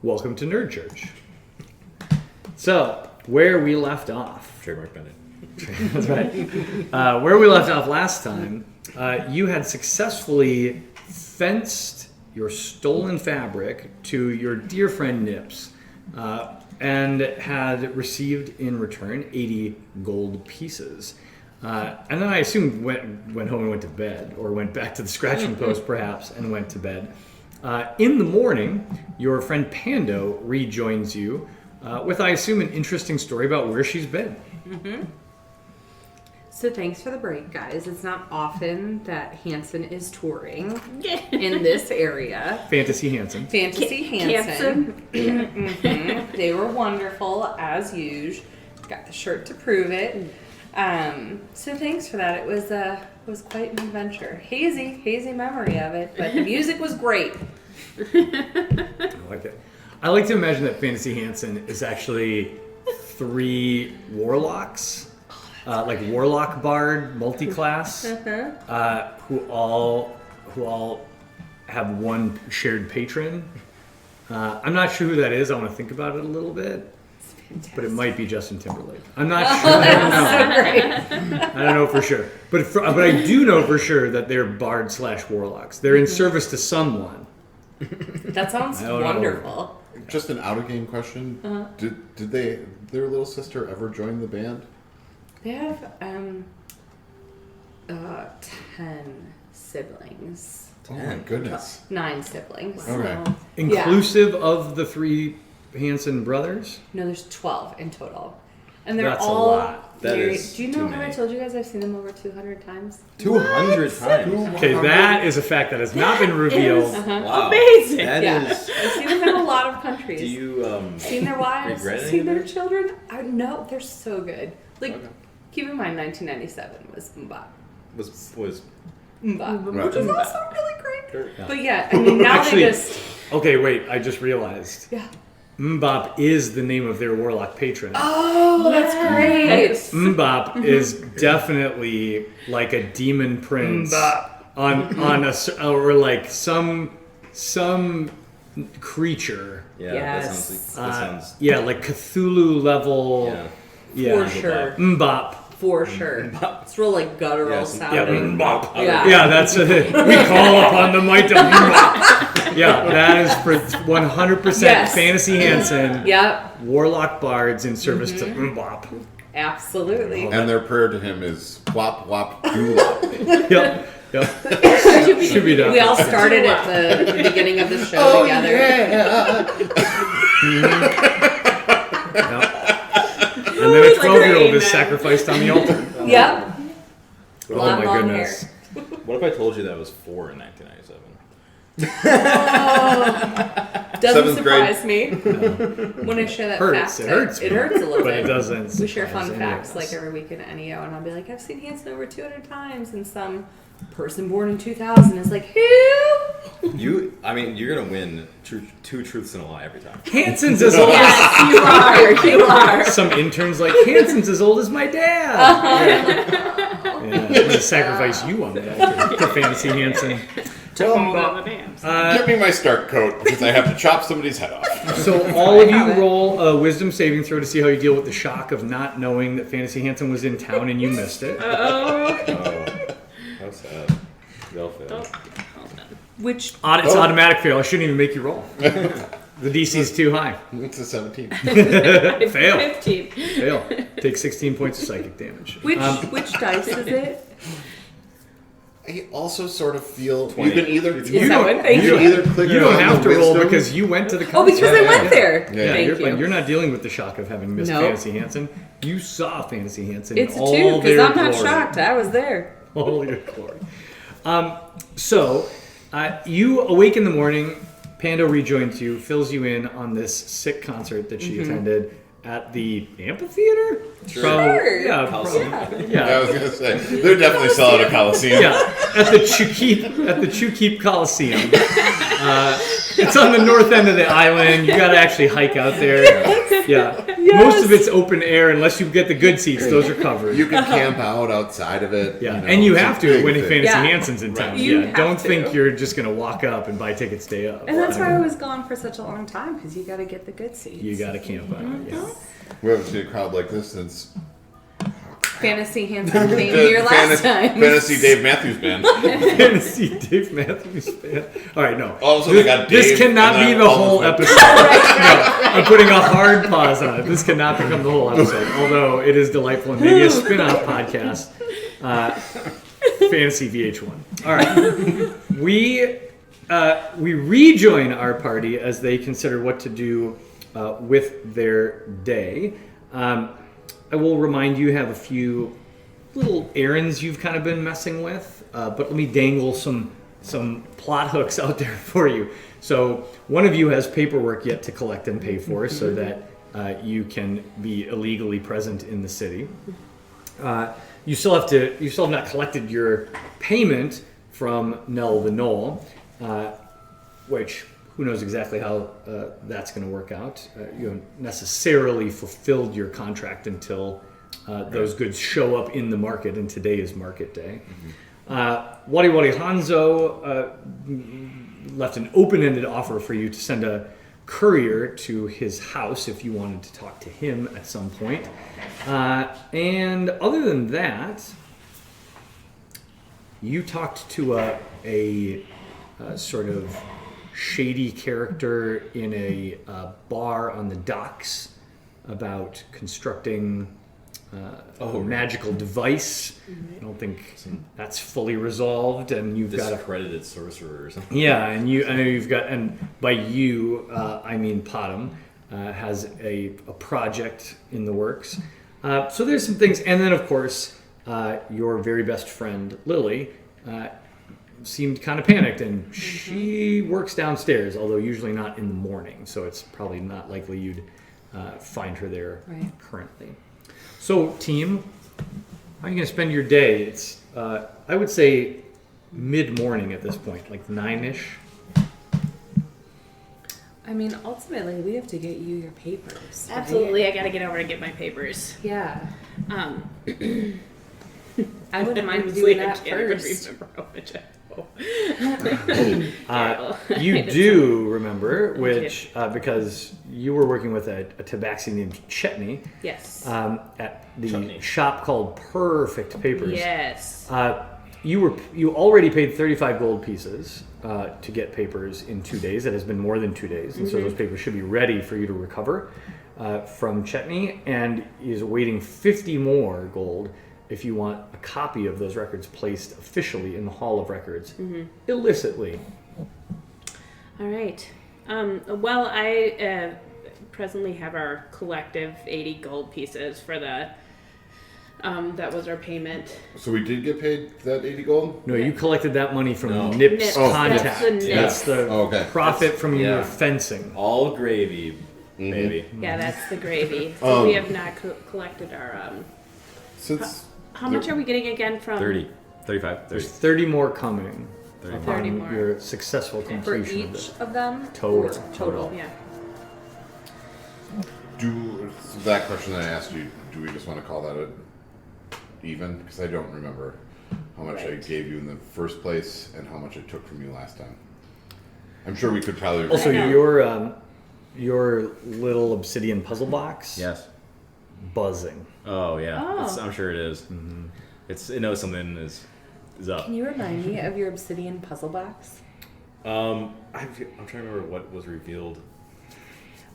Welcome to Nerd Church. So, where we left off. Trademark Bennett. That's right. Where we left off last time, you had successfully fenced your stolen fabric to your dear friend Nips, and had received in return 80 gold pieces. And then I assumed went home and went to bed, or went back to the scratching post perhaps and went to bed. In the morning, your friend Pando rejoins you with, I assume, an interesting story about where she's been. Mm-hmm. So thanks for the break, guys. It's not often that Hanson is touring in this area. Fantasy Hanson. Fantasy Hanson. Mm-hmm. They were wonderful, as usual. Got the shirt to prove it. So thanks for that. It was quite an adventure. Hazy memory of it, but the music was great. I like it. I like to imagine that Fantasy Hanson is actually 3 warlocks, like warlock bard multi-class, who all have one shared patron. I'm not sure who that is. I want to think about it a little bit. But it might be Justin Timberlake. I'm not sure. I don't know. So great. I don't know for sure. But I do know for sure that they're bard/warlocks. They're in service to someone. That sounds wonderful. Just an out-of-game question. Did their little sister ever join the band? They have 10 siblings. 10. Oh my goodness. 9 siblings. Okay. So, Inclusive of the 3 Hanson brothers? No, there's 12 in total. And they're That's all a lot. That married. is Do you too know how I many. told you guys I've seen them over 200 times? 200 times. Okay, that is a fact that has not been revealed. Wow. Amazing. That yeah. is. I've seen them in a lot of countries. Do you seen their wives, regret any seen of their it? children. No, they're so good. Like, Okay. keep in mind, 1997 was Mbop. was Mbop, Right. which is also really great. Sure. But yeah, I mean, now Actually- they just... Okay, wait, I just realized. Yeah. Mbop is the name of their warlock patron. Oh, that's great. Mbop is definitely like a demon prince on or like some creature. Yeah. Yes. That sounds. Yeah, like Cthulhu level. Yeah. Yeah. For sure. Mbop. For sure. It's real like guttural Yeah, sounding. Mbop. Yeah. Yeah, that's it. We call upon the might of Mbop. Yeah, that is for 100% Yes. Fantasy Hanson. Yep. Warlock bards in service to Mbop. Absolutely. And their prayer to him is wop wop doolop. Yep. Should be done. We all started at the beginning of the show together. And then a 12-year-old is sacrificed on the altar. Yep. Oh Long, my long goodness. What if I told you that was 4 in 1997? Doesn't 7th grade. surprise me when I share that Hurts. fact. It hurts. It hurts a little But bit. it doesn't. We share fun surprise any of facts us. like every week in NEO, and I'll be like, I've seen Hanson over 200 times, and some person born in 2000 is like, who? You're gonna win 2 truths and a lie every time. Hanson's as old as Yes, you are. some interns like Hanson's as old as my dad. Yeah, I'm gonna sacrifice you on that altar to Fantasy Hanson. Give me my Stark coat because I have to chop somebody's head off. So all of you roll a wisdom saving throw to see how you deal with the shock of not knowing that Fantasy Hanson was in town and you missed it. Oh, how sad. They'll fail. Which It's automatic fail. I shouldn't even make you roll. The DC is too high. It's a 17. Fail. 15. Fail. Take 16 points of psychic damage. Which dice is it? I also sort of feel 20. you can either Is that what? Thank you you. can either click You don't on have the to roll wisdom- because you went to the concert. Oh, because I went there. Yeah. Thank But you. you're not dealing with the shock of having missed No. Fantasy Hanson. You saw Fantasy Hanson It's in a all 2 because their I'm not glory. shocked. I was there. All your glory. So, you awake in the morning. Pando rejoins you, fills you in on this sick concert that she attended at the amphitheater. Sure. Yeah, Coliseum. probably. I Yeah. was gonna say they're definitely selling a Coliseum. Yeah, at the Chukip Coliseum. It's on the north end of the island. You got to actually hike out there. Yeah. Most of it's open air unless you get the good seats. Those are covered. You can camp out outside of it. Yeah, you know, and you it's a have to big when thing. Fantasy Yeah. Hanson's in town. You Yeah, have don't to. think you're just gonna walk up and buy tickets day up. And that's why I was gone for such a long time, because you got to get the good seats. You got to camp out. Yeah. We haven't seen a crowd like this since Fantasy Hanson came here last time. Fantasy Dave Matthews Band. Fantasy Dave Matthews Band. All right, no. All of a sudden they got This Dave, cannot and be then the all whole of a sudden- episode. No, I'm putting a hard pause on it. This cannot become the whole episode, although it is delightful and maybe a spin-off podcast. Fantasy VH1. All right. We rejoin our party as they consider what to do with their day. I will remind you have a few little errands you've kind of been messing with, but let me dangle some plot hooks out there for you. So one of you has paperwork yet to collect and pay for, so that you can be illegally present in the city. You still have not collected your payment from Nell the Knoll, which who knows exactly how that's going to work out. You haven't necessarily fulfilled your contract until those goods show up in the market, and today is market day. Wadi Wadi Hanzo left an open-ended offer for you to send a courier to his house if you wanted to talk to him at some point. And other than that, you talked to a sort of shady character in a bar on the docks about constructing a magical device. I don't think that's fully resolved, and you've got Discredited sorcerer or something. yeah, and I know you've got, and by you I mean Potom has a project in the works. So there's some things, and then of course your very best friend Lily seemed kind of panicked, and she works downstairs, although usually not in the morning, so it's probably not likely you'd find her there currently. So, team, how are you going to spend your day? It's, I would say, mid-morning at this point, like 9-ish. I mean, ultimately, we have to get you your papers. right? Absolutely, I gotta get over to get my papers. Yeah. I wouldn't mind Honestly, doing I that can't even first. remember how much I owe. You do remember, which, because you were working with a tabaxi named Chetney Yes. at the Chutney. shop called Perfect Papers. Yes. You already paid 35 gold pieces to get papers in 2 days. That has been more than 2 days, and so those papers should be ready for you to recover from Chetney, and is awaiting 50 more gold if you want a copy of those records placed officially in the Hall of Records illicitly. All right. Well, I presently have our collective 80 gold pieces for the. That was our payment. So we did get paid that 80 gold? No, you collected that money from No. Nip's Nips. contact. That's the Nips. That's the Oh, okay. profit from your yeah. fencing. All gravy, baby. Yeah, that's the gravy. So Um, we have not collected our. Since How much are we getting again from? 30, 35, 30. There's 30 more coming 30 upon 30 more. your successful For completion each of it. of them? Total. Total. Yeah. so that question that I asked you, do we just want to call that a even? Because I don't remember how much I Right. gave you in the first place and how much I took from you last time. I'm sure we could probably. Also, I know. your little obsidian puzzle box, Yes. buzzing. Oh, yeah. Oh. I'm sure it is. It knows something is up. Can you remind me of your obsidian puzzle box? I'm trying to remember what was revealed.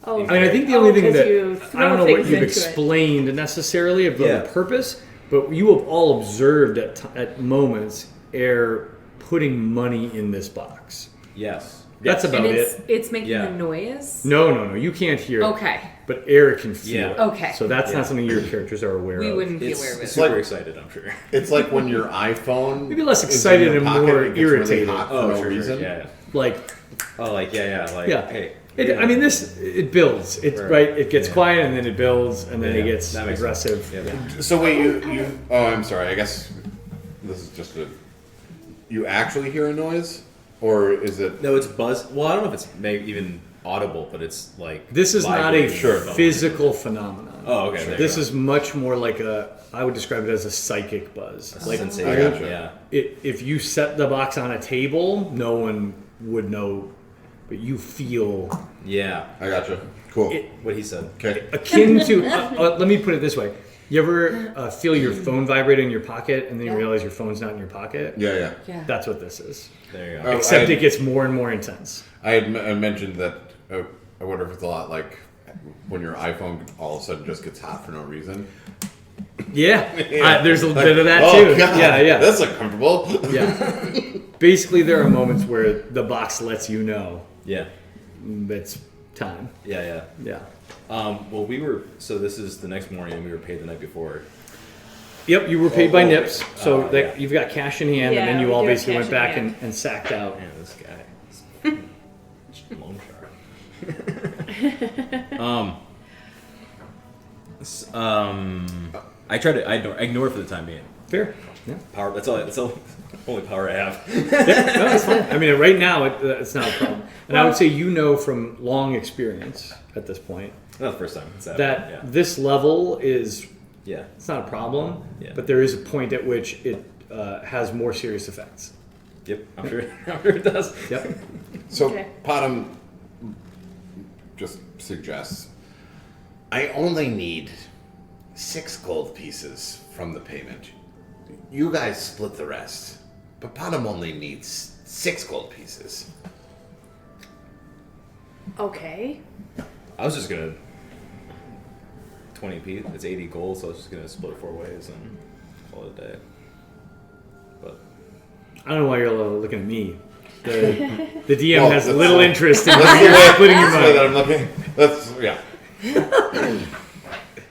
Oh, I mean, I think the only thing 'cause that you I throw don't know what things you've into it. explained necessarily about Yeah. the purpose, but you have all observed at moments Air putting money in this box. Yes. That's Yes. about And it. it's making Yeah. a noise? No, you can't hear it. Okay. But Eric can feel Yeah. it. Okay. So that's Yeah. not something your characters are aware We of. wouldn't be It's aware of it. super Like- excited, I'm sure. It's like when your iPhone. Maybe less is in excited your and pocket more and it gets really irritated. hot for Oh, no sure, reason. Yeah. Like, Oh, like, yeah. Like, yeah. hey. I mean, it builds. It's Right. right. It gets Yeah. quiet and then it builds and then Yeah, it gets that makes aggressive. sense. Yeah. So wait, you. Oh, I'm sorry. I guess this is just a. You actually hear a noise? Or is it? No, it's buzz. Well, I don't know if it's maybe even audible, but it's like This is not a vibrating. physical phenomenon. Oh, okay. there This you is much more like I would describe it as a psychic buzz. go. Like Sensation. I gotcha. Yeah. if you set the box on a table, no one would know, but you feel Yeah. I gotcha. Cool. What he said. Okay. akin to. Let me put it this way: you ever feel your phone vibrate in your pocket, and then you realize your phone's not in your pocket? Yeah. Yeah. That's what this is. There you go. Oh, Except I- it gets more and more intense. I had mentioned that. I wonder if it's a lot like when your iPhone all of a sudden just gets hot for no reason. Yeah, there's a Like, bit of that oh, too. God, Yeah. That's uncomfortable. Yeah. Basically, there are moments where the box lets you know Yeah. it's time. Yeah. Yeah. Well, so this is the next morning, and we were paid the night before. Yep, you were paid by NIPS, so Oh, that yeah. you've got cash in hand, and then Yeah, you we all do have basically went cash in back hand. and sacked out. Man, this guy. Loan shark. I try to ignore it for the time being. Fair. Yeah. Power. That's all. That's the only power I have. No, that's fine. I mean, right now it's not a problem, and I would say from long experience at this point Not the first time it's happened. that this level is Yeah. it's not a problem, Yeah. but there is a point at which it has more serious effects. Yep. I'm sure it does. Yep. So Okay. Potom just suggests I only need 6 gold pieces from the payment. You guys split the rest, but Potom only needs 6 gold pieces. Okay. I was just gonna 20p. It's 80 gold, so I was just gonna split it 4 ways and call it a day. But I don't know why you're looking at me. The DM Well, has that's- little interest in That's the way, splitting your that's the way that money. I'm looking. That's yeah.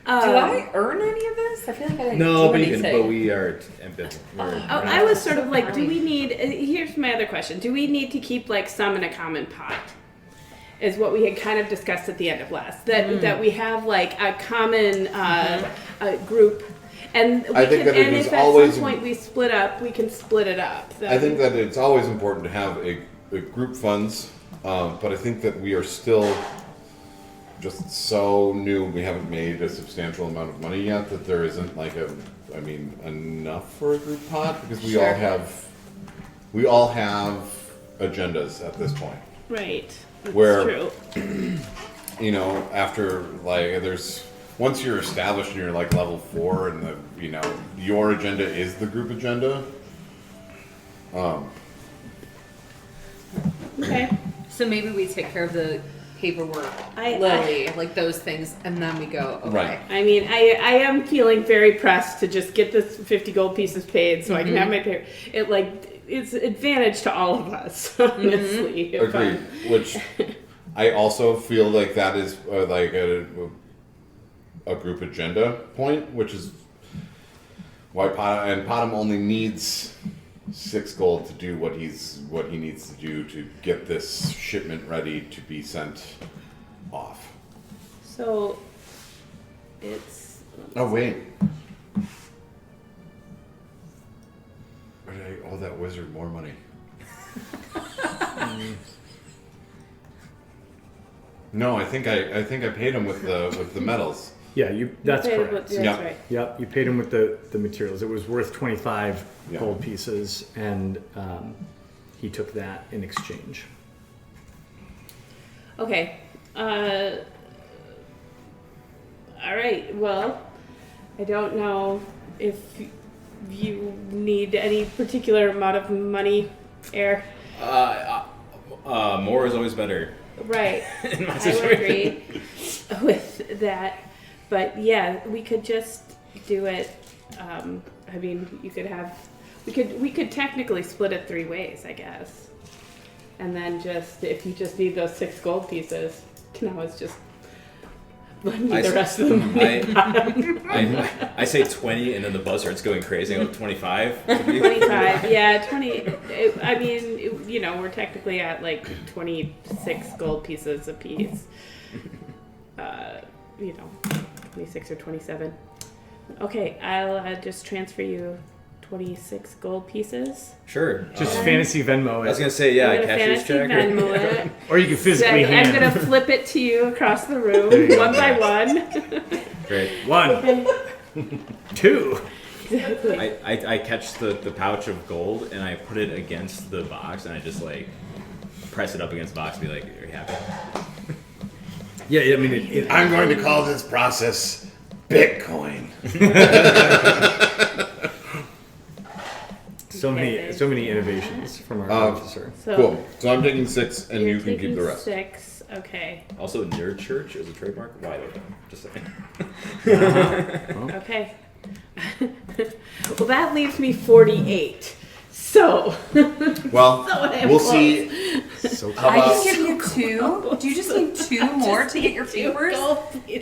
Do I earn any of this? I feel like I didn't no, do but anything. we are ambivalent. Oh, I was sort of like, do we need? Here's my other question: do we need to keep like some in a common pot? Is what we had kind of discussed at the end of last. That we have like a common group, and we I think can, that it and is if at always- some point we split up, we can split it up. I think that it's always important to have a group funds, but I think that we are still just so new. We haven't made a substantial amount of money yet that there isn't like enough for a group pot because we all have agendas at this point. right. That's Where- true. You know, after like once you're established and you're like level 4 and your agenda is the group agenda. Okay. So maybe we take care of the paperwork, I- Lily, like those things, and then we go, okay. Right. I mean, I am feeling very pressed to just get this 50 gold pieces paid so I can have my paper. It's advantage to all of us, honestly. if Agreed. Which I also feel like that is like a group agenda point, which is why Potom only needs 6 gold to do what he needs to do to get this shipment ready to be sent off. So, it's Oh wait. Or did I owe that wizard more money? No, I think I paid him with the medals. Yeah, that's okay, correct. That's Yeah. right. Yep, you paid him with the materials. It was worth 25 Yeah. gold pieces, and he took that in exchange. Okay. All right. Well, I don't know if you need any particular amount of money, Air. More is always better. Right. In my I would situation. agree with that. But yeah, we could just do it. I mean, you could have. We could technically split it 3 ways, I guess. And then if you just need those 6 gold pieces, you can always just lend me the rest of the money. I say 20, and then the buzz starts going crazy. I go 25. 25, yeah, 20. We're technically at like 26 gold pieces a piece. 26 or 27. Okay, I'll just transfer you 26 gold pieces. Sure. Just fantasy Venmo I was it. gonna say, yeah, I'm gonna cashier's fantasy check. Venmo it. Or you can physically I'm hand. gonna flip it to you across the room, There you go. one by one. Great. 1, 2. Exactly. I catch the pouch of gold and I put it against the box and I just like press it up against the box and be like, are you happy? Yeah, I mean, I'm going to call this process Bitcoin. so many innovations from our officer. So Cool. So I'm taking 6, and you're you can keep taking the rest. 6. Okay. Also, Nerd Church is a trademark. Wide open. Just saying. Okay. Well, that leaves me 48. So. Well, I'm we'll close. see. So I about- can give you 2. Do you just need 2 more to get your papers?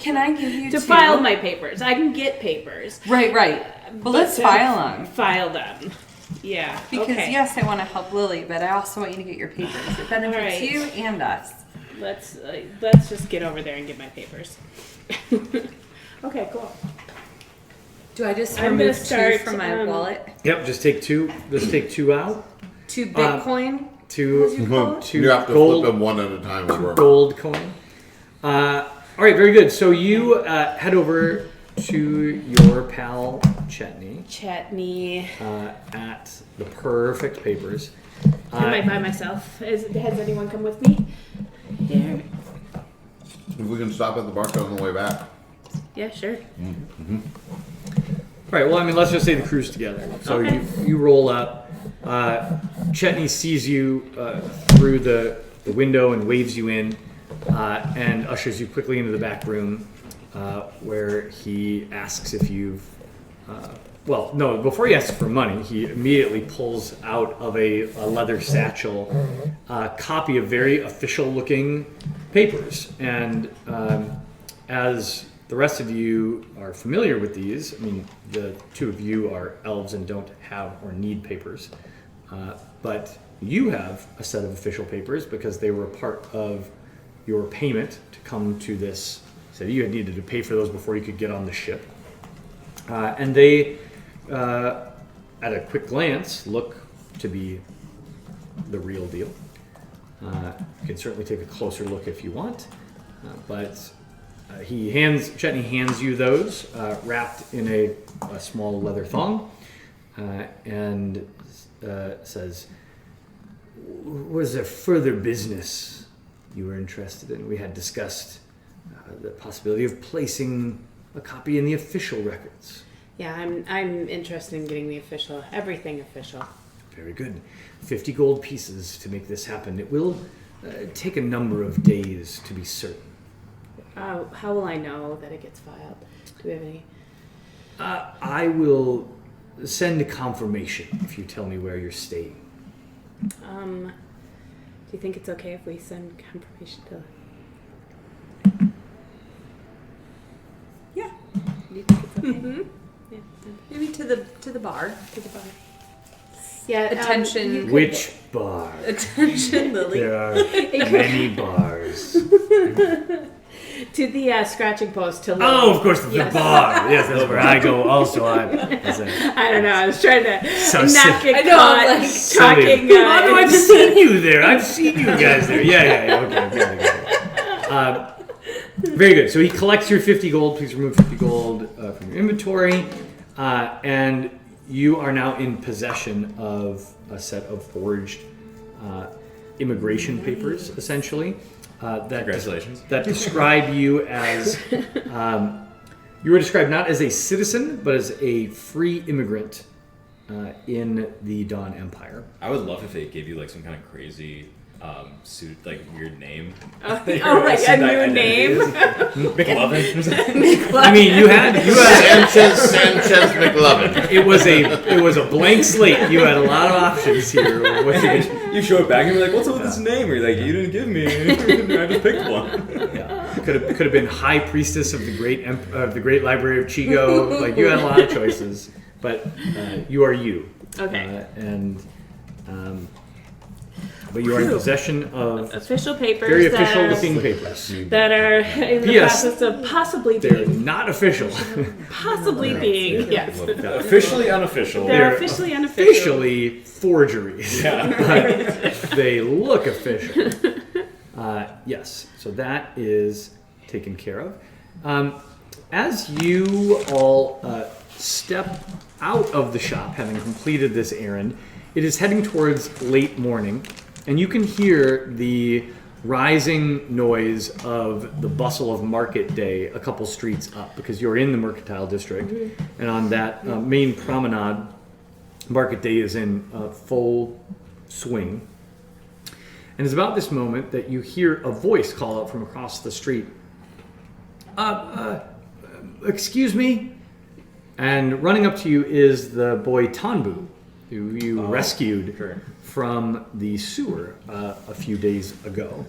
Can I give you To 2? file my papers. I can get papers. Right. But let's to file them. File them. Yeah. Because okay. yes, I want to help Lily, but I also want you to get your papers. It benefits All right. you and us. Let's just get over there and get my papers. Okay, cool. Do I just I'm remove gonna start, 2 from my wallet? Yep, just take 2. Just take 2 out. 2 Bitcoin? Two You have to gold, flip them one at a time. Or gold coin. All right, very good. So you head over to your pal Chetney Chetney. at the Perfect Papers. Am I by myself? Has anyone come with me? Here. if we can stop at the bar on the way back. Yeah, sure. All right. Well, I mean, let's just say the crew's together. So Okay. you roll up. Chetney sees you through the window and waves you in, and ushers you quickly into the back room, where he asks if you've. Well, no. Before he asks for money, he immediately pulls out of a leather satchel a copy of very official-looking papers, and as the rest of you are familiar with these. I mean, the 2 of you are elves and don't have or need papers. But you have a set of official papers because they were a part of your payment to come to this city. You had needed to pay for those before you could get on the ship. And they, at a quick glance, look to be the real deal. You can certainly take a closer look if you want. But Chetney hands you those, wrapped in a small leather thong, and says, "Was there further business you were interested in? We had discussed the possibility of placing a copy in the official records." Yeah, I'm interested in getting the everything official. Very good. 50 gold pieces to make this happen. It will take a number of days to be certain. How will I know that it gets filed? Do we have any? I will send a confirmation if you tell me where you're staying. Do you think it's okay if we send confirmation to? Yeah. Do you think it's okay? Mm-hmm. Yeah. Maybe to the bar. To the bar. Yeah. Attention. You could- Which bar? Attention, Lily. There are many bars. To the scratching post to. Oh, of course, the Yes. bar. Yes, that's where I go. Also, I don't know. I was trying to So not sick. get I know, caught like, talking. Oh, no, I've seen you there. I've seen you guys there. Yeah. Okay. Very good. So he collects your 50 gold. Please remove 50 gold from your inventory. And you are now in possession of a set of forged immigration papers, essentially. Congratulations. That describe you as you were described not as a citizen but as a free immigrant in the Dawn Empire. I would love if they gave you like some kind of crazy suit, like weird name. Oh, right, a new name. McLovin. I mean, you had Sanchez McLovin. it was a blank slate. You had a lot of options here. What you could- You show it back and you're like, "What's up with this name?" Or you're like, "You didn't give me. I just picked one." yeah. Could have been High Priestess of the Great Library of Chigo. Like you had a lot of choices, but you are you. Okay. And but you are in possession of Official papers. very that official are- looking papers. That are in the P.S. process of possibly They're being, not official. yes. Officially unofficial. They're officially unofficial. Officially forgeries. But they look official. Yes, so that is taken care of. As you all step out of the shop, having completed this errand, it is heading towards late morning, and you can hear the rising noise of the bustle of market day a couple streets up, because you're in the mercantile district, and on that main promenade, market day is in full swing. And it's about this moment that you hear a voice call out from across the street. Excuse me? And running up to you is the boy Tanbu, who you rescued from the sewer a few days ago.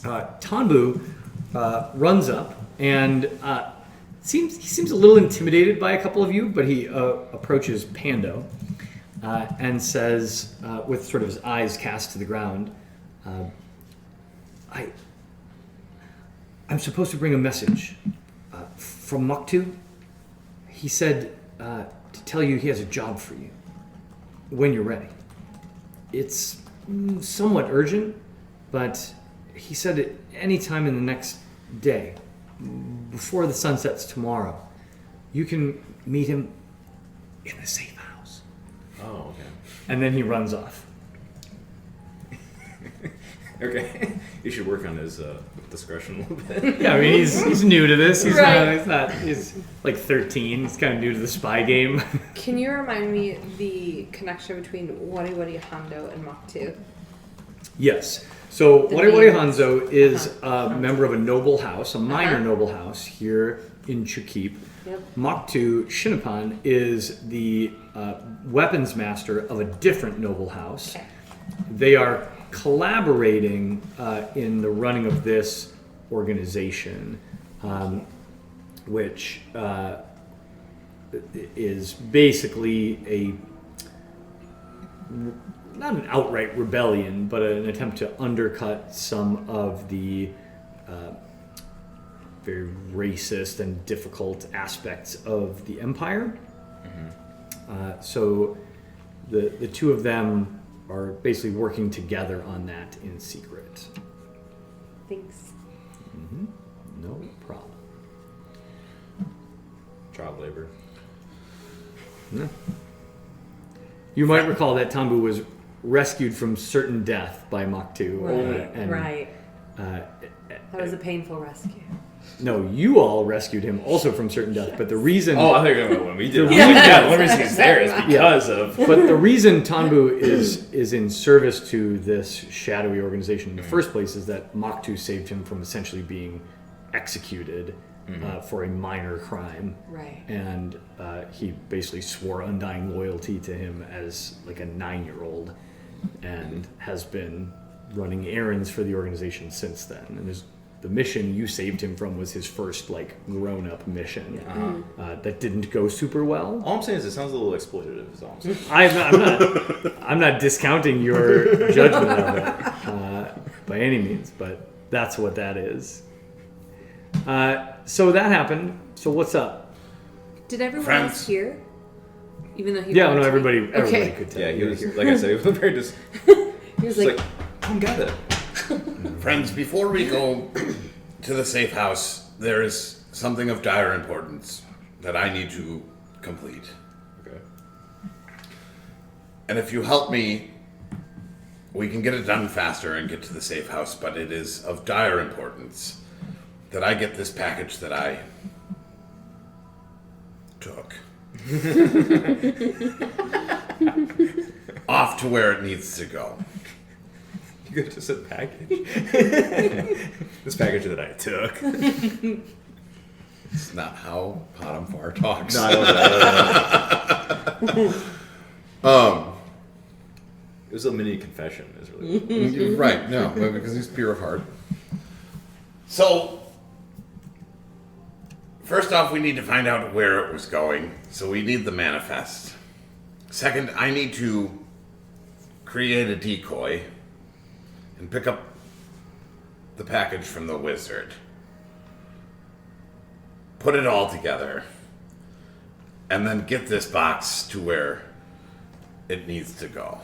Tanbu runs up and he seems a little intimidated by a couple of you, but he approaches Pando and says, with sort of his eyes cast to the ground, I'm supposed to bring a message from Moktu. He said to tell you he has a job for you when you're ready. It's somewhat urgent, but he said at any time in the next day, before the sun sets tomorrow, you can meet him in the safe house. Oh, okay. And then he runs off. Okay. You should work on his discretion a little bit. Yeah, I mean, he's new to this. Right. He's like 13. He's kind of new to the spy game. Can you remind me the connection between Wari Wari Hondo and Moktu? Yes. So The Wari Wari name. Hanzo is a member of a noble house, a minor Uh-huh. noble house here in Chukip. Yep. Moktu Shinapan is the weapons master of a different noble house. Okay. They are collaborating in the running of this organization, which is basically not an outright rebellion, but an attempt to undercut some of the very racist and difficult aspects of the empire. So the two of them are basically working together on that in secret. Thanks. No problem. Child labor. No. You might recall that Tambu was rescued from certain death by Moktu. Right. Uh, That was a painful rescue. no, you all rescued him also from certain death, but the reason... Oh, I think I know when we did. Yeah. Yeah, the only reason he's there is because of. But the reason Tanbu is in service to this shadowy organization in the first place is that Moktu saved him from essentially being executed for a minor crime. Right. And he basically swore undying loyalty to him as like a 9-year-old and has been running errands for the organization since then. And the mission you saved him from was his first like grown-up mission that didn't go super well. All I'm saying is it sounds a little exploitative. Is all I'm saying. I'm not discounting your judgment of it by any means, but that's what that is. So that happened. So what's up? Did everyone Friends. else hear? Even though he Yeah, wanted no, to- everybody Okay. could tell. Yeah, he you was were here. like I said, he was very just. He was Just like, like, come get it. Friends, before we go to the safe house, there is something of dire importance that I need to complete. Okay. And if you help me, we can get it done faster and get to the safe house, but it is of dire importance that I get this package that I took off to where it needs to go. You could have just said package. This package that I took. It's not how Potiphar talks. No, I don't. It was a mini confession. Is really. Right, no, because he's pure of heart. So, first off, we need to find out where it was going. So we need the manifest. Second, I need to create a decoy and pick up the package from the wizard. Put it all together. And then get this box to where it needs to go.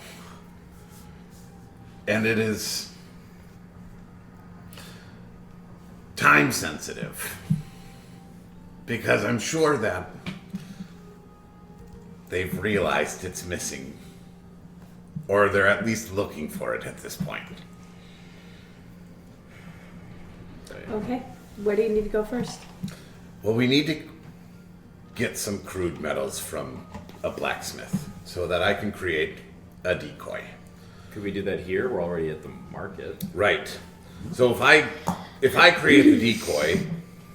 And it is time sensitive. Because I'm sure that they've realized it's missing. Or they're at least looking for it at this point. Okay. Where do you need to go first? Well, we need to get some crude metals from a blacksmith so that I can create a decoy. Could we do that here? We're already at the market. Right. So if I create the decoy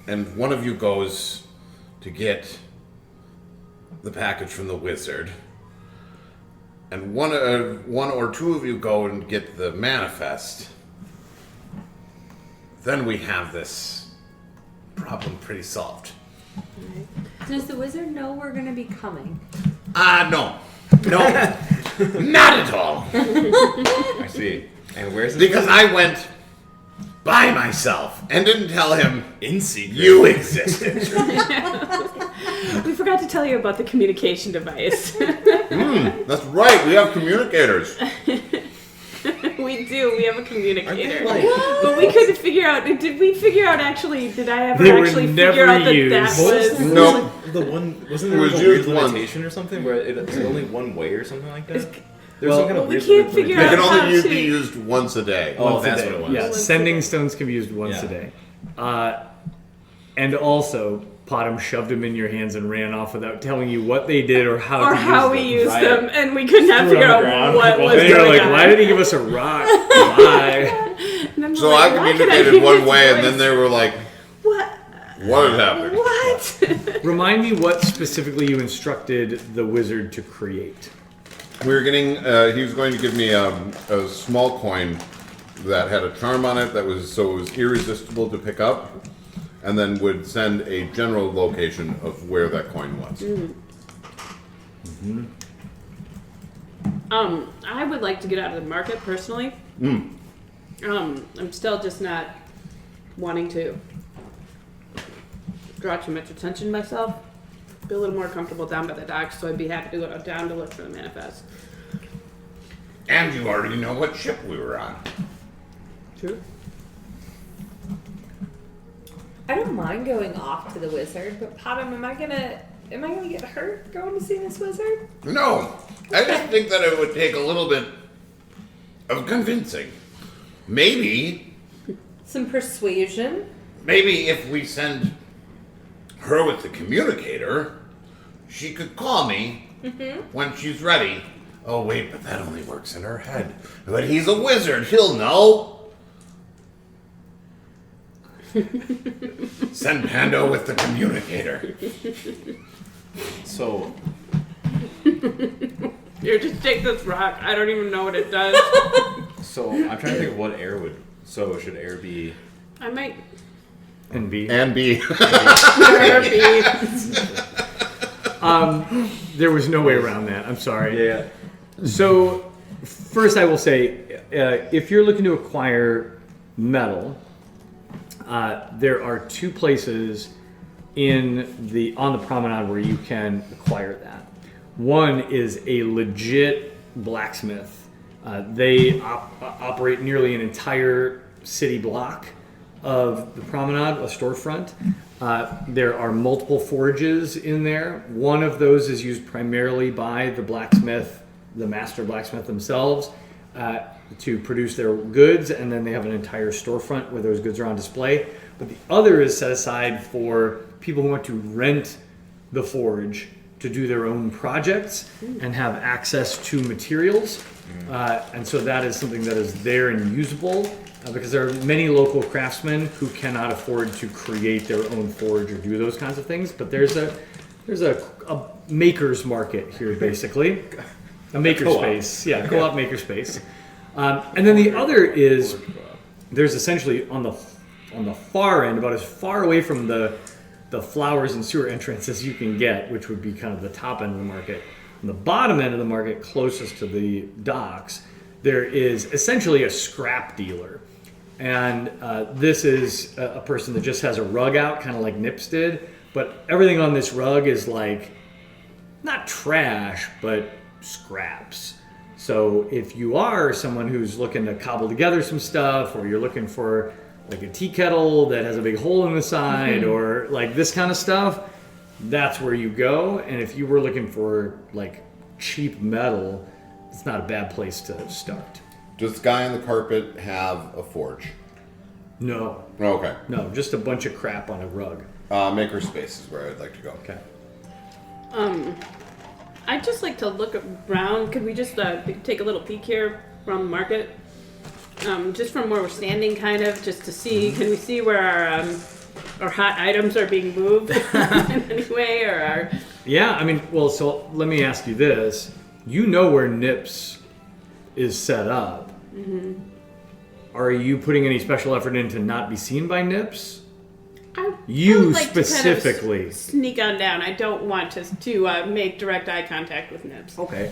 and one of you goes to get the package from the wizard, and one or two of you go and get the manifest, then we have this problem pretty solved. Does the wizard know we're gonna be coming? No. No. Not at all. I see. And where's this? Because I went by myself and didn't tell him in secret. you existed. We forgot to tell you about the communication device. That's right, we have communicators. We do. We have a communicator. But we couldn't figure out. Did we figure out actually? Did I ever They were actually never figure out that used. that What was? was No. the one? Wasn't It there was like a weird used once. limitation or something where it's only one way or something like that? There's well, some kind of we weird can't figure They out can how only to- be used once a day. Oh, Once a that's day. what it was. Yeah, Once a sending day. stones can be used once Yeah. a day. And also, Potham shoved them in your hands and ran off without telling you what they did or how Or to how use we them. used Right. them, and we could not Threw it figure on the out ground. what was And you're going like, on. why did he give us a rock? Why? And I'm So like, I why could communicated hear one his way, and voice? then they were like, What? what had happened? What? Remind me what specifically you instructed the wizard to create. We were getting, he was going to give me a small coin that had a charm on it that was, so it was irresistible to pick up, and then would send a general location of where that coin was. I would like to get out of the market personally. I'm still just not wanting to draw too much attention to myself. Be a little more comfortable down by the docks, so I'd be happy to go down to look for the manifest. And you already know what ship we were on. True. I don't mind going off to the wizard, but Potham, am I gonna get hurt going to see this wizard? No, I just think that it would take a little bit of convincing. Maybe Some persuasion? if we send her with the communicator, she could call me when she's ready. Oh wait, but that only works in her head. But he's a wizard, he'll know. Send Pando with the communicator. So Here, just take this rock. I don't even know what it does. I'm trying to think of what air would. So should air be? I might And B. And B. be. There was no way around that. I'm sorry. Yeah. So, first I will say, if you're looking to acquire metal, there are two places on the promenade where you can acquire that. One is a legit blacksmith. They operate nearly an entire city block of the promenade, a storefront. There are multiple forges in there. One of those is used primarily by the blacksmith, the master blacksmith themselves, to produce their goods, and then they have an entire storefront where those goods are on display. But the other is set aside for people who want to rent the forge to do their own projects and have access to materials. And so that is something that is there and usable, because there are many local craftsmen who cannot afford to create their own forge or do those kinds of things. But there's a maker's market here, basically. A makerspace. Yeah, co-op makerspace. And then the other is, there's essentially on the far end, about as far away from the flowers and sewer entrance as you can get, which would be kind of the top end of the market. On the bottom end of the market, closest to the docks, there is essentially a scrap dealer. And this is a person that just has a rug out, kind of like Nips did. But everything on this rug is like, not trash, but scraps. So if you are someone who's looking to cobble together some stuff, or you're looking for like a tea kettle that has a big hole in the side, or like this kind of stuff, that's where you go. And if you were looking for like cheap metal, it's not a bad place to start. Does the guy on the carpet have a forge? No, Oh, okay. no, just a bunch of crap on a rug. Makerspace is where I'd like to go. Okay. I'd just like to look around. Could we just take a little peek here from market? Just from where we're standing, kind of, just to see. Can we see where our hot items are being moved in any way, or our? Yeah, I mean, well, so let me ask you this. You know where Nips is set up. Mm-hmm. Are you putting any special effort in to not be seen by Nips? I You would like specifically. to kind of sneak on down. I don't want to make direct eye contact with Nips Okay.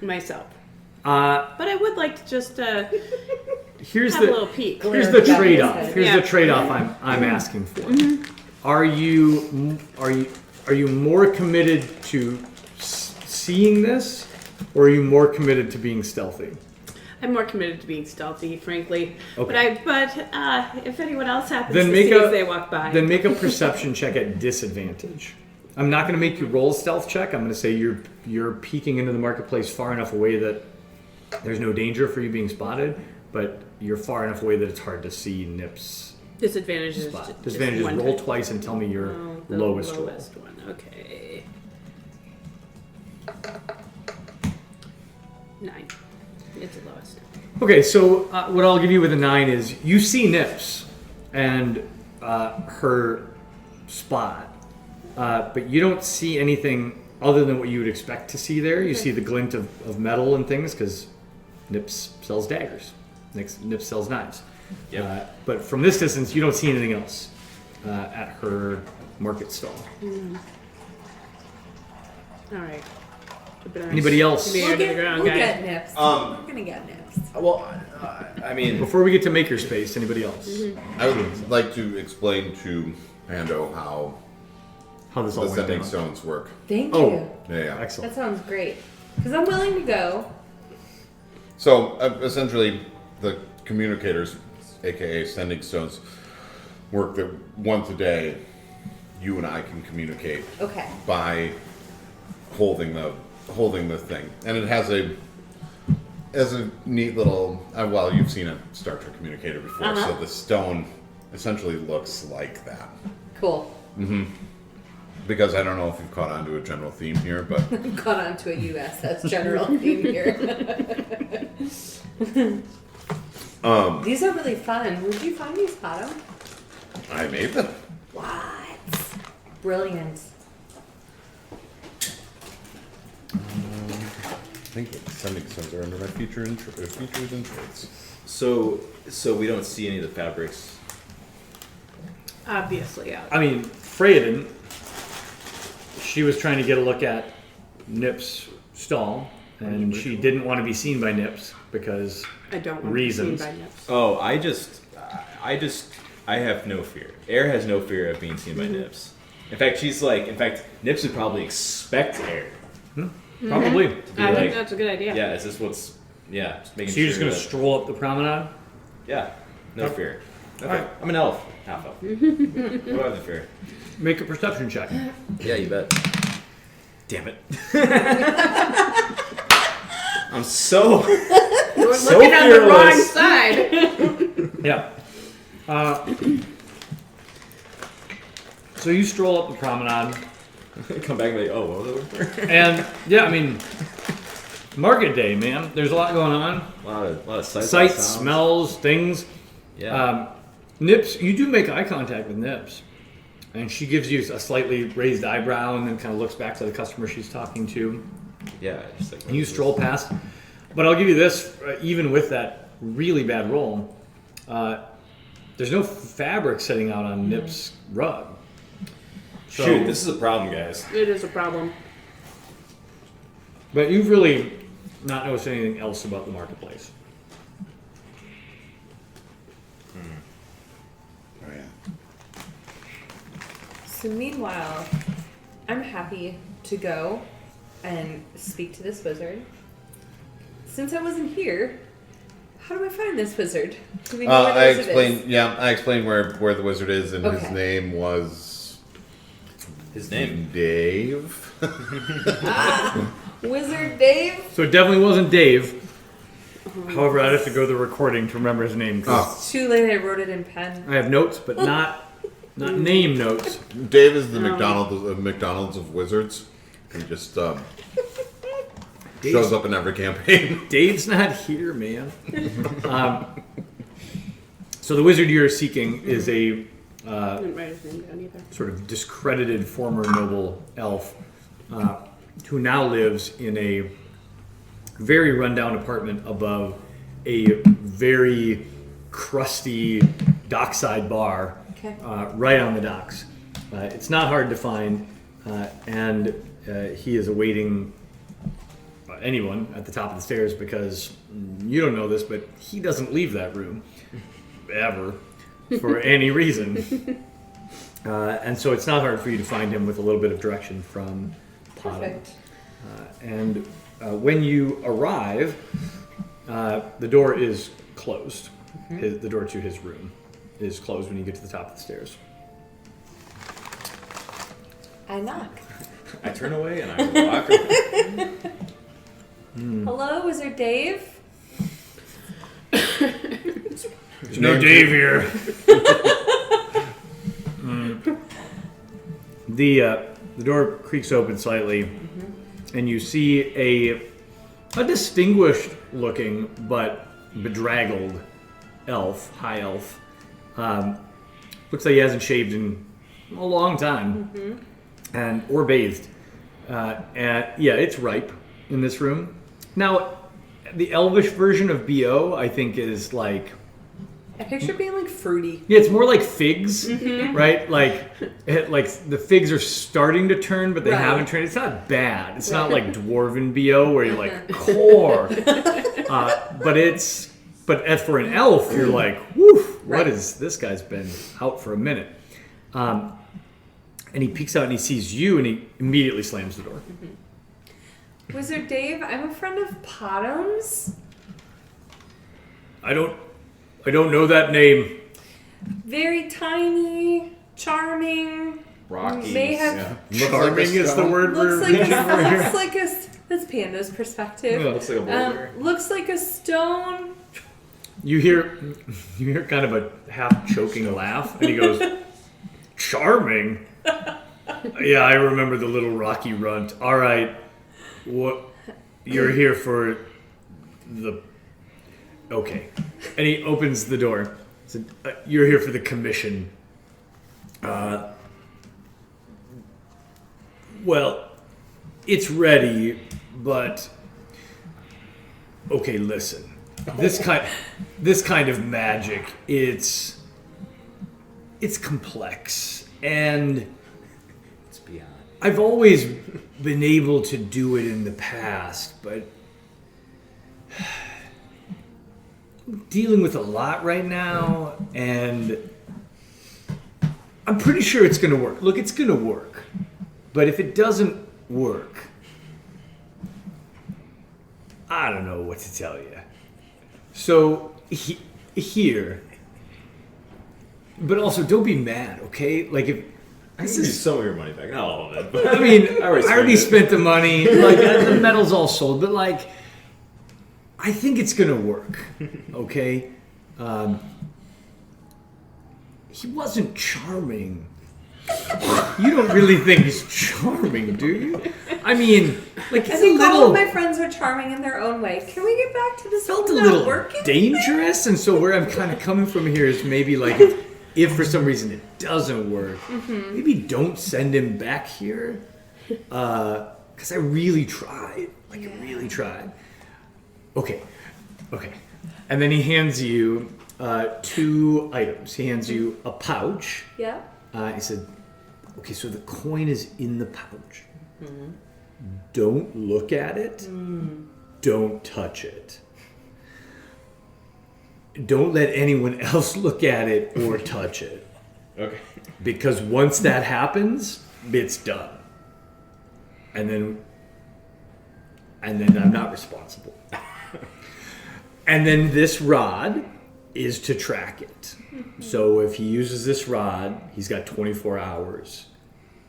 myself. Uh, But I would like to just here's have a little the peek. here's the Glare trade-off. back. Here's Yeah. the trade-off I'm asking for. Are you more committed to seeing this, or are you more committed to being stealthy? I'm more committed to being stealthy, frankly. Okay. But if anyone else happens Then to make see a as they walk by, then make a perception check at disadvantage. I'm not going to make you roll a stealth check. I'm going to say you're peeking into the marketplace far enough away that there's no danger for you being spotted, but you're far enough away that it's hard to see Nips' disadvantage is spot. just Disadvantage is one roll time. twice and tell me your Oh, the lowest roll. one. Okay. 9. It's the lowest. Okay, so what I'll give you with a 9 is you see Nips and her spot, but you don't see anything other than what you would expect to see there. You see the glint of metal and things because Nips sells daggers. Nips sells knives. Yep. But from this distance, you don't see anything else at her market stall. All right. Keep it on. Anybody else? Give me your ear to the ground, we'll guys. get Nips. We're gonna get Nips. Well, I mean, Before we get to makerspace, anybody else? I would like to explain to Pando how How this all the went sending down. stones work. Thank Oh. you. Yeah. Excellent. That sounds great. Because I'm willing to go. So essentially, the communicators, aka sending stones, work that once a day, you and I can communicate Okay. by holding the thing, and it has a neat little. Well, you've seen a Star Trek communicator before, so the stone essentially looks like that. Cool. Because I don't know if you've caught on to a general theme here, but Got onto a USS general theme here. These are really fun. Where'd you find these, Pato? I made them. What? Brilliant. I think sending stones are under my features and traits. so we don't see any of the fabrics. Obviously out. I mean, Freya didn't. She was trying to get a look at Nip's stall, and she didn't want to be seen by Nips because I don't want reasons. to be seen by Nips. Oh, I have no fear. Air has no fear of being seen by Nips. In fact, Nips would probably expect Air. probably. To be I like, think that's a good idea. yeah, is this what's, yeah, just making So you're just sure gonna that- stroll up the promenade? yeah, no fear. Okay. Alright. I'm an elf, half elf. What do I have the fear? Make a perception check. Yeah, you bet. Damn it. I'm so We're so looking on the wrong fearless. side. Yeah. So you stroll up the promenade, Come back and be like, oh, what was that? and yeah, I mean, market day, man. There's a lot going on. A lot of sights, Sights, sounds. smells, things. Yeah. Nips, you do make eye contact with Nips, and she gives you a slightly raised eyebrow and then kind of looks back to the customer she's talking to. yeah. Just like And you stroll past. But I'll give you this, even with that really bad roll, there's no fabric sitting out on Nip's rug. So, Shoot, this is a problem, guys. It is a problem. But you've really not noticed anything else about the marketplace. Oh yeah. So meanwhile, I'm happy to go and speak to this wizard. Since I wasn't here, how do I find this wizard? Do we know where the I wizard explained. is? Yeah, I explained where the wizard is, and his Okay. name was His name. Dave. Wizard Dave? So it definitely wasn't Dave. However, I'd have to go to the recording to remember his name. 'Cause Oh, Too late, I wrote it in pen. I have notes, but not name notes. Dave is the McDonald's of wizards. He just shows up in every campaign. Dave's not here, man. So the wizard you're seeking is a I didn't write his name down either. sort of discredited former noble elf who now lives in a very rundown apartment above a very crusty dockside bar Okay. right on the docks. It's not hard to find, and he is awaiting anyone at the top of the stairs because you don't know this, but he doesn't leave that room ever for any reason. And so it's not hard for you to find him with a little bit of direction from Potter. Perfect. And when you arrive, the door is closed. The door to his room is closed when you get to the top of the stairs. I knock. I turn away and I walk away. Hello, Wizard Dave? There's no Dave here. The door creaks open slightly, and you see a distinguished looking but bedraggled elf, high elf. Looks like he hasn't shaved in a long time, or bathed. And yeah, it's ripe in this room. Now, the elvish version of BO, I think, is like. I picture it being like fruity. Yeah, it's more like figs, right? Like the figs are starting to turn, but they Right. haven't turned. It's not bad. It's not like dwarven BO where you're like core. But as for an elf, you're like, woof, what is this guy's been out for a minute? And he peeks out and he sees you and he immediately slams the door. Wizard Dave, I'm a friend of Potum's. I don't know that name. Very tiny, charming. Rocky. May have Charming is the word we're looks like reaching for here. looks like a that's Panda's perspective. Looks like a boulder. Looks like a stone. You hear kind of a half choking laugh, and he goes, "Charming." Yeah, I remember the little Rocky runt. All right, what? You're here for the? Okay, and he opens the door. Said, "You're here for the commission." Well, it's ready, but okay. Listen. This kind of magic, it's complex, and It's beyond. I've always been able to do it in the past, but I'm dealing with a lot right now, and I'm pretty sure it's going to work. Look, it's going to work, but if it doesn't work, I don't know what to tell you. So, here. But also, don't be mad, okay? Like, if... I can use some of your money back, not all of it. But I mean, I already already spent spent the money. Like, the metal's all sold. But, like, I think it's going to work, okay? He wasn't charming. You don't really think he's charming, do you? I mean, like, I he's a think all little... of my friends are charming in their own way. Can we get back to this felt a not little working? dangerous, and so where I'm kind of coming from here is maybe like if for some reason it doesn't work, maybe don't send him back here, because I really tried, I really tried. Okay, and then he hands you 2 items. He hands you a pouch. Yeah. He said, "Okay, so the coin is in the pouch. Don't look at it. Don't touch it. don't let anyone else look at it or touch it. Okay. Because once that happens, it's done. And then I'm not responsible. And then this rod is to track it. So if he uses this rod, he's got 24 hours,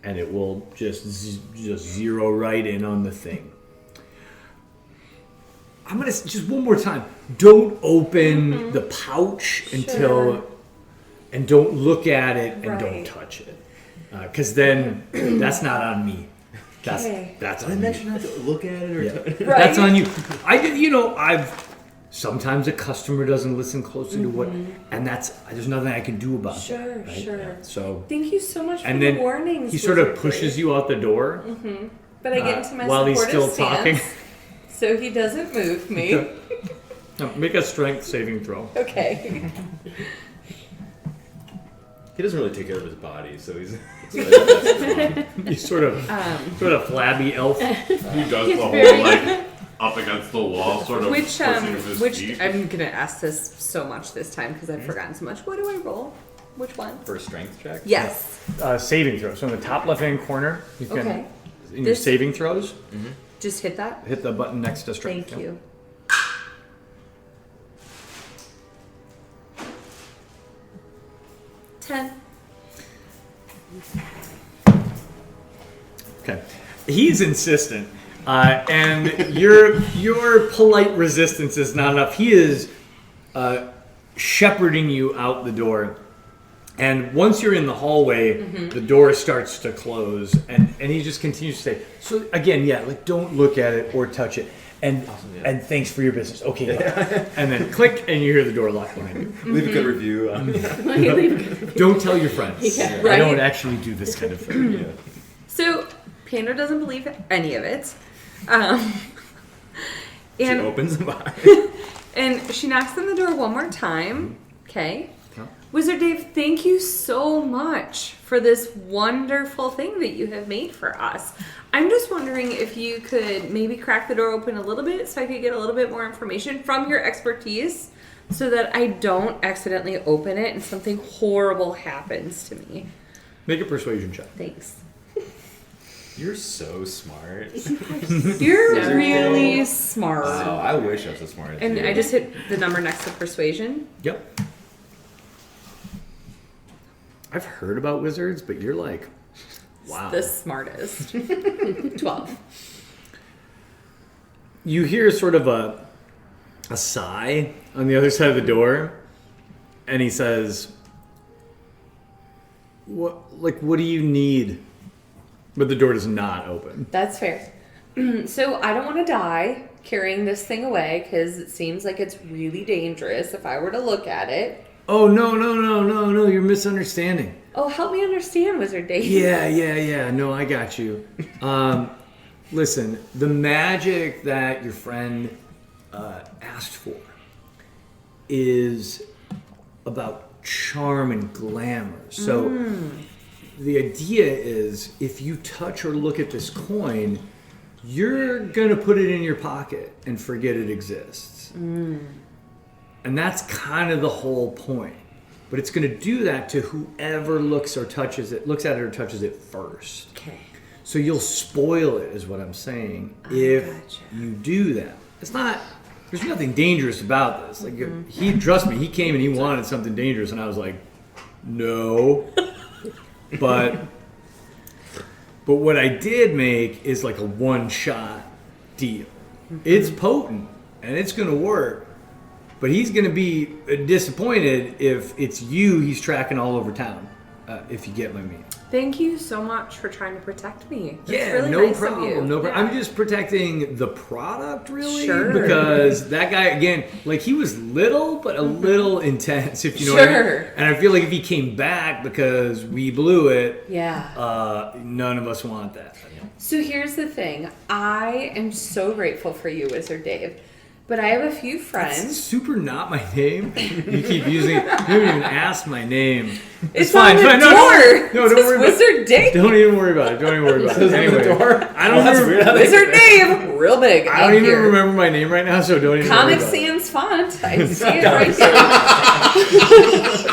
and it will just zero right in on the thing. I'm gonna just one more time. Don't open the pouch until, and don't look at it and don't Right. touch it, because then that's not on me. Okay. That's I on mentioned you. not to look at it or Yeah. touch That's on you. I've sometimes a customer doesn't listen closely to what, and there's nothing I can do about Sure, that. Right? sure. So. Thank you so much for And the then warnings. he sort of Wizard pushes Dave. you out the door But I get into my while he's supportive still talking. stance, so he doesn't move me. No, make a strength saving throw. Okay. He doesn't really take care of his body, so he's. He's sort of flabby elf. He does the whole very- like up against the wall sort of pushing of his feet. I'm gonna ask this so much this time because I've forgotten so much. What do I roll? Which one? For a strength check? Yes. Saving throw. So in the top left-hand corner, you can Okay. in your This- saving throws, Just hit that. hit the button next to strength. Thank you. Ten. Okay. He's insistent, and your polite resistance is not enough. He is shepherding you out the door, and once you're in the hallway, the door starts to close, and he just continues to say, "So again, like don't look at it or touch it." And and thanks for your business. Okay, bye." And then click, and you hear the door lock behind you. Leave a good review. Don't tell your friends. I Right. don't actually do this kind of thing. So Panda doesn't believe any of it. She And opens the box. and she knocks on the door one more time. Okay. Yeah. Wizard Dave, thank you so much for this wonderful thing that you have made for us. I'm just wondering if you could maybe crack the door open a little bit so I could get a little bit more information from your expertise so that I don't accidentally open it and something horrible happens to me. Make a persuasion check. Thanks. You're so smart. You're So really smart. Wow, I wish I was as smart as And you. I just hit the number next to persuasion. Yep. I've heard about wizards, but you're like, wow. The smartest. 12. You hear sort of a sigh on the other side of the door, and he says, "What do you need?" But the door does not open. That's fair. So I don't want to die carrying this thing away because it seems like it's really dangerous if I were to look at it. Oh, no, you're misunderstanding. Oh, help me understand, Wizard Dave. Yeah, no, I got you. Listen, the magic that your friend asked for is about charm and glamour. So the idea is if you touch or look at this coin, you're going to put it in your pocket and forget it exists. And that's kind of the whole point. But it's going to do that to whoever looks at it or touches it first. Okay. So you'll spoil it, is what I'm saying, if you do that. There's nothing dangerous about this. Like trust me, he came and he wanted something dangerous, and I was like, no. But what I did make is like a one-shot deal. It's potent, and it's going to work. But he's going to be disappointed if it's you he's tracking all over town, if you get my meaning. Thank you so much for trying to protect me. That's Yeah, really no nice problem. Of you. No problem. Yeah. I'm just protecting the product, really, Sure. because that guy again, like he was little, but a little intense, if you know what I mean. Sure. And I feel like if he came back because we blew it, Yeah. none of us want that. So here's the thing. I am so grateful for you, Wizard Dave. But I have a few It's friends. super not my name. You keep using it. You haven't even asked my name. It's fine. on the It's fine. door. No, It don't says worry about it. Wizard Dave. Don't even worry about it. Don't even worry about it. Anyway, I don't Well, that's even, weird. Wizard Dave, real big. I don't in even here. remember my name right now, so don't even Comic worry about it. Sans font. I see it right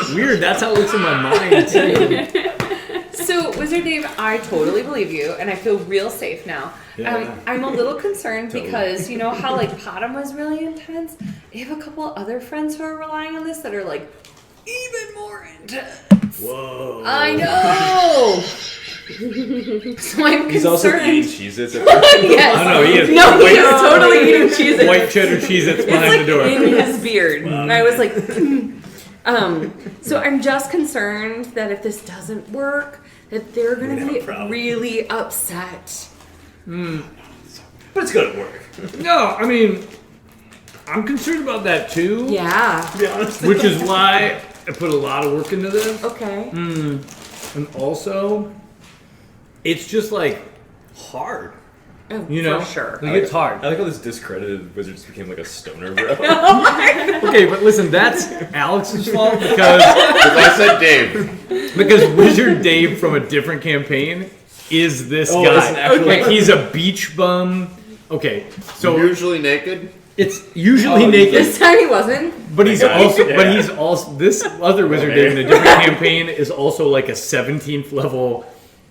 there. Weird. That's how it looks in my mind too. So, Wizard Dave, I totally believe you, and I feel real safe now. Yeah. I'm a little concerned Totally. because you know how like Potom was really intense. I have a couple of other friends who are relying on this that are like even more intense. Whoa. I know. So I'm He's also concerned. eating Cheez-Its at first. Yes. Oh, no, he is. No, he White- is totally eating Cheez-Its. White cheddar cheese that's It's behind like the door. in his beard, and I was like, so I'm just concerned that if this doesn't work, that they're gonna have a get problem. really upset. But it's gonna work. No, I mean, I'm concerned about that too. Yeah. To be honest. Which is why I put a lot of work into this. Okay. And also, it's just like hard. Oh, You know? for sure. Like, it's hard. I like how this discredited wizard just became like a stoner, bro. Okay, but listen, that's Alex's fault because I said Dave. Wizard Dave from a different campaign is this Oh, guy. it's an actual- Like, he's a beach bum. Okay, so Usually naked. it's usually naked, This time he wasn't. but he's Yeah. also Yeah. this other Wizard Dave in a different campaign is also like a 17th level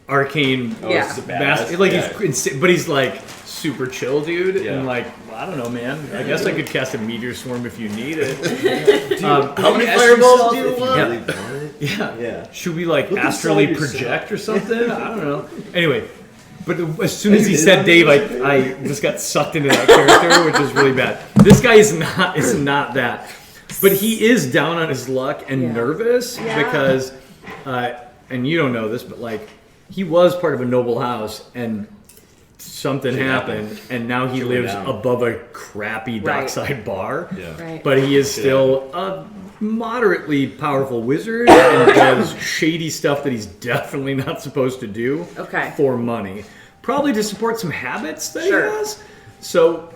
arcane Oh, Yeah. it's just a master. badass. Like Yeah. he's but he's like super chill, dude. Yeah. And like, well, I don't know, man. I guess I could cast a meteor swarm if you need it. How many fireballs do you want? Really want it? Yeah. Yeah. Should we like Look astrally inside yourself. project or something? I don't know. Anyway, but as soon as he said Dave, I just got sucked into that character, which is really bad. This guy is not that. But he is down on his luck and Yeah. nervous because, and you don't know this, but like he was part of a noble house and something Shit happened, happened. and now he Shit went lives down. above a crappy Right. dockside bar. Yeah. Right. But he is still a moderately powerful wizard and does shady stuff that he's definitely not supposed to do Okay. for money. Probably to support some habits that Sure. he has. So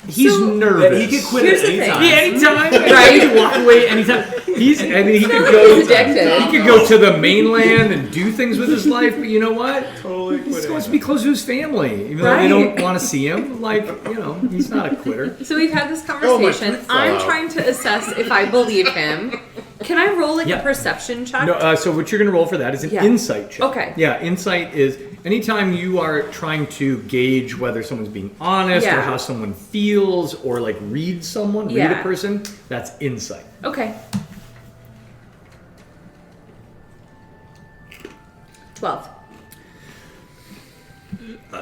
he's So- nervous. He could quit Here's at the any thing. time. Yeah, anytime. Right. He can walk away anytime. He could like go. he's addicted. He could go to the mainland and do things with his life. But you know what? Totally He quitting. wants to be close to his family, even though they Right. don't want to see him. Like, you know, he's not a quitter. So we've had this my conversation. tooth fell I'm out. trying to assess if I believe him. Can I roll like Yeah. a perception check? No, so what you're going to roll for that is an Yeah. insight check. Okay. Yeah, insight is anytime you are trying to gauge whether someone's being honest Yeah. or how someone feels or like read someone, read Yeah. a person, that's insight. Okay. 12.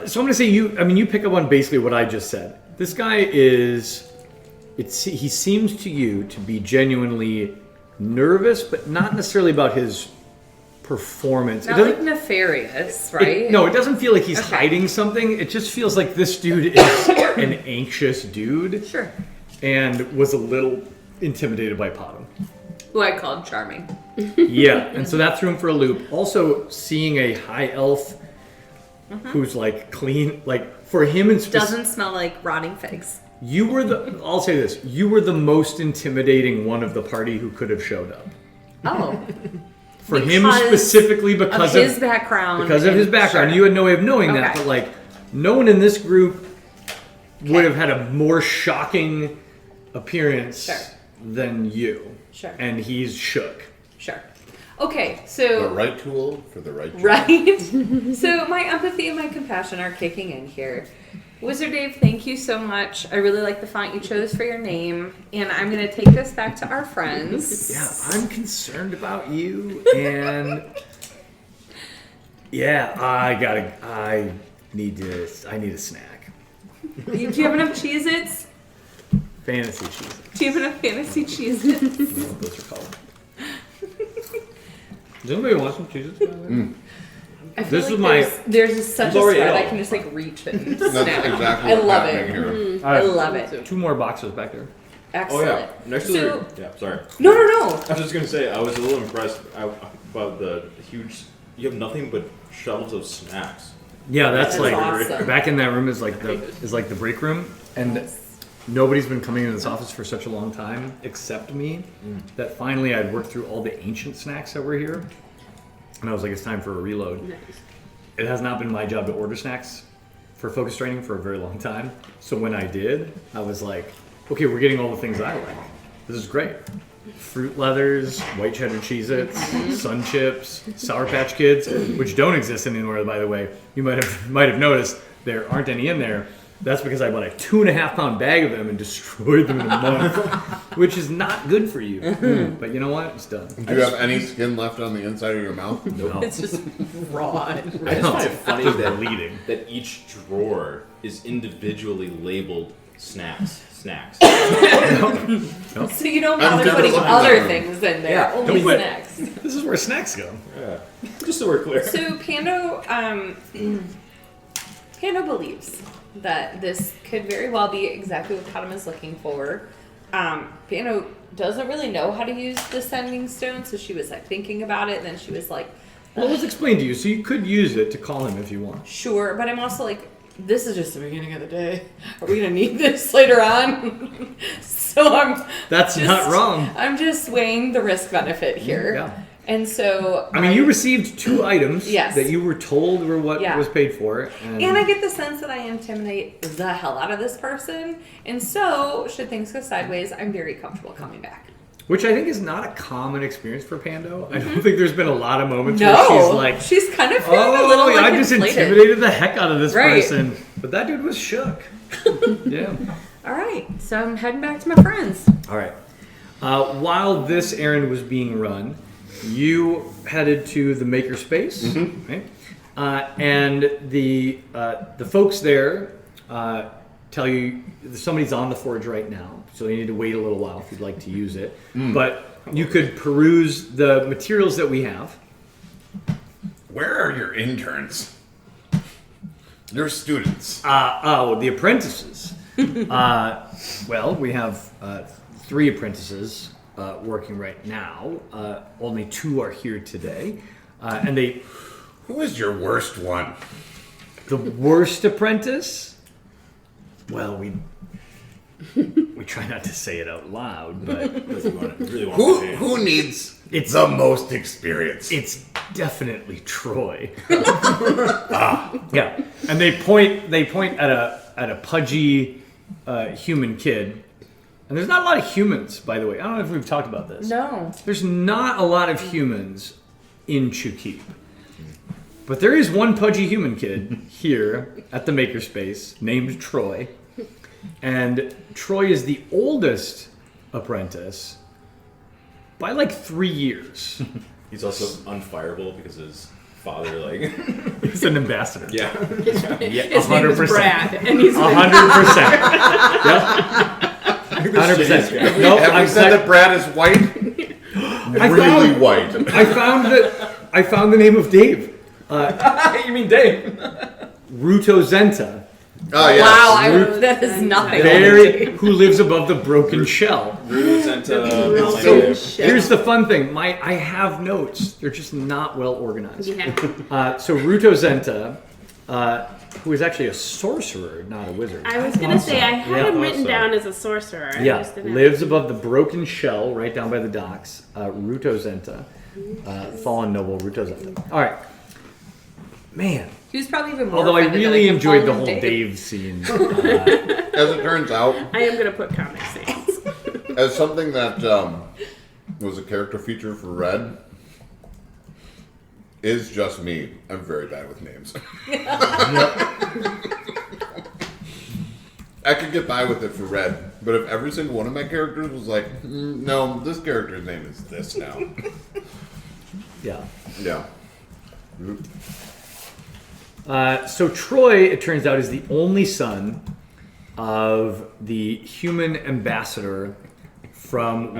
So I'm going to say you pick up on basically what I just said. This guy is, he seems to you to be genuinely nervous, but not necessarily about his performance. Not like nefarious, right? No, it doesn't feel like he's Okay. hiding something. It just feels like this dude is an anxious dude Sure. and was a little intimidated by Potom. Who I called charming. Yeah, and so that threw him for a loop. Also, seeing a high elf who's like clean, like for him and Doesn't smell like rotting figs. I'll say this, you were the most intimidating one of the party who could have showed up. Oh. For him Because specifically Of because his background. because of his background. Sure. You had no way of knowing that, Okay. but like no one in this group would have had a more shocking appearance Sure. than you. Sure. And he's shook. Sure. Okay, The so. right tool for the right job. Right? So my empathy and my compassion are kicking in here. Wizard Dave, thank you so much. I really like the font you chose for your name. And I'm going to take this back to our friends. Yeah, I'm concerned about you and yeah, I need a snack. Do you have enough Cheez-Its? Fantasy cheese. Do you have enough fantasy Cheez-Its? I don't know what those are called. Does anybody want some cheeses? I feel This like is my- there's such It's a already thread I out. can just like reach it and That's snap. exactly I what's love happening it. here. I love it. 2 more boxes back there. Oh Excellent. yeah. Next to So- the yeah. Sorry. No. I was just gonna say I was a little impressed about the huge. You have nothing but shelves of snacks. Yeah, that's That's like awesome. back in that room is like the break room, and nobody's been coming into this office for such a long time except me that finally I'd worked through all the ancient snacks that were here, and I was like, it's time for a reload. It has not been my job to order snacks for focus training for a very long time, so when I did, I was like, okay, we're getting all the things I like. This is great. Fruit leathers, white cheddar Cheez-Its, Sun Chips, Sour Patch Kids, which don't exist anymore, by the way. You might have noticed there aren't any in there. That's because I bought a 2.5 pound bag of them and destroyed them in a month, which is not good for you. But you know what? It's done. Do you have any skin left on the inside of your mouth? No. It's just raw. I just find it funny Just that bleeding. that each drawer is individually labeled snacks. So you don't I'm bother never putting looking at other that. things in there. Yeah, Only don't put- snacks. This is where snacks go. Yeah. Just so we're clear. So Pando believes that this could very well be exactly what Potom is looking for. Pando doesn't really know how to use the sending stone, so she was like thinking about it, and then she was like, Well, let's explain to you. So you could use it to call him if you want. sure, but I'm also like, this is just the beginning of the day. Are we gonna need this later on? So That's not wrong. I'm just weighing the risk benefit here. Yeah. And so I mean, you received 2 items Yes. that you were told were what Yeah. was paid for. And I get the sense that I intimidate the hell out of this person. And so, should things go sideways, I'm very comfortable coming back. Which I think is not a common experience for Pando. I don't think there's been a lot of moments No, where she's like, she's kind of feeling a little like I just inflated. intimidated the heck out of this Right. person. But that dude was shook. Yeah. All right, so I'm heading back to my friends. All right. While this errand was being run, you headed to the makerspace, right? And the folks there tell you somebody's on the forge right now, so you need to wait a little while if you'd like to use it. But you could peruse the materials that we have. Where are your interns? Your students. The apprentices. Well, we have 3 apprentices working right now. Only 2 are here today, and they. Who is your worst one? The worst apprentice? Well, we try not to say it out loud, but Really want to Who needs It's- the most experience? it's definitely Troy. Yeah, and they point at a pudgy human kid. And there's not a lot of humans, by the way. I don't know if we've talked about this. No. There's not a lot of humans in Chukip. But there is one pudgy human kid here at the makerspace named Troy. And Troy is the oldest apprentice by like 3 years. He's also unfireable because his father, like, He's an ambassador. yeah. Yeah, His name is 100%. Brad, and he's 100%. Yep. 100%. Nope, Have we I'm said that Brad is white? Really white. I found the name of Dave. You mean Dave? Ruto Zenta. Oh, yes. Wow, that is nothing. Who lives above the broken shell. broken shell. Here's the fun thing. I have notes. They're just not well organized. Yeah. So Ruto Zenta, who is actually a sorcerer, not a wizard. I was gonna say I had Yeah, him written also. down as a sorcerer. I Yeah, just didn't- lives above the broken shell right down by the docks. Ruto Zenta. Fallen noble Ruto Zenta. All right. Man. He was probably even more Although I offended that really could enjoyed the call whole him Dave scene. As it turns out, I am gonna put comic sans. as something that was a character feature for Red, is just me. I'm very bad with names. I could get by with it for Red, but if every single one of my characters was like, no, this character's name is this now. Yeah. Yeah. So Troy, it turns out, is the only son of the human ambassador from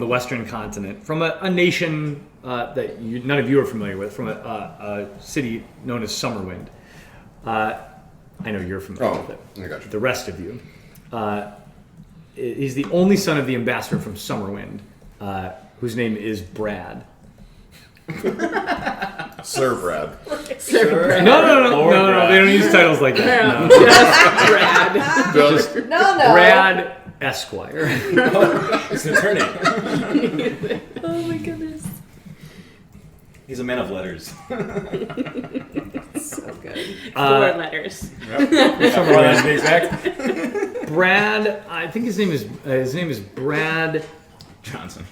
the Western continent, from a nation that none of you are familiar with, from a city known as Summerwind. I know you're familiar with it. I got you. The rest of you. He's the only son of the ambassador from Summerwind, whose name is Brad. Sir Brad. No, they don't use titles like that. No. Brad. Just, No, no. Brad Esquire. He's an attorney. Oh my goodness. He's a man of letters. So so good. 4 letters. Brad, I think his name is Brad Johnson.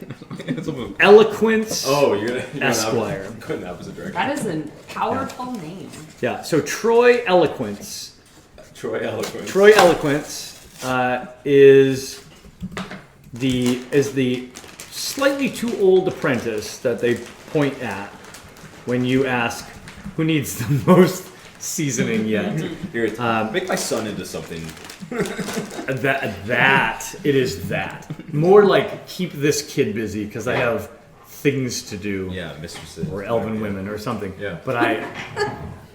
Eloquence Oh, you're Esquire. Go in the opposite direction. That is a powerful name. Yeah, so Troy Eloquence. Troy Eloquence. Troy Eloquence is the slightly too old apprentice that they point at when you ask who needs the most seasoning yet. Here, make my son into something. That it is that. More like keep this kid busy because I have things to do. Yeah, mistresses. Or elven women or something. Yeah. But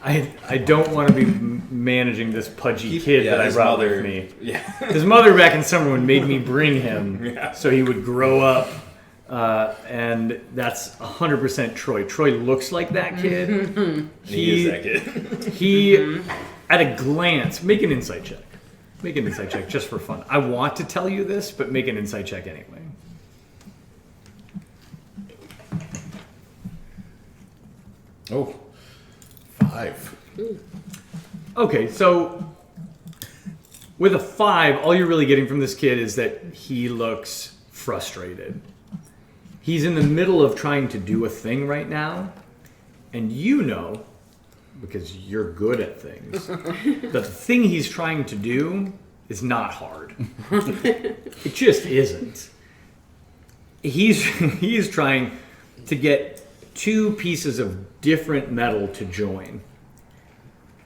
I don't want to be managing this pudgy kid that I brought with me. Yeah. His mother back in summer would made me bring him Yeah. so he would grow up. And that's 100% Troy. Troy looks like that kid. He is that kid. He, at a glance, make an insight check. Make an insight check just for fun. I want to tell you this, but make an insight check anyway. Oh, 5. Okay, so with a 5, all you're really getting from this kid is that he looks frustrated. He's in the middle of trying to do a thing right now, and you know, because you're good at things, that the thing he's trying to do is not hard. It just isn't. He's trying to get 2 pieces of different metal to join.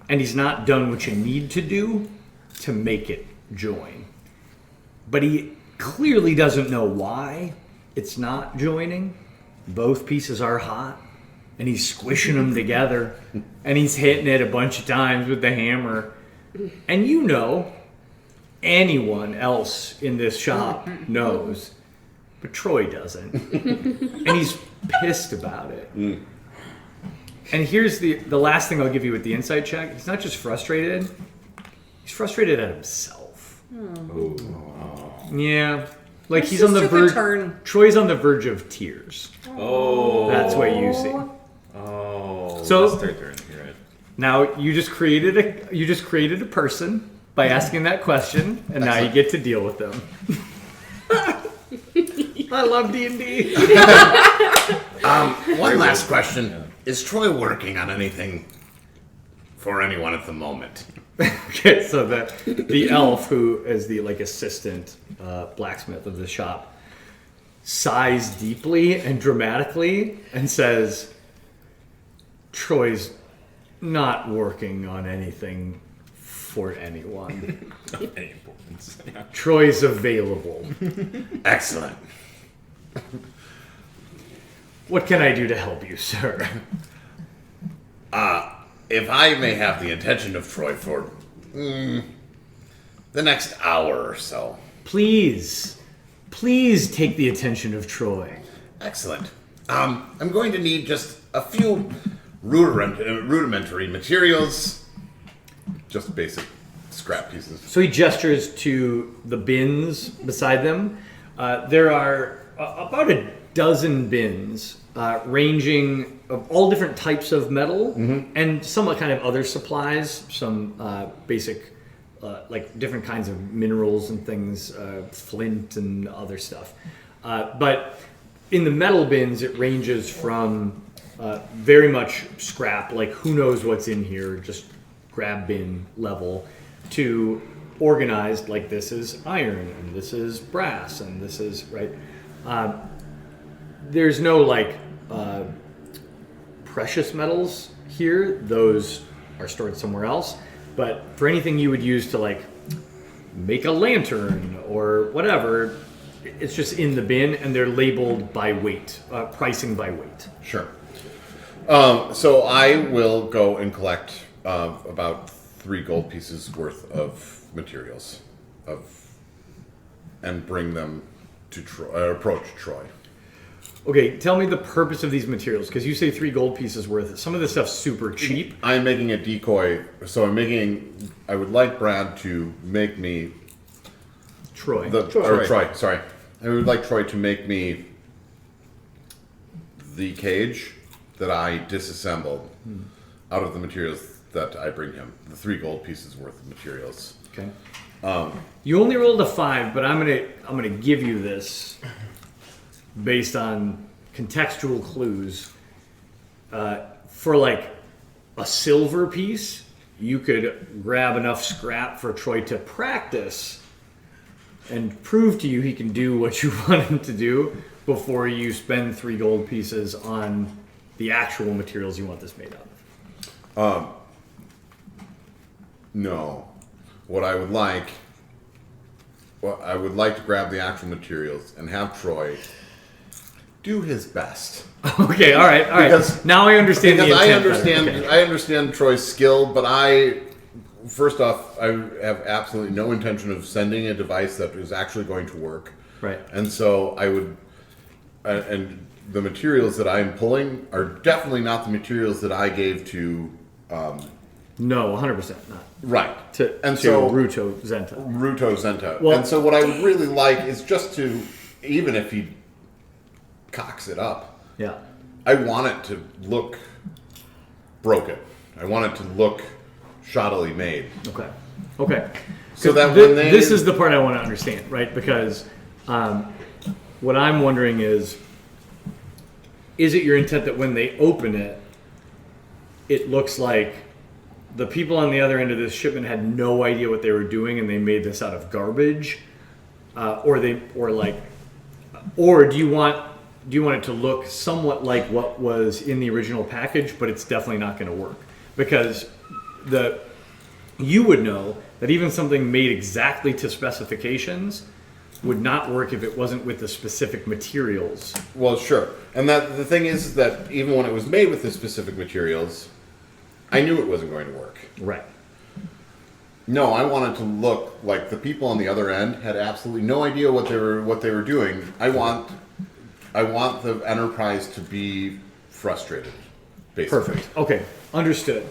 And he's not done what you need to do to make it join. But he clearly doesn't know why it's not joining. Both pieces are hot. And he's squishing them together. And he's hitting it a bunch of times with the hammer. And you know, anyone else in this shop knows. But Troy doesn't. And he's pissed about it. And here's the last thing I'll give you with the insight check. He's not just frustrated. He's frustrated at himself. Yeah. Like This he's on just the took a verge. turn. Troy's on the verge of tears. Oh. That's what you see. Oh. So- that's their turn. You're right. Now you just created a person by asking that question, and now you get to deal with them. I love D&D. One last question. Is Troy working on anything for anyone at the moment? Okay, so the elf who is the assistant blacksmith of the shop sighs deeply and dramatically and says, "Troy's not working on anything for anyone. Any importance. Yeah. Troy's available. Excellent. What can I do to help you, sir?" If I may have the attention of Troy for the next hour or so. Please take the attention of Troy. Excellent. I'm going to need just a few rudimentary materials. Just basic scrap pieces. So he gestures to the bins beside them. There are about a dozen bins, ranging of all different types of metal and some kind of other supplies, some basic, like different kinds of minerals and things, flint and other stuff. But in the metal bins, it ranges from very much scrap, like who knows what's in here, just grab bin level, to organized, like this is iron and this is brass and this is, right? There's no precious metals here. Those are stored somewhere else. But for anything you would use to make a lantern or whatever, it's just in the bin and they're labeled by weight, pricing by weight. Sure. So I will go and collect about 3 gold pieces worth of materials, and bring them to Troy, approach Troy. Okay, tell me the purpose of these materials, because you say 3 gold pieces worth. Some of this stuff's super cheap. I'm making a decoy, so I would like Brad to make me Troy. Troy, sorry. I would like Troy to make me the cage that I disassembled out of the materials that I bring him. The 3 gold pieces worth of materials. Okay. You only rolled a 5, but I'm gonna give you this based on contextual clues. For like a silver piece, you could grab enough scrap for Troy to practice and prove to you he can do what you want him to do before you spend 3 gold pieces on the actual materials you want this made of. No. What I would like... Well, I would like to grab the actual materials and have Troy do his best. Okay, all right. Because- Now I understand the Because intent I understand, better. Okay. I understand Troy's skill, but first off, I have absolutely no intention of sending a device that is actually going to work. Right. And so I would, and the materials that I'm pulling are definitely not the materials that I gave to, No, 100% not. right. To Ruto Zenta. Ruto Zenta. Well- And so what I would really like is just to, even if he cocks it up, Yeah. I want it to look broken. I want it to look shoddily made. Okay. So that Thi- when they... this is the part I want to understand, right? Because what I'm wondering is it your intent that when they open it, it looks like the people on the other end of this shipment had no idea what they were doing and they made this out of garbage, or do you want it to look somewhat like what was in the original package, but it's definitely not going to work because you would know that even something made exactly to specifications would not work if it wasn't with the specific materials. Well, sure. And that the thing is that even when it was made with the specific materials, I knew it wasn't going to work. Right. No, I wanted to look like the people on the other end had absolutely no idea what they were doing. I want the Enterprise to be frustrated, basically. Perfect. Okay. Understood.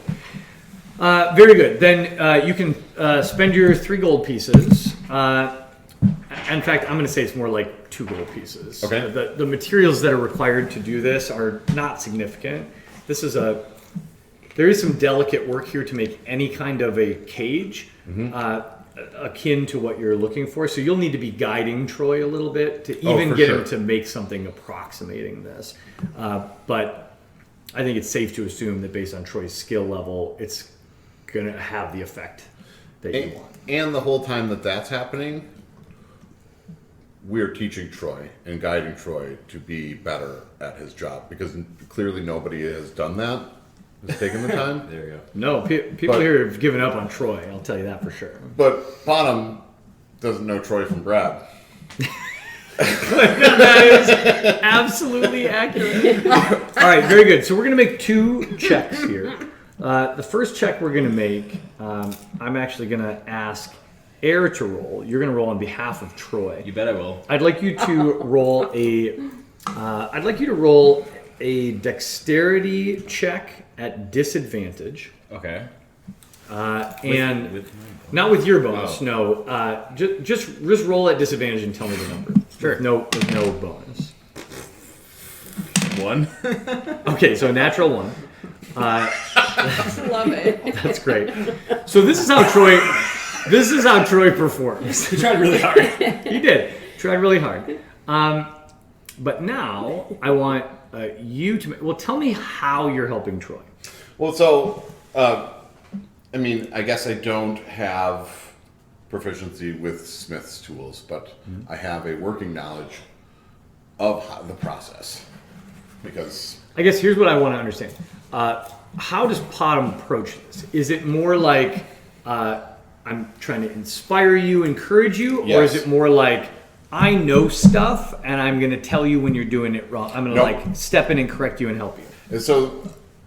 Very good. Then you can spend your 3 gold pieces. In fact, I'm going to say it's more like 2 gold pieces. Okay. The materials that are required to do this are not significant. There is some delicate work here to make any kind of a cage akin to what you're looking for. So you'll need to be guiding Troy a little bit to even for get sure. him to make something approximating this. But I think it's safe to assume that based on Troy's skill level, it's going to have the effect that you want. And the whole time that that's happening, we're teaching Troy and guiding Troy to be better at his job because clearly nobody has done that, has taken the time. There you go. No, people But- here have given up on Troy. I'll tell you that for sure. But Bonham doesn't know Troy from Brad. That is absolutely accurate. All right, very good. So we're going to make 2 checks here. The first check we're going to make, I'm actually going to ask Air to roll. You're going to roll on behalf of Troy. You bet I will. I'd like you to roll a dexterity check at disadvantage, Okay. and With not with your bonus. Oh. No, just roll at disadvantage and tell me the number. Sure. With no bonus. 1. Okay, so natural 1. Love it. That's great. So this is how Troy performs. He tried really hard. He did. Tried really hard. But now I want you to tell me how you're helping Troy. Well, so, I mean, I guess I don't have proficiency with Smith's tools, but I have a working knowledge of the process. Because... I guess here's what I want to understand. How does Potham approach this? Is it more like I'm trying to inspire you, encourage you, or is Yes. it more like I know stuff and I'm going to tell you when you're doing it wrong? I'm going to Nope. like step in and correct you and help you. And so,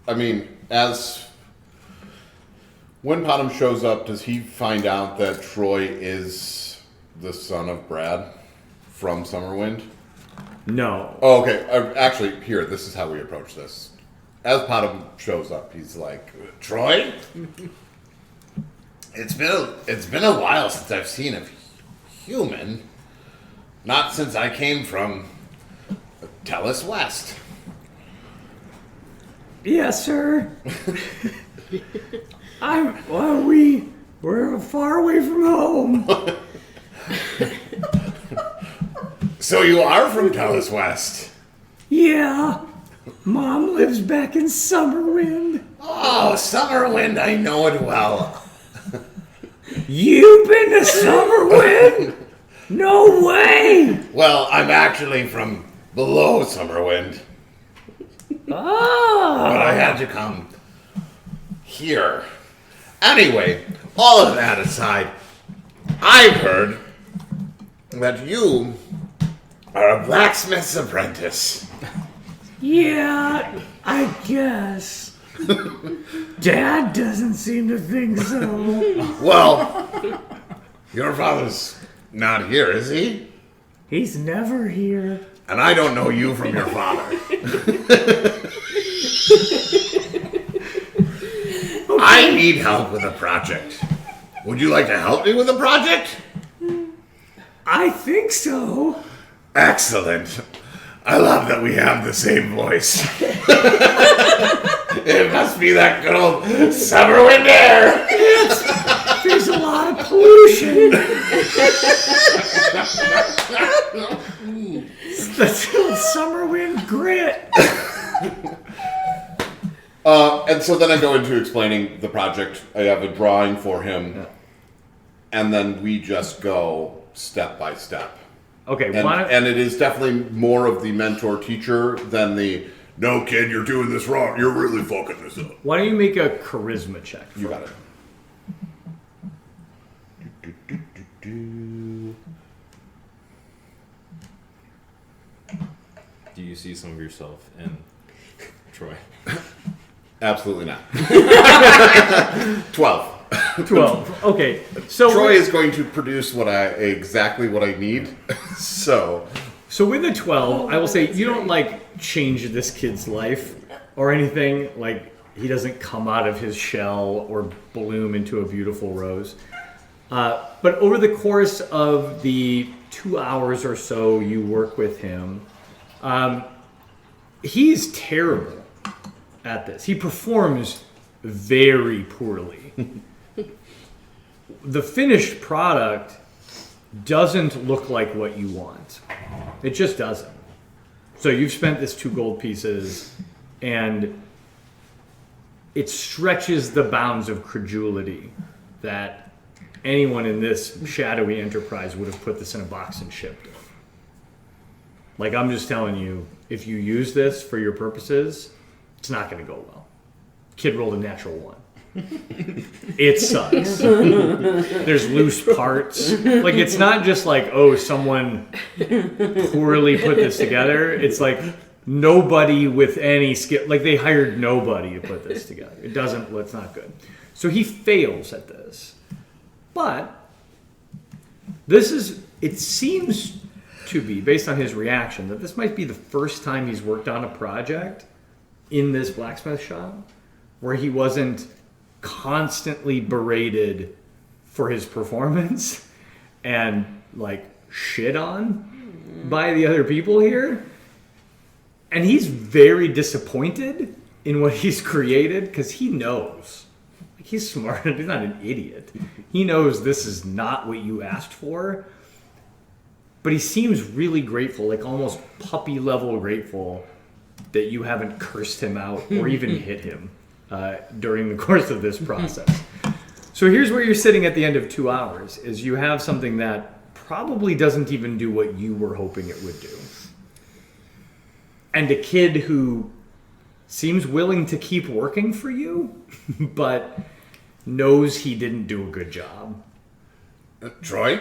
I mean, when Potham shows up, does he find out that Troy is the son of Brad from Summerwind? No. Oh, okay. Actually, here, this is how we approach this. As Potham shows up, he's like, Troy? It's been a while since I've seen a human. Not since I came from Tellus West. Yes, sir. We're far away from home. So you are from Talis West? Yeah. Mom lives back in Summerwind. Oh, Summerwind, I know it well. You've been to Summerwind? No way! Well, I'm actually from below Summerwind, Oh! but I had to come here. Anyway, all of that aside, I've heard that you are a blacksmith's apprentice. Yeah, I guess. Dad doesn't seem to think so. Well, your father's not here, is he? He's never here. And I don't know you from your father. I need help with a project. Would you like to help me with a project? I think so. Excellent. I love that we have the same voice. It must be that good old summer wind air. There's a lot of pollution. That's old summer wind grit. And so then I go into explaining the project. I have a drawing for him, and then we just go step by step. Okay, And it is definitely more of the mentor-teacher than the, no, kid, you're doing this wrong. You're really fucking this up. why don't you make a charisma check? You got it. Do you see some of yourself in Troy? Absolutely not. 12. 12. Okay, so Troy is going to produce exactly what I need. So with the 12, I will say you don't like change this kid's life or anything. Like he doesn't come out of his shell or bloom into a beautiful rose. But over the course of the 2 hours or so you work with him, he's terrible at this. He performs very poorly. The finished product doesn't look like what you want. It just doesn't. So you've spent this 2 gold pieces, and it stretches the bounds of credulity that anyone in this shadowy enterprise would have put this in a box and shipped it. Like, I'm just telling you, if you use this for your purposes, it's not going to go well. Kid rolled a natural 1. It sucks. There's loose parts. Like, it's not just like, oh, someone poorly put this together. It's like nobody with any skill. Like, they hired nobody to put this together. It's not good. So he fails at this. But it seems to be, based on his reaction, that this might be the first time he's worked on a project in this blacksmith shop where he wasn't constantly berated for his performance and like shit on by the other people here. And he's very disappointed in what he's created because he knows. Like, he's smart. He's not an idiot. He knows this is not what you asked for. But he seems really grateful, like almost puppy level grateful that you haven't cursed him out or even hit him during the course of this process. So here's where you're sitting at the end of 2 hours, is you have something that probably doesn't even do what you were hoping it would do. And a kid who seems willing to keep working for you, but knows he didn't do a good job. Troy,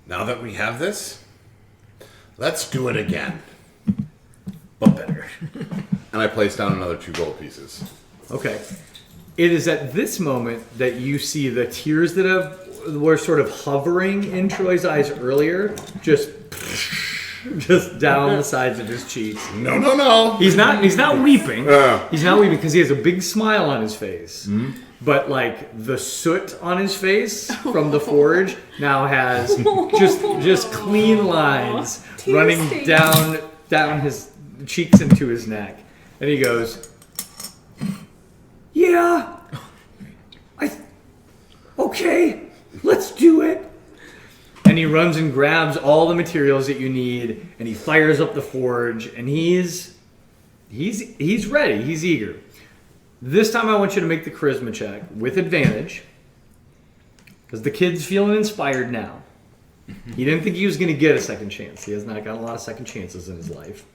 now that we have this, let's do it again. But better. and I place down another 2 gold pieces. Okay. It is at this moment that you see the tears that were sort of hovering in Troy's eyes earlier, just down the sides of his cheeks. No. He's not weeping. Yeah. He's not weeping because he has a big smile on his face. Mm-hmm. But like the soot on his face from the forge now has just clean lines running down his cheeks into his neck. And he goes, "Yeah, okay, let's do it. And he runs and grabs all the materials that you need, and he fires up the forge, and he's ready. He's eager. This time I want you to make the charisma check with advantage, because the kid's feeling inspired now. He didn't think he was going to get a second chance. He has not got a lot of second chances in his life.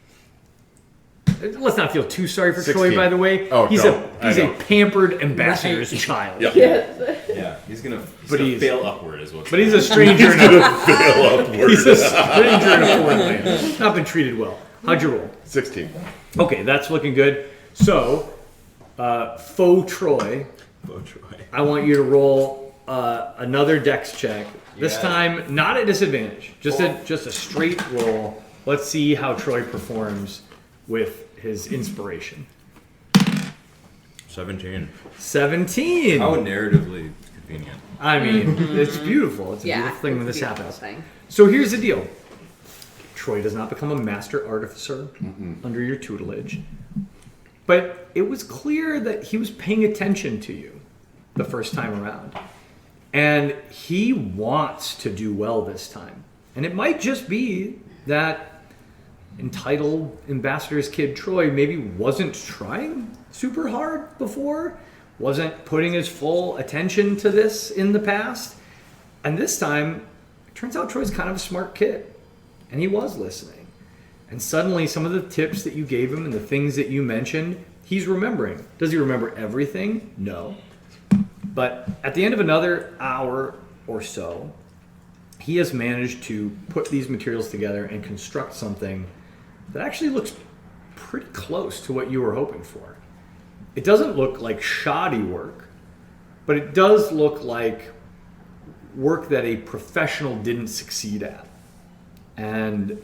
Let's not feel too sorry for 16. Troy, by the way. Oh, he's no, a pampered ambassador's child. Yep. Yeah, he's gonna he's- fail upward as well. But he's a stranger in a Fail upward. He's a stranger in a foreign land. Not been treated well. How'd you roll? 16. Okay, that's looking good. So, faux Troy, I want you to roll another dex check. This Yeah. time, not at disadvantage. Just a straight roll. Let's see how Troy performs with his inspiration. 17. 17. How narratively convenient. I mean, it's beautiful. It's a Yeah, beautiful thing when it's this a beautiful happens. thing. So here's the deal. Troy does not become a master artificer under your tutelage. But it was clear that he was paying attention to you the first time around. And he wants to do well this time. And it might just be that entitled ambassador's kid Troy maybe wasn't trying super hard before, wasn't putting his full attention to this in the past. And this time, it turns out Troy's kind of a smart kid. And he was listening. And suddenly, some of the tips that you gave him and the things that you mentioned, he's remembering. Does he remember everything? No. But at the end of another hour or so, he has managed to put these materials together and construct something that actually looks pretty close to what you were hoping for. It doesn't look like shoddy work, but it does look like work that a professional didn't succeed at. And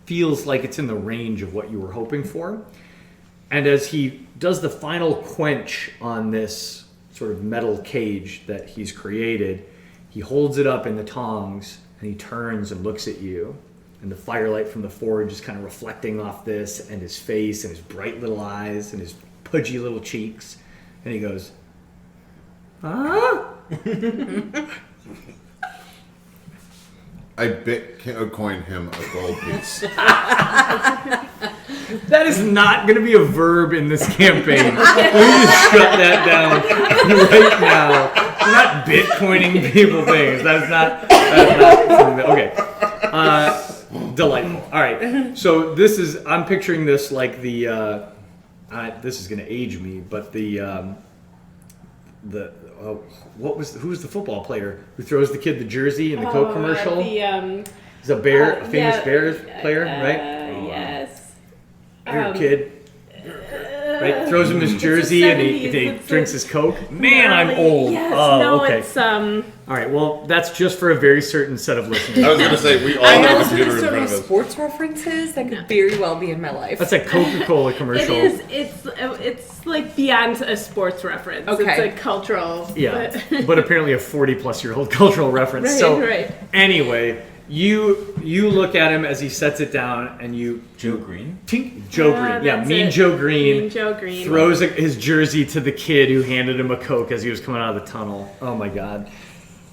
feels like it's in the range of what you were hoping for. And as he does the final quench on this sort of metal cage that he's created, he holds it up in the tongs and he turns and looks at you. And the firelight from the forge is kind of reflecting off this and his face and his bright little eyes and his pudgy little cheeks. And he goes, huh? I Bitcoin him a gold piece. That is not going to be a verb in this campaign. Let me just shut that down right now. We're not Bitcoining people things. That's not something okay. Delightful. All right. So I'm picturing this like the, this is going to age me, but who was the football player who throws the kid the jersey in the Coke commercial? He's a famous Bears player, right? Yes. Your kid, right? Throws him his jersey and he drinks his Coke. Man, I'm old. Yes, oh, no, okay. it's All right. Well, that's just for a very certain set of listeners. I was going to say, we all I have a also computer just in so front many of us. sports references that could very well be in my life. That's a Coca-Cola commercial. It is. It's like beyond a sports reference. Okay. It's a cultural. Yeah, but apparently a 40-plus-year-old cultural reference. Right, so right. Anyway, you look at him as he sets it down, and you Joe Green? Joe Green, yeah, that's Mean it. Joe Green. Mean Joe Green throws his jersey to the kid who handed him a Coke as he was coming out of the tunnel. Oh my God.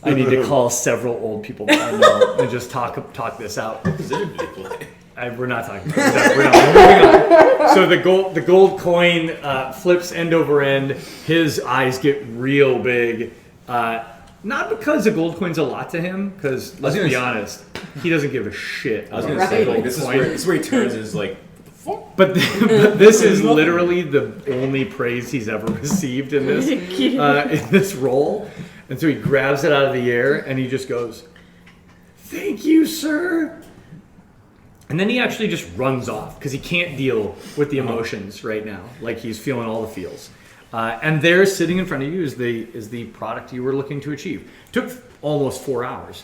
I need to call several old people that I know and just talk this out. What position did he play? We're not talking about that. We're moving on. So the gold coin flips end over end. His eyes get real big. Not because the gold coin's a lot to him, because let's be honest, he doesn't give a shit. I was going about to say, the like, gold this is coin. where he turns and is like, But this is literally the only praise he's ever received in this role. And so he grabs it out of the air and he just goes, "Thank you, sir." And then he actually just runs off because he can't deal with the emotions right now. Like he's feeling all the feels. And there, sitting in front of you, is the product you were looking to achieve. Took almost 4 hours.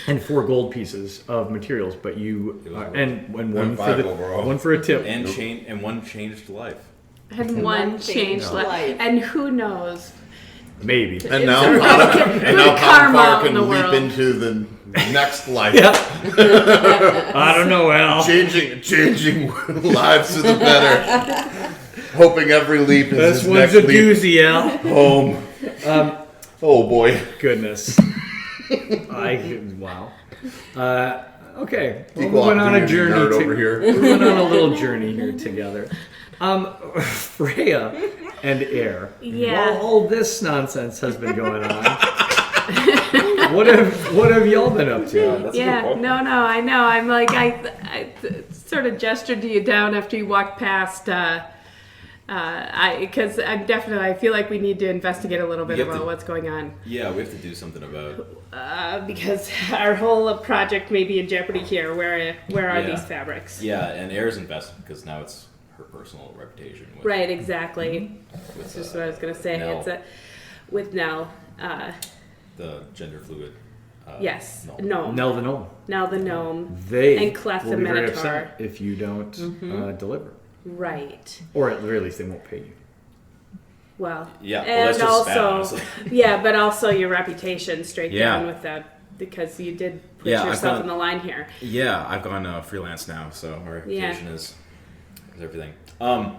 And 4 gold pieces of materials, but you and one for one for a tip. and one changed life. and one changed life. And who knows? Maybe. And now karma Potiphar in can the leap world. into the next life. Yeah. I don't know, Al. Changing lives to the better. Hoping every leap is This his one's next a leap doozy, Al. home. Oh boy. Goodness. Wow. Okay. Well, Equal moving on a opportunity journey nerd over here. We went on a little journey here together. Freya and Air. Yeah. While all this nonsense has been going on, what have y'all been up to? Yeah, no, I know. I'm like, I sort of gestured to you down after you walked past. Because I feel like we need to investigate a little bit You have about to- what's going on. Yeah, we have to do something about. Because our whole project may be in jeopardy here. Where are Yeah. these fabrics? Yeah, and Air's invested because now it's her personal reputation. With, Right, exactly. With, That's just what I was gonna say. Nell, It's with Nell. the gender fluid. Yes, Null. gnome. Nell the Gnome. Nell the gnome. They And Clef will the be very Minotaur. upset if you don't deliver. Right. Or at the very least, they won't pay you. Well, Yeah, well, and that's just bad, also, honestly. yeah, but also your reputation straight Yeah. down with that because you did put Yeah, I've yourself gone- on the line here. Yeah, I've gone freelance now, so my reputation is everything. Can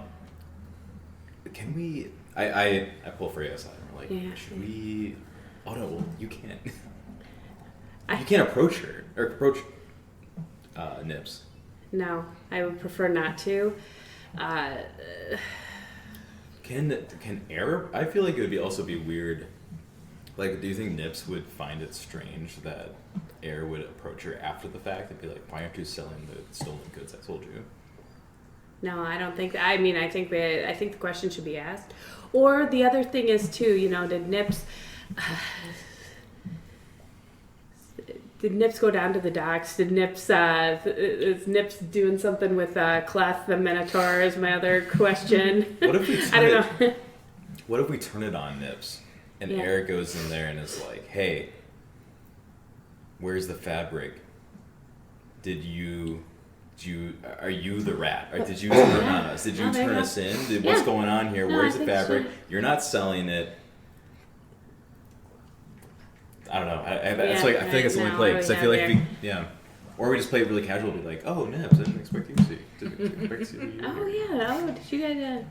we? I pull Freya aside and we're like, Yeah. should we? Oh no, well, you can't. I- You can't approach her or approach Nips. No, I would prefer not to. Can Air? I feel like it would also be weird. Like, do you think Nips would find it strange that Air would approach her after the fact and be like, "Why aren't you selling the stolen goods I sold you?" No, I don't think. I mean, I think the question should be asked. Or the other thing is too. Did Nips? Did Nips go down to the docks? Did Nips? Is Nips doing something with Clef the Minotaur? Is my other question. What if we? I don't know. What if we turn it on Nips and Yeah. Air goes in there and is like, "Hey, where's the fabric? Are you the rat? Or did you turn on us? Did you Oh, there you turn go. us in? What's Yeah. going on here? No, Where's I the think fabric? so. You're not selling it." I don't know. That's Yeah, like I feel like it's the only no, play because I yeah, feel like there. or we just play it really casual, be like, "Oh, Nips, I didn't expect you to see. Didn't expect to see you." Oh yeah. Oh, did you guys?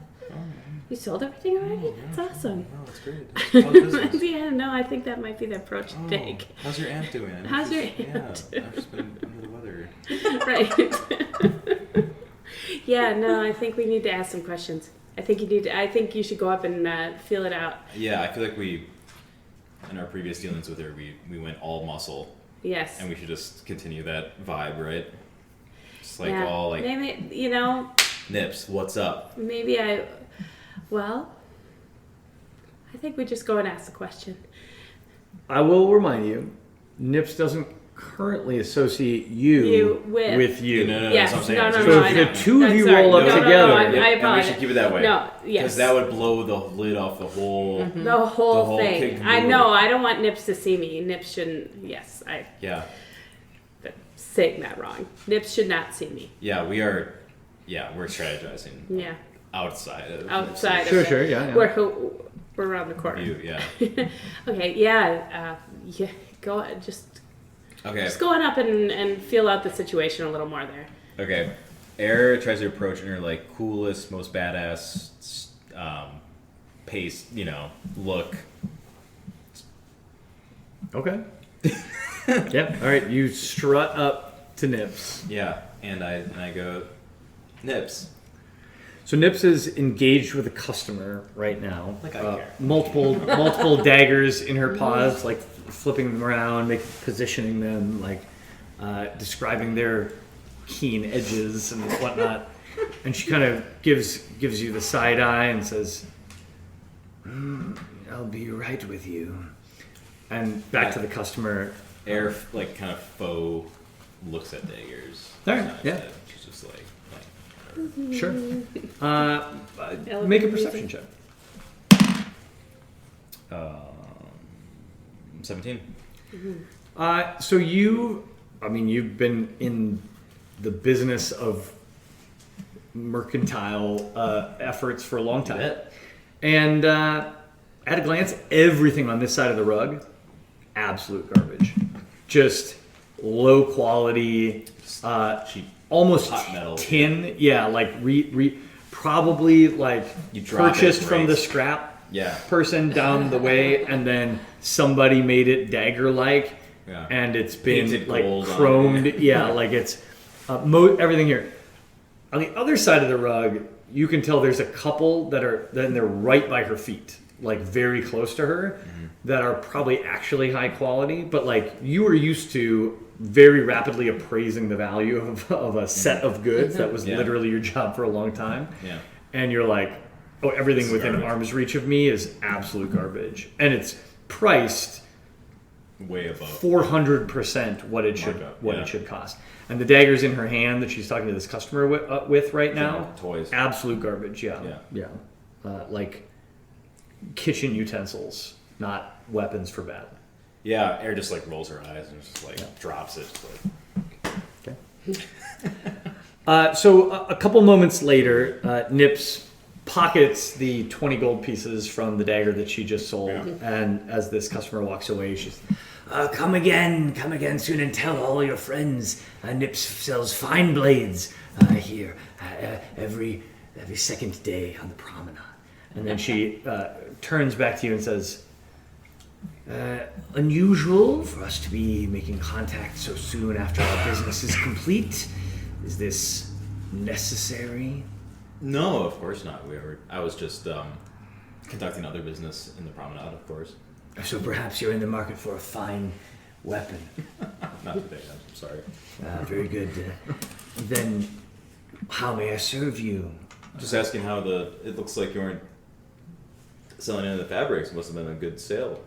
You sold everything already? That's awesome. Oh, that's great. How's business? Yeah. No, I think that might be the approach to take. How's your aunt doing? I know How's your she's- aunt Yeah, I've just been under the weather. Right. Yeah, no, I think we need to ask some questions. I think you should go up and feel it out. Yeah, I feel like in our previous dealings with her, we went all muscle, Yes. and we should just continue that vibe, right? Just like Yeah. all like Maybe Nips, what's up? well, I think we just go and ask the question. I will remind you, Nips doesn't currently associate you, You with- you. No, Yes, that's what I'm saying. no, So I if know. the two of I'm you sorry. roll up No, together, I and we apologize. should keep it that way. No, yes. Because that would blow the lid off the whole. The whole kit thing. and I caboodle. know. I don't want Nips to see me. Nips shouldn't. Yes, Yeah, saying that wrong. Nips should not see me. yeah, we are. Yeah, we're strategizing Yeah, outside of outside. Sure, of it. sure, yeah. We're around the corner. you. Yeah. Okay. Yeah. Yeah. Go. Just Okay. go on up and feel out the situation a little more there. Okay. Air tries to approach in her like coolest, most badass pace, look. Okay. Yep. All right. You strut up to Nips. Yeah, and I go, Nips. So Nips is engaged with a customer right now. Like I care. Multiple daggers in her paws, like flipping them around, positioning them, like describing their keen edges and whatnot. And she kind of gives you the side eye and says, "I'll be right with you." And back to the customer. Air like kind of faux looks at daggers. All right, Not yeah. instead. She's just like Sure. Make a perception check. 17. So you've been in the business of mercantile efforts for a long time. Bet. And at a glance, everything on this side of the rug, absolute garbage. Just low quality, Cheap. almost Hot metal. tin. Yeah, like probably like You drop it, purchased from right? the scrap Yeah. person down the way, and then somebody made it dagger-like, Yeah. and it's been Painted like gold on chromed. it. Yeah, like it's everything here. On the other side of the rug, you can tell there's a couple then they're right by her feet, like very close to her, that are probably actually high quality. But like you were used to very rapidly appraising the value of a set of goods. That was Yeah. literally your job for a long time. Yeah. And you're like, oh, everything It's within garbage. arm's reach of me is absolute garbage, and it's priced Way above. 400% what it should Markup, what yeah. it should cost. And the dagger's in her hand that she's talking to this customer with right now. Toys. Absolute garbage. Yeah. Yeah. Like kitchen utensils, not weapons for battle. Yeah, Air just like rolls her eyes and just like drops it. Just like, So a couple moments later, Nips pockets the 20 gold pieces from the dagger that she just sold, and as this customer walks away, she's, come again soon and tell all your friends. Nips sells fine blades here every second day on the promenade. And then she turns back to you and says, unusual for us to be making contact so soon after our business is complete. Is this necessary? no, of course not. I was just conducting other business in the promenade, of course. So perhaps you're in the market for a fine weapon. Not today. I'm sorry. Very good. Then how may I serve you? Just asking how it looks like you weren't selling any of the fabrics. Must have been a good sale.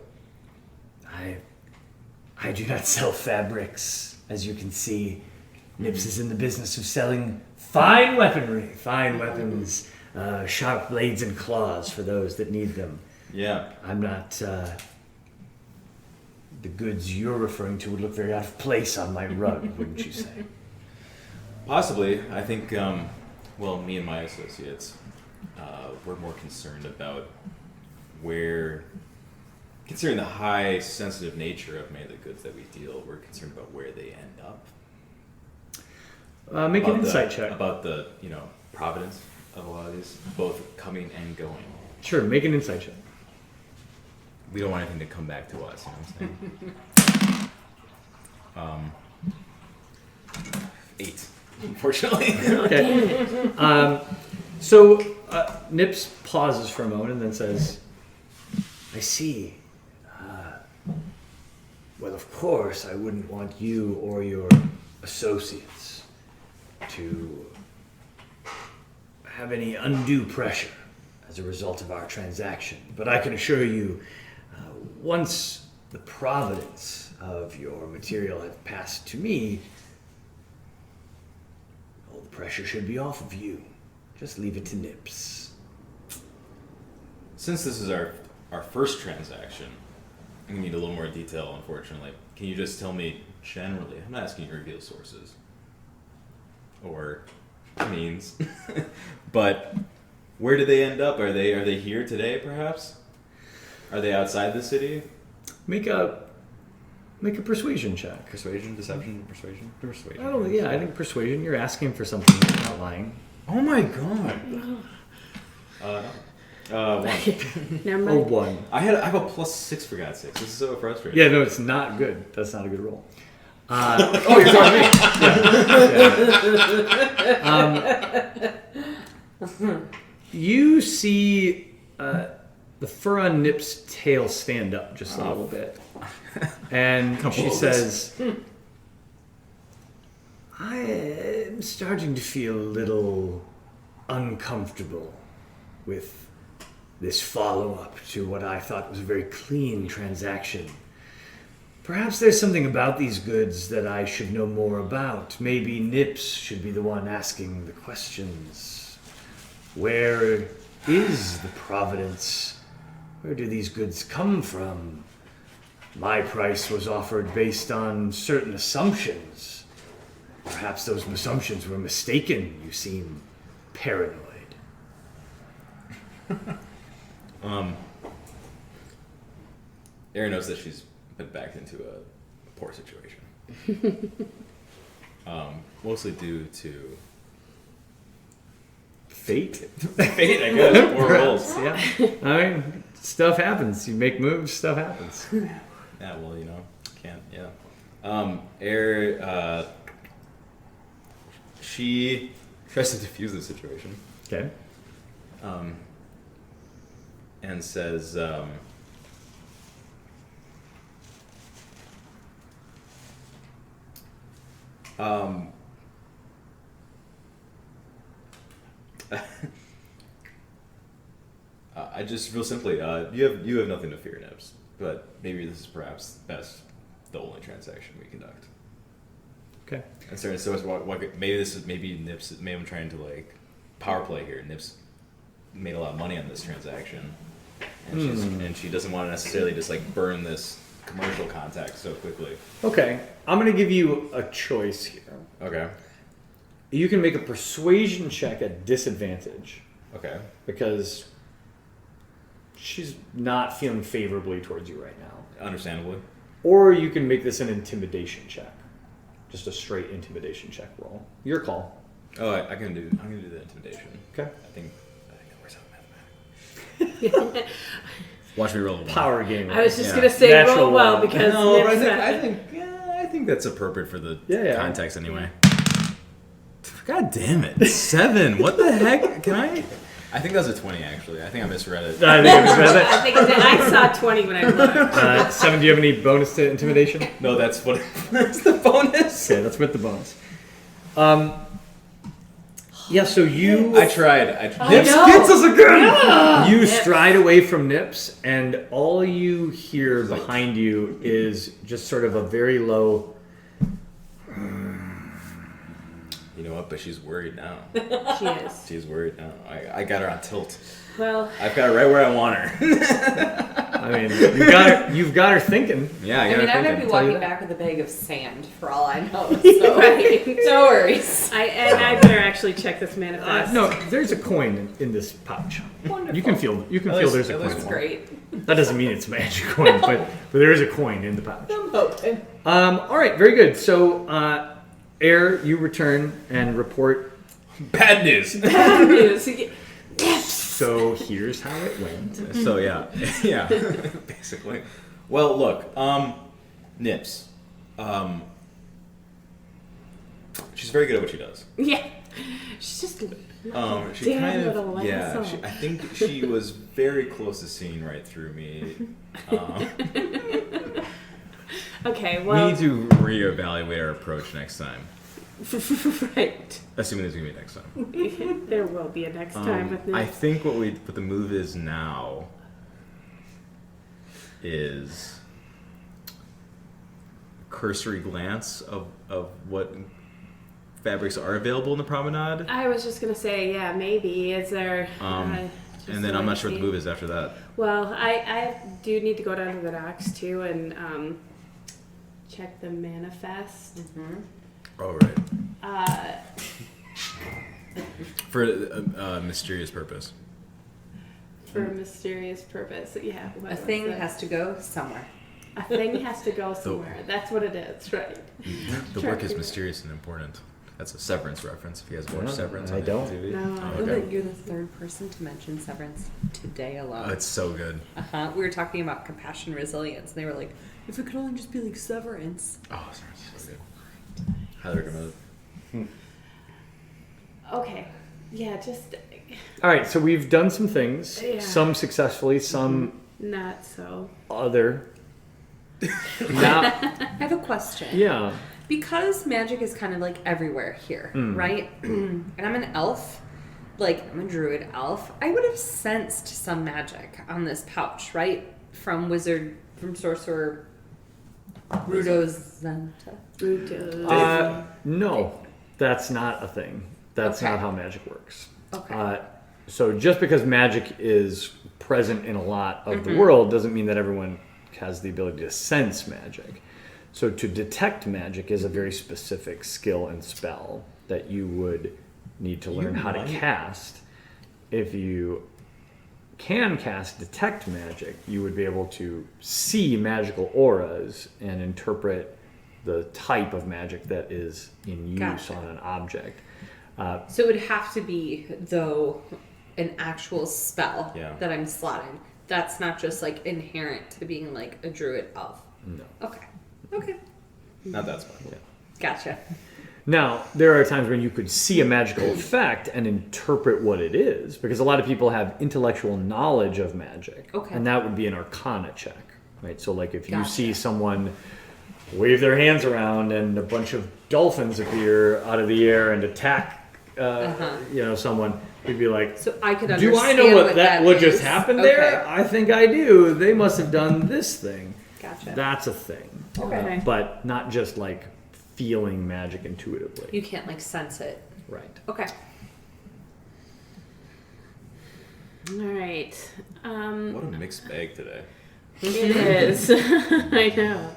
I do not sell fabrics. As you can see, Nips is in the business of selling fine weaponry, fine weapons, sharp blades and claws for those that need them. Yeah. I'm not. The goods you're referring to would look very out of place on my rug, wouldn't you say? Possibly. I think, me and my associates, we're more concerned about considering the high sensitive nature of many of the goods that we deal, we're concerned about where they end up. Make an About insight check. About the, providence of a lot of these, both coming and going. Sure, make an insight check. We don't want anything to come back to us, you know what I'm saying? 8, unfortunately. Okay. So Nips pauses for a moment and then says, I see. Well, of course, I wouldn't want you or your associates to have any undue pressure as a result of our transaction. But I can assure you, once the providence of your material had passed to me, all the pressure should be off of you. Just leave it to Nips. Since this is our first transaction, I'm going to need a little more detail, unfortunately. Can you just tell me generally, I'm not asking you to reveal sources or means, but where do they end up? Are they here today, perhaps? Are they outside the city? Make a persuasion check. Persuasion, deception, persuasion? Persuasion. I think persuasion. You're asking for something, you're not lying. Oh my god. No. 1. Never Oh, mind. 1. I have a +6 for God's sakes. This is so frustrating. Yeah, no, it's not good. That's not a good roll. Oh, you're talking to me. You see the fur on Nip's tail stand up just a little bit. And she Compose. says, I am starting to feel a little uncomfortable with this follow-up to what I thought was a very clean transaction. Perhaps there's something about these goods that I should know more about. Maybe Nips should be the one asking the questions. Where is the providence? Where do these goods come from? My price was offered based on certain assumptions. Perhaps those assumptions were mistaken. You seem paranoid. Erin knows that she's been backed into a poor situation. Mostly due to Fate? fate, I guess, or rolls. Yeah. I mean, stuff happens. You make moves, stuff happens. Yeah, well, can't, yeah. Air, she tries to diffuse the situation. Okay. And says, I just real simply, you have nothing to fear, Nips. But maybe this is perhaps the only transaction we conduct. Okay. And so maybe Nips. Maybe I'm trying to like power play here. Nips made a lot of money on this transaction, and she doesn't want to necessarily just like burn this commercial contact so quickly. Okay. I'm gonna give you a choice here. Okay. You can make a persuasion check at disadvantage Okay. because she's not feeling favorably towards you right now. Understandably. Or you can make this an intimidation check. Just a straight intimidation check roll. Your call. Oh, I'm gonna do the intimidation. Okay. I think that works out mathematically. Watch me roll a one. Power game. I was just Yeah. gonna say Natural roll well one. because No, but Nips I think that's appropriate for the Yeah. context anyway. God damn it! 7. What the heck? Can I? I think that was a 20 actually. I think I misread it. I think it was rather. I think I saw 20 when I looked. 7, do you have any bonus to intimidation? No, that's what. That's the bonus. Okay, that's with the bonus. Yeah, so you... I tried. Nips gets us again! You stride away from Nips, and all you hear behind you is just sort of a very low... You know what? But she's worried now. She is. She's worried now. I got her on tilt. Well, I've got her right where I want her. I mean, you've got her thinking. Yeah, I mean, I might be Tell you walking that. back with a bag of sand for all I know. So Right. no worries. I better actually check this manifest. No, there's a coin in this pouch. Wonderful. You can feel there's a that looks That's coin. great. That doesn't mean it's a magic coin, but there is a coin in the pouch. I'm hoping. All right, very good. So, Air, you return and report. Bad news. Bad news. So here's how it went. So yeah, basically. Well, look, Nips. She's very good at what she does. Yeah. She's just She damn kind of, little yeah. asshole. I think she was very close to seeing right through me. okay. We Well, need to reevaluate our approach next time. right. Assuming there's gonna be next time. There will be a next time with I this. think what the move is now is cursory glance of what fabrics are available in the promenade. I was just gonna say, yeah, maybe. Is there? just And then so I'm I not sure what see. the move is after that. Well, I do need to go down to the docks too and check the manifest. Oh, right. Uh, For a mysterious purpose. for a mysterious purpose. Yeah. what A was thing it? has to go somewhere. A thing has to go somewhere. That's what it is, right? The work is mysterious and important. That's a Severance reference. If you guys watch Yeah, Severance I on don't. TV. No. Oh, I know okay. that you're the third person to mention Severance today alone. Oh, it's so good. We were talking about compassion, resilience, and they were like, if it could only just be like Severance. Oh, it's so good. Highly recommend it. Okay. Yeah, just All right, so we've done some things, Yeah. some successfully, some not so. other. Now, I have a question. yeah. Because magic is kind of like everywhere here, right? And I'm an elf, like I'm a druid elf. I would have sensed some magic on this pouch, right? From sorcerer Rudozenta. No, that's not a thing. That's Okay. not how magic works. Okay. So just because magic is present in a lot of the world doesn't mean that everyone has the ability to sense magic. So to detect magic is a very specific skill and spell that you would need to learn how to cast. If you can cast detect magic, you would be able to see magical auras and interpret the type of magic that is in use Gotcha. on an object. So it would have to be, though, an actual spell Yeah. that I'm slotting. That's not just like inherent to being like a druid elf. No. Okay. Not that smart. Yeah. Gotcha. Now, there are times when you could see a magical effect and interpret what it is, because a lot of people have intellectual knowledge of magic. Okay. And that would be an arcana check, right? So, like, if you Gotcha. see someone wave their hands around and a bunch of dolphins appear out of the air and attack, someone, you'd be like, So I could do understand I know what that just is. happened there? Okay. I think I do. They must have done this thing. Gotcha. That's a thing. Okay. But not just, like, feeling magic intuitively. You can't like sense it. Right. Okay. All right. What a mixed bag today. It is. I know.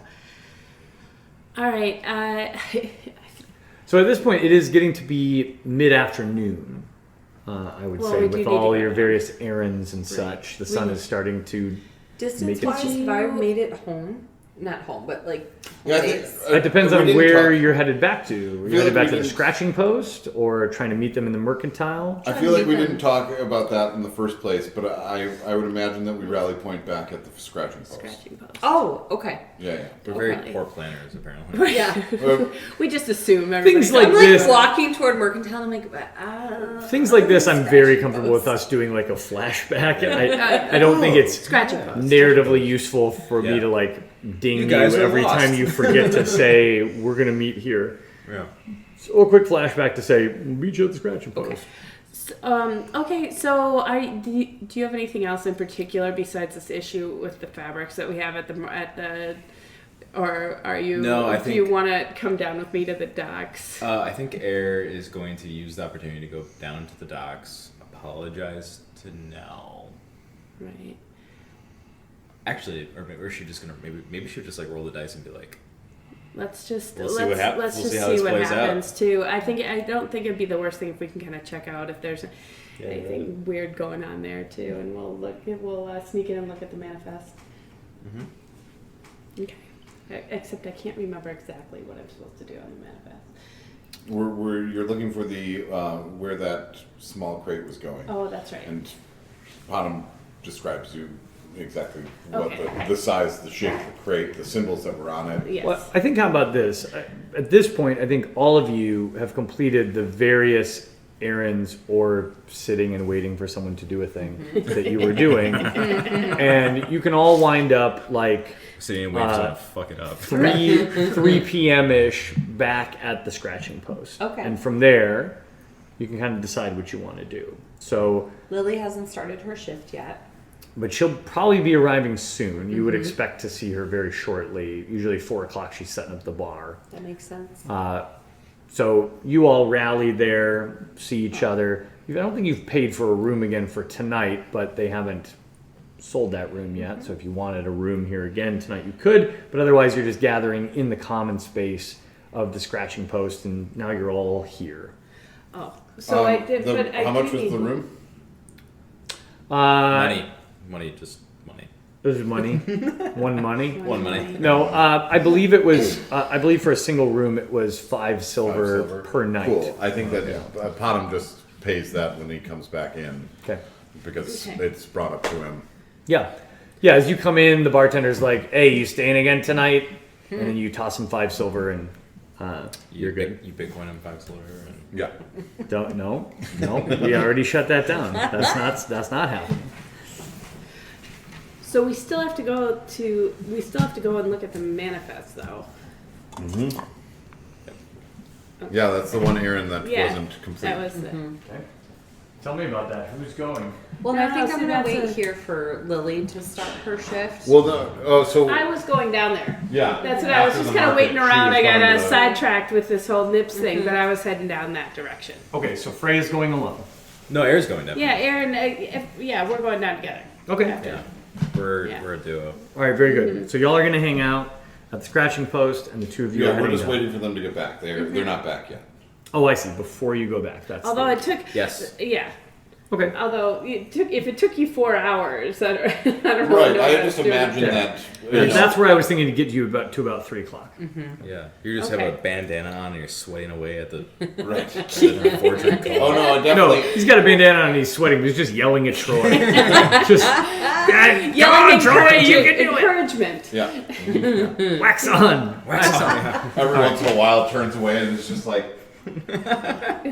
All right. So at this point, it is getting to be mid-afternoon, I would Well, say, we do with need all to your go. various errands and such. The sun is starting to... Distance Make it- wise, if I made it home, not home, but like Yeah, I think, place. It depends we on didn't where talk- you're headed back to. Are you feel headed like back we to the didn't- scratching post, or trying to meet them in the mercantile? I feel like we didn't talk about that in the first place, but I would imagine that we rally point back at the scratching post. Scratching post. Oh, okay. Yeah, We're very Okay. poor planners, apparently. Yeah. yeah. We just assume everybody Things like I'm like this... walking toward Mercantile. I'm like, Things like this, I'm very scratching comfortable with post. us doing like a flashback. And I don't think it's Scratching post. narratively useful for me Yeah. to like ding You you, guys are every lost. time you forget to say we're gonna meet here. Yeah. So a quick flashback to say we'll meet you at the scratching post. Okay, so do you have anything else in particular besides this issue with the fabrics that we have at the or are you No, I do you think- want to come down with me to the docks? I think Air is going to use the opportunity to go down to the docks, apologize to Nell. Right. Actually, or is she just gonna maybe she'll just like roll the dice and be like, Let's just We'll see what hap- let's we'll just see how see this what plays out. happens too. I don't think it'd be the worst thing if we can kind of check out if there's Yeah, anything weird going on there too, and we'll sneak in and look at the manifest. Mhm. Okay. Except I can't remember exactly what I'm supposed to do on the manifest. You're looking for the where that small crate was going, Oh, that's right. and Potham describes you exactly what Okay. the size, the shape of the crate, the symbols that were on it. Yes. Well, I think how about this? At this point, I think all of you have completed the various errands or sitting and waiting for someone to do a thing that you were doing, and you can all wind up like sitting and waiting for them to fuck it up. 3 p.m. ish back at the scratching post. Okay. And from there, you can kind of decide what you want to do. So, Lily hasn't started her shift yet. but she'll probably be arriving soon. You would expect to see her very shortly. Usually 4 o'clock, she's setting up the bar. That makes sense. So you all rally there, see each other. I don't think you've paid for a room again for tonight, but they haven't sold that room yet. So if you wanted a room here again tonight, you could. But otherwise, you're just gathering in the common space of the scratching post, and now you're all here. Oh, so I did. But I how do much was need- the room? Money, just money. This is money. One money. One money. No, I believe it was. I believe for a single room, it was 5 silver, 5 silver. per night. Cool. I think that Potham just pays that when he comes back in Okay. because Okay. it's brought up to him. Yeah. Yeah, as you come in, the bartender's like, "Hey, you staying again tonight?" And then you toss him 5 silver, and you're good. You Bitcoin him 5 silver. And Yeah. Don't no, we already shut that down. That's not happening. So we still have to go and look at the manifest though. Yeah, that's the one errand that Yeah, wasn't complete. That was the, Okay. Tell me about that. Who's going? Well, No, I think see, I'm gonna that's wait a- here for Lily to start her shift. Well, so I was going down there. yeah. That's what I was after just the kind of market, waiting she around. was I got going to- sidetracked with this whole Nips thing, but I was heading down that direction. Okay, so Freya's going alone. no, Air's going down. Yeah, Aaron. We're going down together. Okay. Yeah. We're Yeah. a duo. All right, very good. So y'all are gonna hang out at the scratching post, and the two of you Yeah, are we're heading just down. waiting for them to get back. They're not back yet. Oh, I see. Before you go back, that's Although the- it took. Yes. Yeah. Okay. Although if it took you 4 hours, I don't really Right, know I what I just was doing. imagine that. Yeah, that's where I was thinking to get you to about 3 o'clock. Yeah, you just Okay. have a bandana on and you're sweating away at the Right. fortune call. Oh no, No, definitely. he's got a bandana on and he's sweating. He's just yelling at Troy. Just, come Yelling on, Troy, you can do it. encouragement. Yeah. Wax on. Wax on. Every once in a while, turns away and it's just like,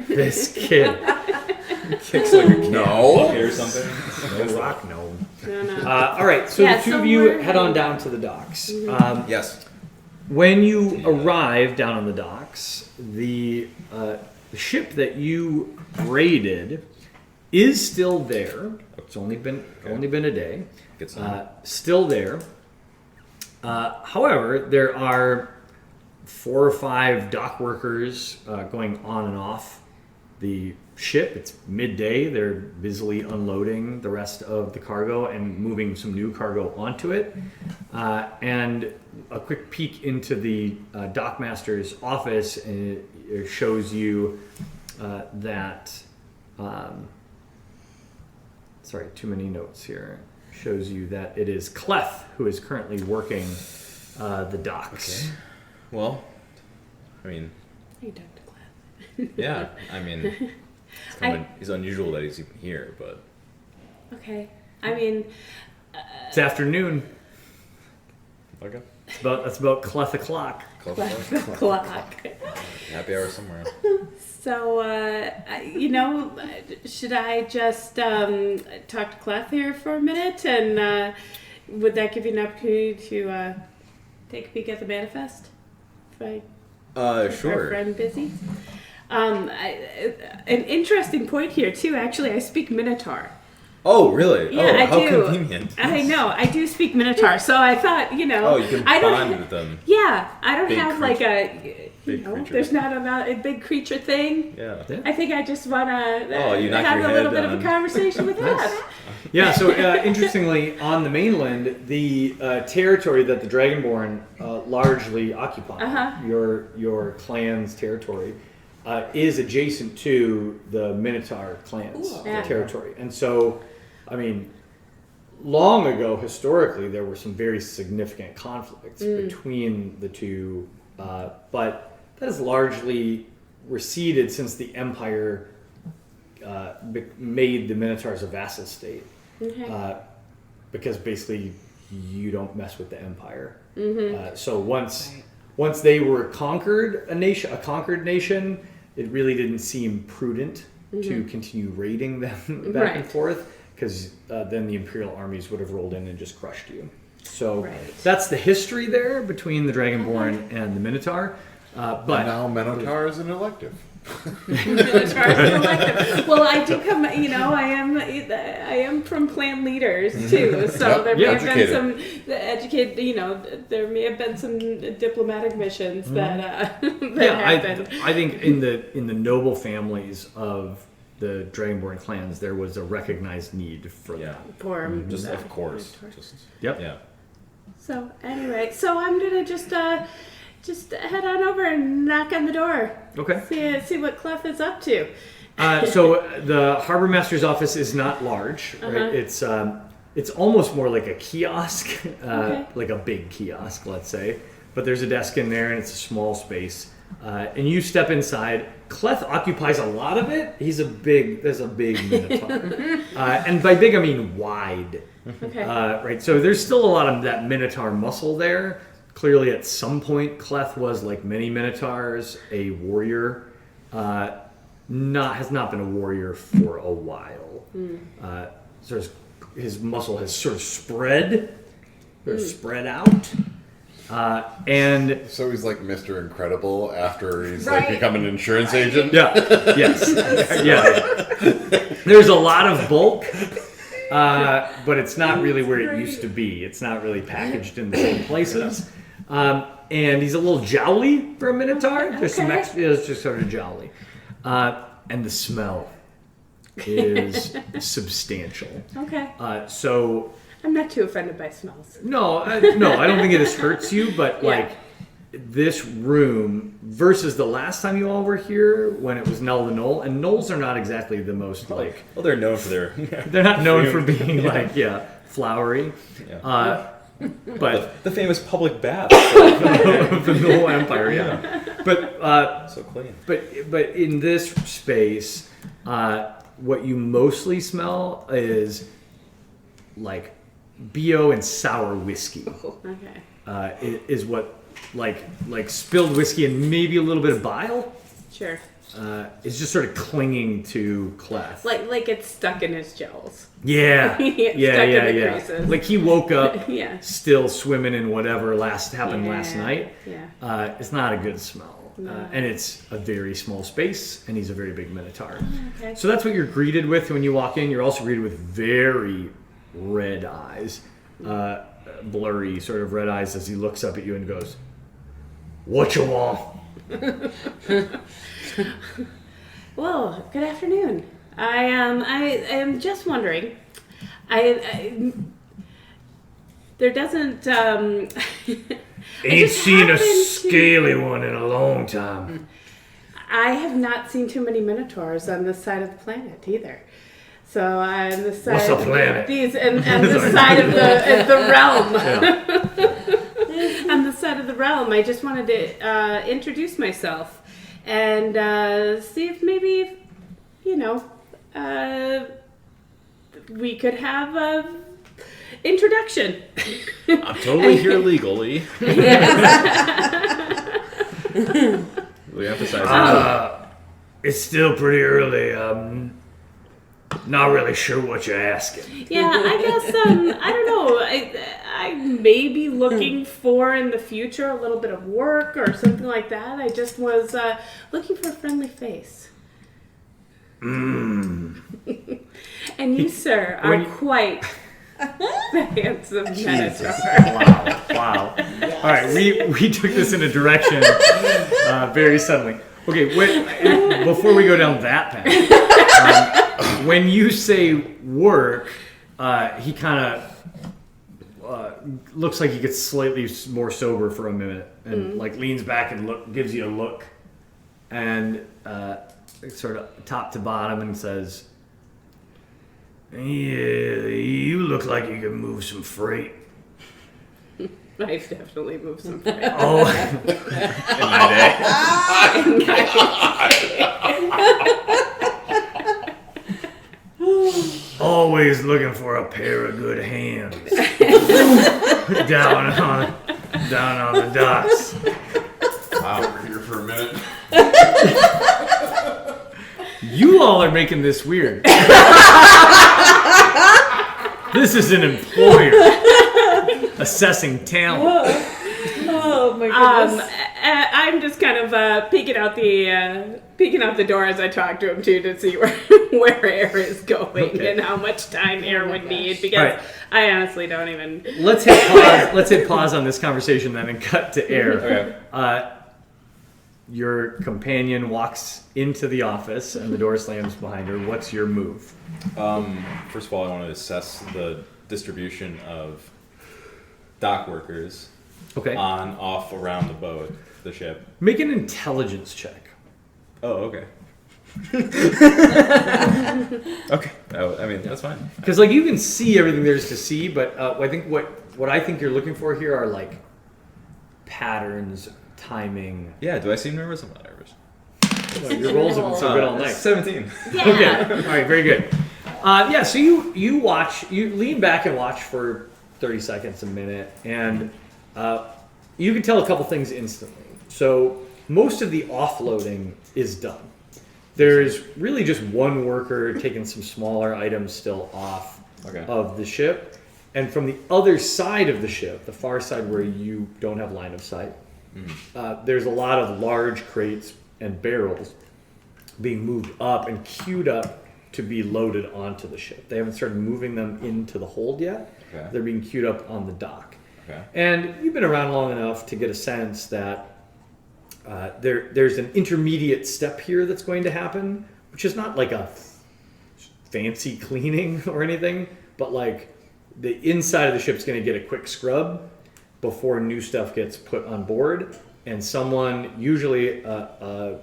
This kid. Kicks like a can No. or something. No rock, no. No. All right, so Yeah, the two so of you we're- head on down to the docks. Yes. When you arrive down on the docks, the ship that you raided is still there. It's only been a day. Good sign. Still there. However, there are 4 or 5 dock workers going on and off the ship. It's midday. They're busily unloading the rest of the cargo and moving some new cargo onto it. And a quick peek into the dockmaster's office it shows you that. Sorry, too many notes here. Shows you that it is Cleth who is currently working the docks. Okay. Well, I mean, You don't declare. yeah. I mean, it's unusual that he's even here, but Okay. I mean, It's afternoon. okay. That's about Cleth o'clock. Close clock. Happy hour somewhere. So, should I just talk to Cleth here for a minute? And would that give you an opportunity to take a peek at the manifest? If our Sure. friend busy. An interesting point here, too. Actually, I speak Minotaur. Oh, really? Yeah, oh, I how do. convenient. I know. I do speak Minotaur. So I thought, Oh, you can I don't bond with them. Yeah, I don't Big have like a, Big creature. there's not a big creature thing. Yeah. I think I just want Oh, you to knock have your a little head bit of a on. conversation with Nice. Beth. Yeah, so interestingly, on the mainland, the territory that the Dragonborn largely occupy, Uh-huh. your clan's territory, is adjacent to the Minotaur clan's Ooh. Yeah. territory. And so, I mean, long ago, historically, there were some very significant conflicts between the two, but that has largely receded since the Empire made the Minotaurs a vassal state. Okay. Because basically you don't mess with the Empire. So once they were a conquered nation, it really didn't seem prudent to continue raiding them back and Right. forth, because then the Imperial armies would have rolled in and just crushed you. So Right. that's the history there between the Dragonborn and the Minotaur. But And now Minotaur is an elective. Well, I do come. I am from clan leaders too, so Yep. there may have Educated. been some educated. There may have been some diplomatic missions that happened. I think in the noble families of the Dragonborn clans, there was a recognized need for Yeah. that. For Just of course. Just Yep. yeah. So anyway, I'm gonna just head on over and knock on the door. Okay. See what Clef is up to. So the harbor master's office is not large, right? It's almost more like a kiosk, Okay. like a big kiosk, let's say. But there's a desk in there, and it's a small space. And you step inside. Cleth occupies a lot of it. There's a big Minotaur, and by big I mean wide. Okay. Right. So there's still a lot of that Minotaur muscle there. Clearly, at some point, Cleth was, like many Minotaurs, a warrior. Has not been a warrior for a while. So his muscle has sort of spread out, and So he's like Mr. Incredible after he's Right. like become an insurance agent. yeah, yes, yeah. There's a lot of bulk. But it's not really where it used to be. It's not really packaged in the same places. And he's a little jowly for a Minotaur. There's some extra, it's just sort of jowly. And the smell is substantial. Okay. So I'm not too offended by smells. no, I don't think it hurts you, but Yeah. like this room versus the last time you all were here when it was Null the Knoll, and Knolls are not exactly the most like Well, they're known for their. they're not known for being like flowery. Yeah. But The famous public bath. the Knoll Empire, yeah. But So clean. but in this space, what you mostly smell is like BO and sour whiskey. Okay. Is what like spilled whiskey and maybe a little bit of bile. Sure. Is just sort of clinging to Cleth. Like it's stuck in his gels. Yeah, It's yeah, stuck in yeah, the yeah. creases. Like he woke up Yeah. still swimming in whatever happened last Yeah, night. yeah. It's not a good smell. No. And it's a very small space, and he's a very big minotaur. Okay. So that's what you're greeted with when you walk in. You're also greeted with very red eyes, blurry sort of red eyes as he looks up at you and goes, "What you want?" Well, good afternoon. I am just wondering. There doesn't. Ain't just seen a happened to- scaly one in a long time. I have not seen too many minotaurs on this side of the planet either. So on the side. What's a planet? These and the side of the realm. On the side of the realm, I just wanted to introduce myself and see if maybe, we could have a introduction. I'm totally here legally. We emphasize It's still pretty early. Not really sure what you're asking. Yeah, I guess I don't know. I may be looking for in the future a little bit of work or something like that. I just was looking for a friendly face. And you, sir, are When you- quite the handsome minotaur. Wow. All right, we took this in a direction very suddenly. Okay, before we go down that path, when you say work, he kind of looks like he gets slightly more sober for a minute and like leans back and gives you a look and sort of top to bottom and says, "Yeah, you look like you can move some freight." I've definitely moved some freight. Oh, in my day. always looking for a pair of good hands down on the docks. Wow, we're here for a minute. You all are making this weird. This is an employer assessing talent. Oh my goodness. I'm just kind of peeking out the door as I talk to him too to see where air is going Okay. and how much time air would need because Right. I honestly don't even. Let's hit pause on this conversation then and cut to air. Okay. Your companion walks into the office and the door slams behind her. What's your move? First of all, I want to assess the distribution of dock workers Okay. on, off, around the boat, the ship. Make an intelligence check. Oh, okay. Okay. I mean, that's fine. Because like you can see everything there is to see, but I think what I think you're looking for here are like patterns, timing. Yeah, do I seem nervous? I'm not nervous. Well, your rolls have been so good all night. 17. Okay. All right. Very good. Yeah. So you watch. You lean back and watch for 30 seconds, a minute, and you can tell a couple things instantly. So most of the offloading is done. There's really just one worker taking some smaller items still off Okay. of the ship, and from the other side of the ship, the far side where you don't have line of sight, there's a lot of large crates and barrels being moved up and queued up to be loaded onto the ship. They haven't started moving them into the hold yet. Okay. They're being queued up on the dock. Okay. And you've been around long enough to get a sense that there's an intermediate step here that's going to happen, which is not like a fancy cleaning or anything, but like the inside of the ship's going to get a quick scrub before new stuff gets put on board. and someone, usually a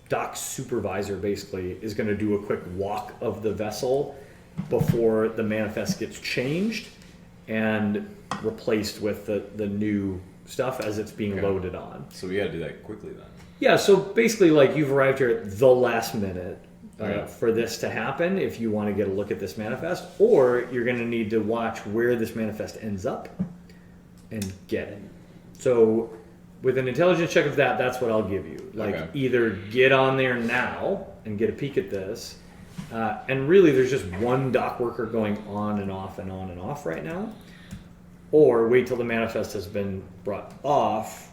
dock supervisor, basically, is going to do a quick walk of the vessel before the manifest gets changed and replaced with the new stuff as it's being Okay. loaded on. So we got to do that quickly then. Yeah, so basically, like, you've arrived here at the last minute Yeah. for this to happen if you want to get a look at this manifest, or you're going to need to watch where this manifest ends up and get it. So, with an intelligence check of that, that's what I'll give you. Like, Okay. either get on there now and get a peek at this, and really, there's just one dock worker going on and off and on and off right now, or wait till the manifest has been brought off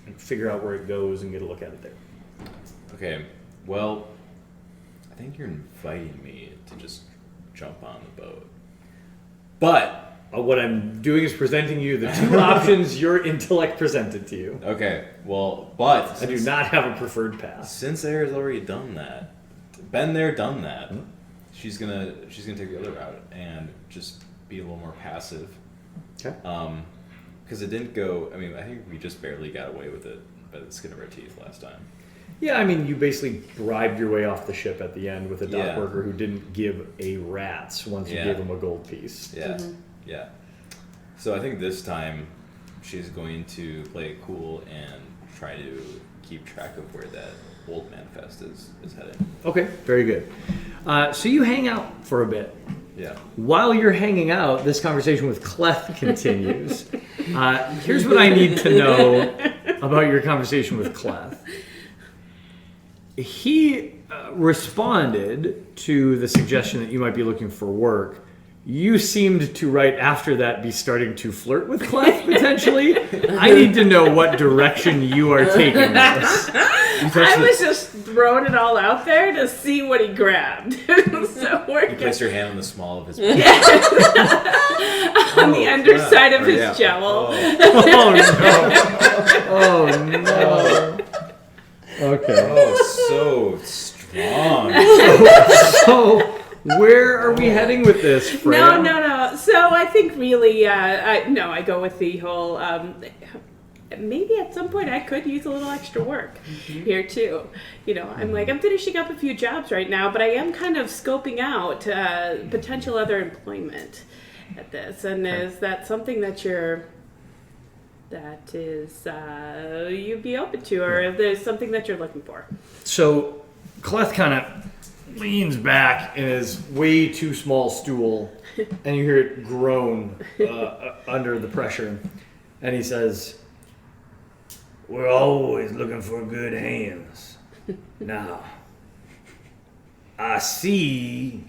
and figure out where it goes and get a look at it there. Okay, well, I think you're inviting me to just jump on the boat. But what I'm doing is presenting you the two options your intellect presented to you. Okay, well, but I do not have a preferred path. Since Air has already done that, been there, done that, she's gonna take the other route and just be a little more passive. Okay. Because it didn't go. I mean, I think we just barely got away with it by the skin of our teeth last time. Yeah, I mean, you basically bribed your way off the ship at the end with a dock Yeah. worker who didn't give a rat's once you Yeah. gave him a gold piece. Yeah, yeah. So I think this time she's going to play it cool and try to keep track of where that old manifest is headed. Okay, very good. So you hang out for a bit. Yeah. While you're hanging out, this conversation with Cleth continues. Here's what I need to know about your conversation with Cleth. He responded to the suggestion that you might be looking for work. You seemed to, right after that, be starting to flirt with Cleth, potentially. I need to know what direction you are taking this. I was just throwing it all out there to see what he grabbed. So we're You place your hand on the small of his on the underside of his yeah. jowl. Oh no. Okay. Oh, so strong. So, where are we heading with this, Freya? No. So I think really, I go with the whole. Maybe at some point I could use a little extra work here too. You know, I'm finishing up a few jobs right now, but I am kind of scoping out potential other employment at this. And is that something that you'd be open to, or if there's something that you're looking for? So, Cleth kind of leans back in his way too small stool, and you hear it groan under the pressure. And he says, "We're always looking for good hands. Now, I see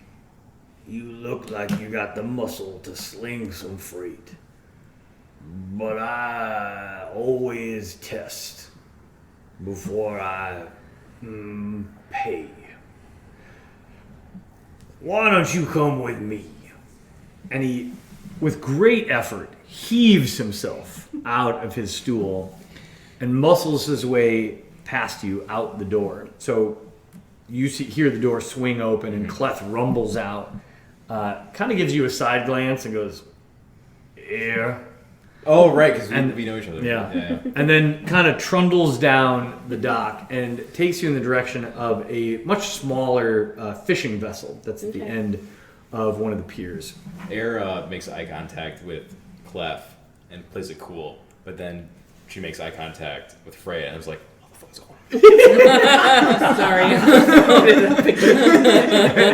you look like you got the muscle to sling some freight. But I always test before I pay. Why don't you come with me?" And he, with great effort, heaves himself out of his stool and muscles his way past you out the door. So you hear the door swing open and Cleth rumbles out, kind of gives you a side glance and goes, "Here." Oh, right, because And- we know each other. Yeah. And then kind of trundles down the dock and takes you in the direction of a much smaller fishing vessel that's at the end of one of the piers. Air makes eye contact with Clef and plays it cool, but then she makes eye contact with Freya and I was like, what the fuck's going on?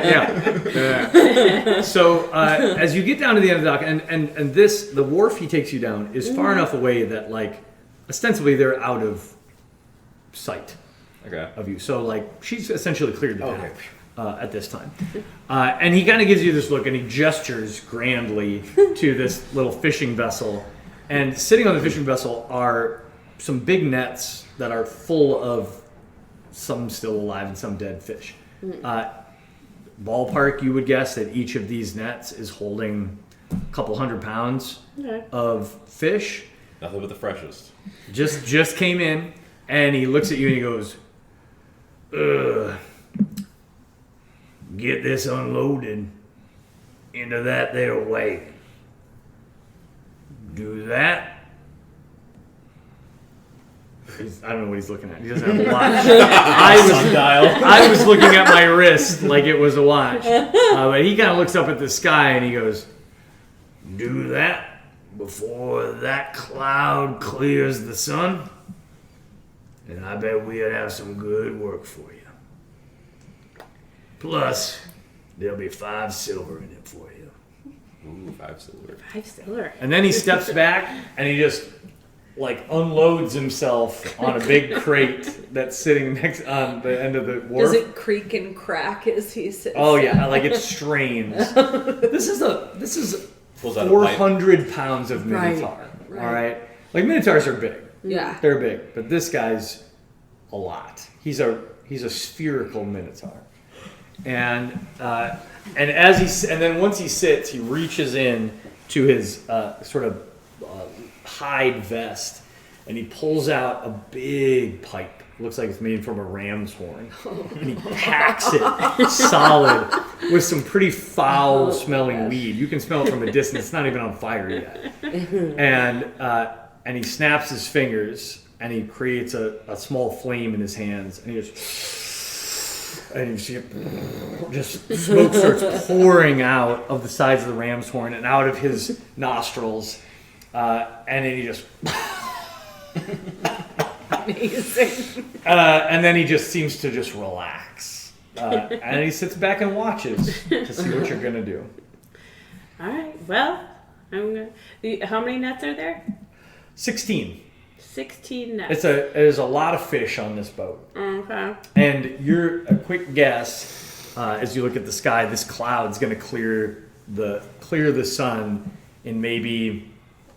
Yeah. So as you get down to the end of the dock, and the wharf he takes you down is far enough away that, like, ostensibly they're out of sight Okay. of you. So, like, she's essentially cleared the Okay. path at this time. And he kind of gives you this look and he gestures grandly to this little fishing vessel. And sitting on the fishing vessel are some big nets that are full of some still alive and some dead fish. Ballpark, you would guess that each of these nets is holding a couple 100 pounds of fish. Nothing but the freshest. Just came in, and he looks at you and he goes, "Ugh. Get this unloaded into that there wagon. Do that, I don't know what he's looking at. He doesn't have a watch. I was looking at my wrist like it was a watch. But he kind of looks up at the sky and he goes, "Do that before that cloud clears the sun, and I bet we'd have some good work for you. Plus, there'll be 5 silver in it for you." Ooh, 5 silver. 5 silver. And then he steps back and he just like unloads himself on a big crate that's sitting next on the end of the wharf. Does it creak and crack as he sits? Oh yeah, like it strains. This is Pulls out a pipe. 400 pounds of Right, minotaur. right. All right, like minotaurs are big. Yeah. They're big, but this guy's a lot. He's a spherical minotaur, and then once he sits, he reaches in to his sort of hide vest, and he pulls out a big pipe. Looks like it's made from a ram's horn, and he packs it solid with some pretty foul-smelling weed. You can smell it from a distance; it's not even on fire yet. And he snaps his fingers, and he creates a small flame in his hands, and he just smoke starts pouring out of the sides of the ram's horn and out of his nostrils, and then he just. Amazing. And then he just seems to just relax. And he sits back and watches to see what you're going to do. All right. Well, how many nets are there? 16. 16 nets. There's a lot of fish on this boat. Okay. And a quick guess, as you look at the sky, this cloud's going to clear the sun in maybe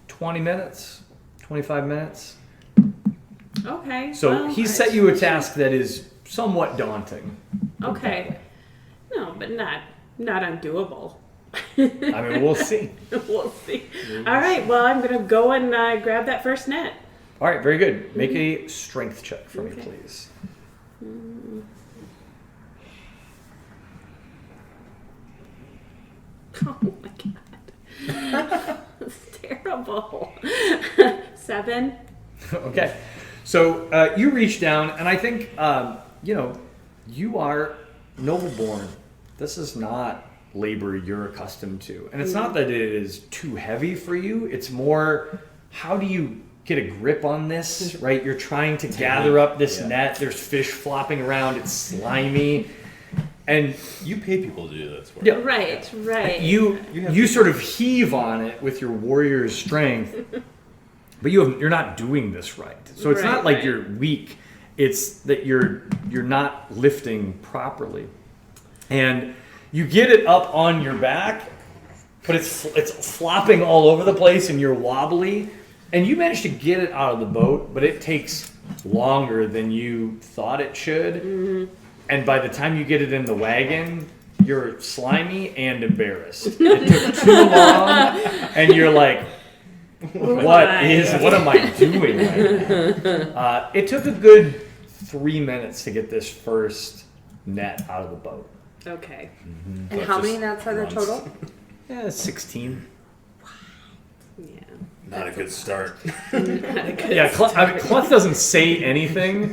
20 minutes, 25 minutes. Okay. So well, he set you a task that is somewhat daunting. Okay. No, but not undoable. I mean, we'll see. We'll see. All right. Well, I'm gonna go and grab that first net. All right, very good. Make a strength check for me, please. Oh my god. It's terrible. 7. Okay. So you reach down, and I think, you are noble-born. This is not labor you're accustomed to. And it's not that it is too heavy for you. It's more, how do you get a grip on this, right? You're trying to gather up this net. There's fish flopping around. It's slimy. And You pay people to do this work. Yeah. Right. you sort of heave on it with your warrior's strength, but you're not doing this right. So it's not like you're weak. It's that you're not lifting properly, and you get it up on your back, but it's flopping all over the place, and you're wobbly, and you manage to get it out of the boat, but it takes longer than you thought it should. Mm-hmm. And by the time you get it in the wagon, you're slimy and embarrassed. It took too long, and you're like, what am I doing right now? It took a good 3 minutes to get this first net out of the boat. Okay. And how many nets are there total? 16. Yeah. Not a good start. Yeah, Cluth doesn't say anything,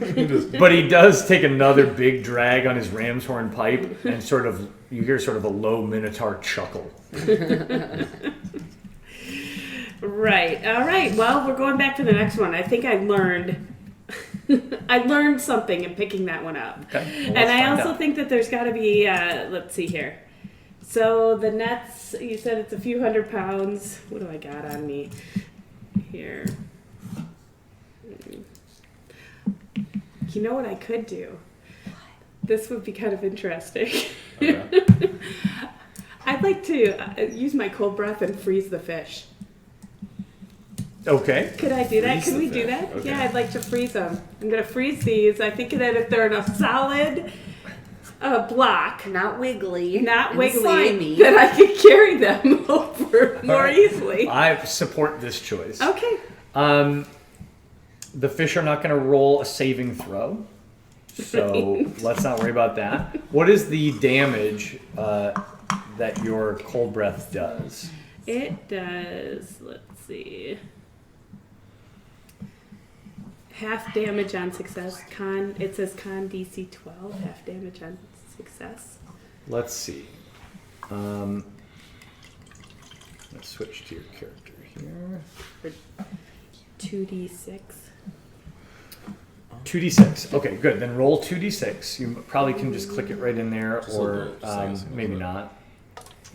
but he does take another big drag on his ram's horn pipe, and you hear sort of a low minotaur chuckle. Right. All right. Well, we're going back to the next one. I think I learned something in picking that one up. Okay. Well, And I let's also find think that there's got to be, let's see here. So the nets, you said it's a few hundred pounds. What do I got on me here? You know what I could do? This would be kind of interesting. Okay. I'd like to use my cold breath and freeze the fish. Okay. Could I do that? Freeze Can the we do fish. that? Okay. Yeah, I'd like to freeze them. I'm going to freeze these. I think that if they're in a solid block, Not wiggly. not and wiggly, slimy. then I could carry them over more easily. I support this choice. Okay. The fish are not going to roll a saving throw, so let's not worry about that. What is the damage that your cold breath does? It does, let's see. half damage on success. It says con DC 12. Half damage on success. Let's see. Let's switch to your character here. 2d6. 2d6. Okay, good. Then roll 2d6. You probably can just click it right in there, Just or a little maybe not.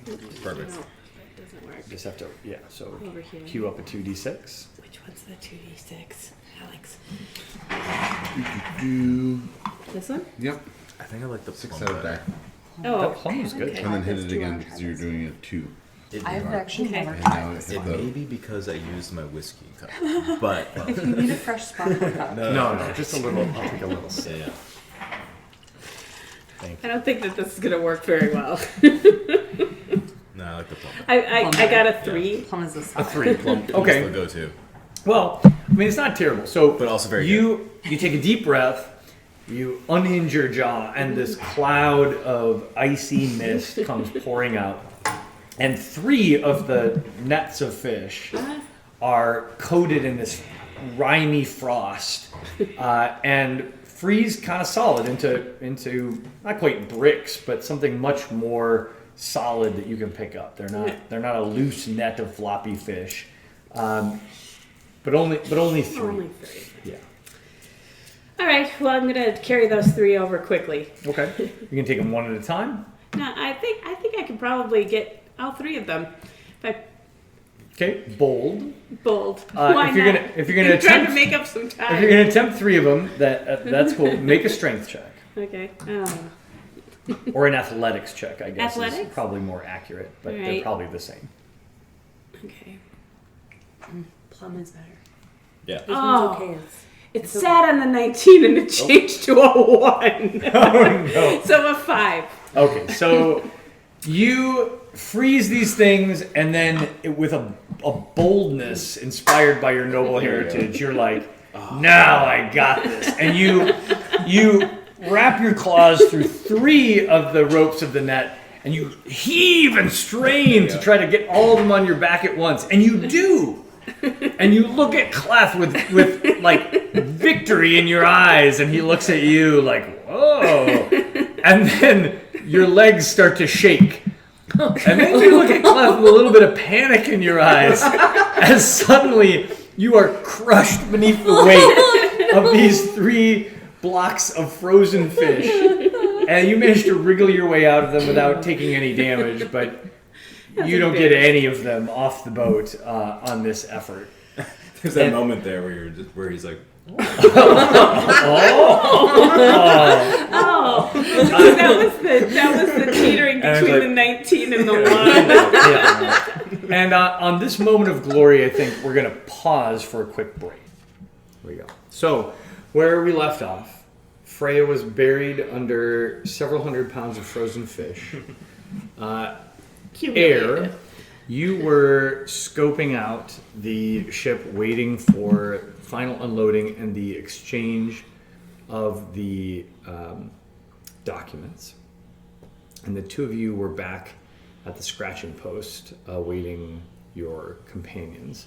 Perfect. No, that doesn't work. Just have to, yeah. So Over here. queue up a 2d6. Which one's the 2d6? Alex. This one? Yep. I think I like the 6 plum out of better. die. Oh, That plum is good. okay. And then hit Let's it do again our because you're doing it 2. I've actually Okay. never And tried now this. hit It the. may be because I used my whiskey cup, but If you need a fresh sparkle cup. No, just a little. I'll take a little sip. yeah. Thank I don't think that this is going to work very well. No, I like the plum. I got a 3. Plum is a A solid. 3. Plum Okay. is the go-to. Well, I mean, it's not terrible. So, But also very you take a deep breath, you unhinge your jaw, and this cloud of icy mist comes pouring out, and 3 of the nets of fish are coated in this grimy frost, and freeze kind of solid into not quite bricks, but something much more solid that you can pick up. They're not a loose net of floppy fish. But only 3. Only 3. Yeah. All right. Well, I'm going to carry those 3 over quickly. Okay. You can take them one at a time. No, I think I can probably get all 3 of them. If I Okay. Bold. bold. Why if you're not? gonna if you're gonna I'm trying attempt to make up some time. if you're gonna attempt 3 of them, that's cool. Make a strength check Okay. or an athletics check. I guess is Athletics? probably more accurate, but they're Alright. probably the same. Okay. Plum is better. Yeah. This Oh. one's okay. It sat on the 19 and it changed to a 1. Oh no. So a 5. Okay, so you freeze these things, and then with a boldness inspired by your noble heritage, you're like, now I got this. And you wrap your claws through 3 of the ropes of the net, and you heave and strain to try to get all of them on your back at once. And you do. And you look at Clef with like victory in your eyes, and he looks at you like, whoa. And then your legs start to shake. And then you look at Clef with a little bit of panic in your eyes as suddenly you are crushed beneath the weight of these 3 blocks of frozen fish. And you manage to wriggle your way out of them without taking any damage, but you don't get any of them off the boat on this effort. There's that And- moment there where he's like, Oh, that was the teetering And it's between like- the 19 and the 1. Yeah. And on this moment of glory, I think we're going to pause for a quick break. Here we go. So, where we left off, Freya was buried under several hundred pounds of frozen fish. Air, you were scoping out the ship, waiting for final unloading and the exchange of the documents. And the 2 of you were back at the scratching post, awaiting your companions.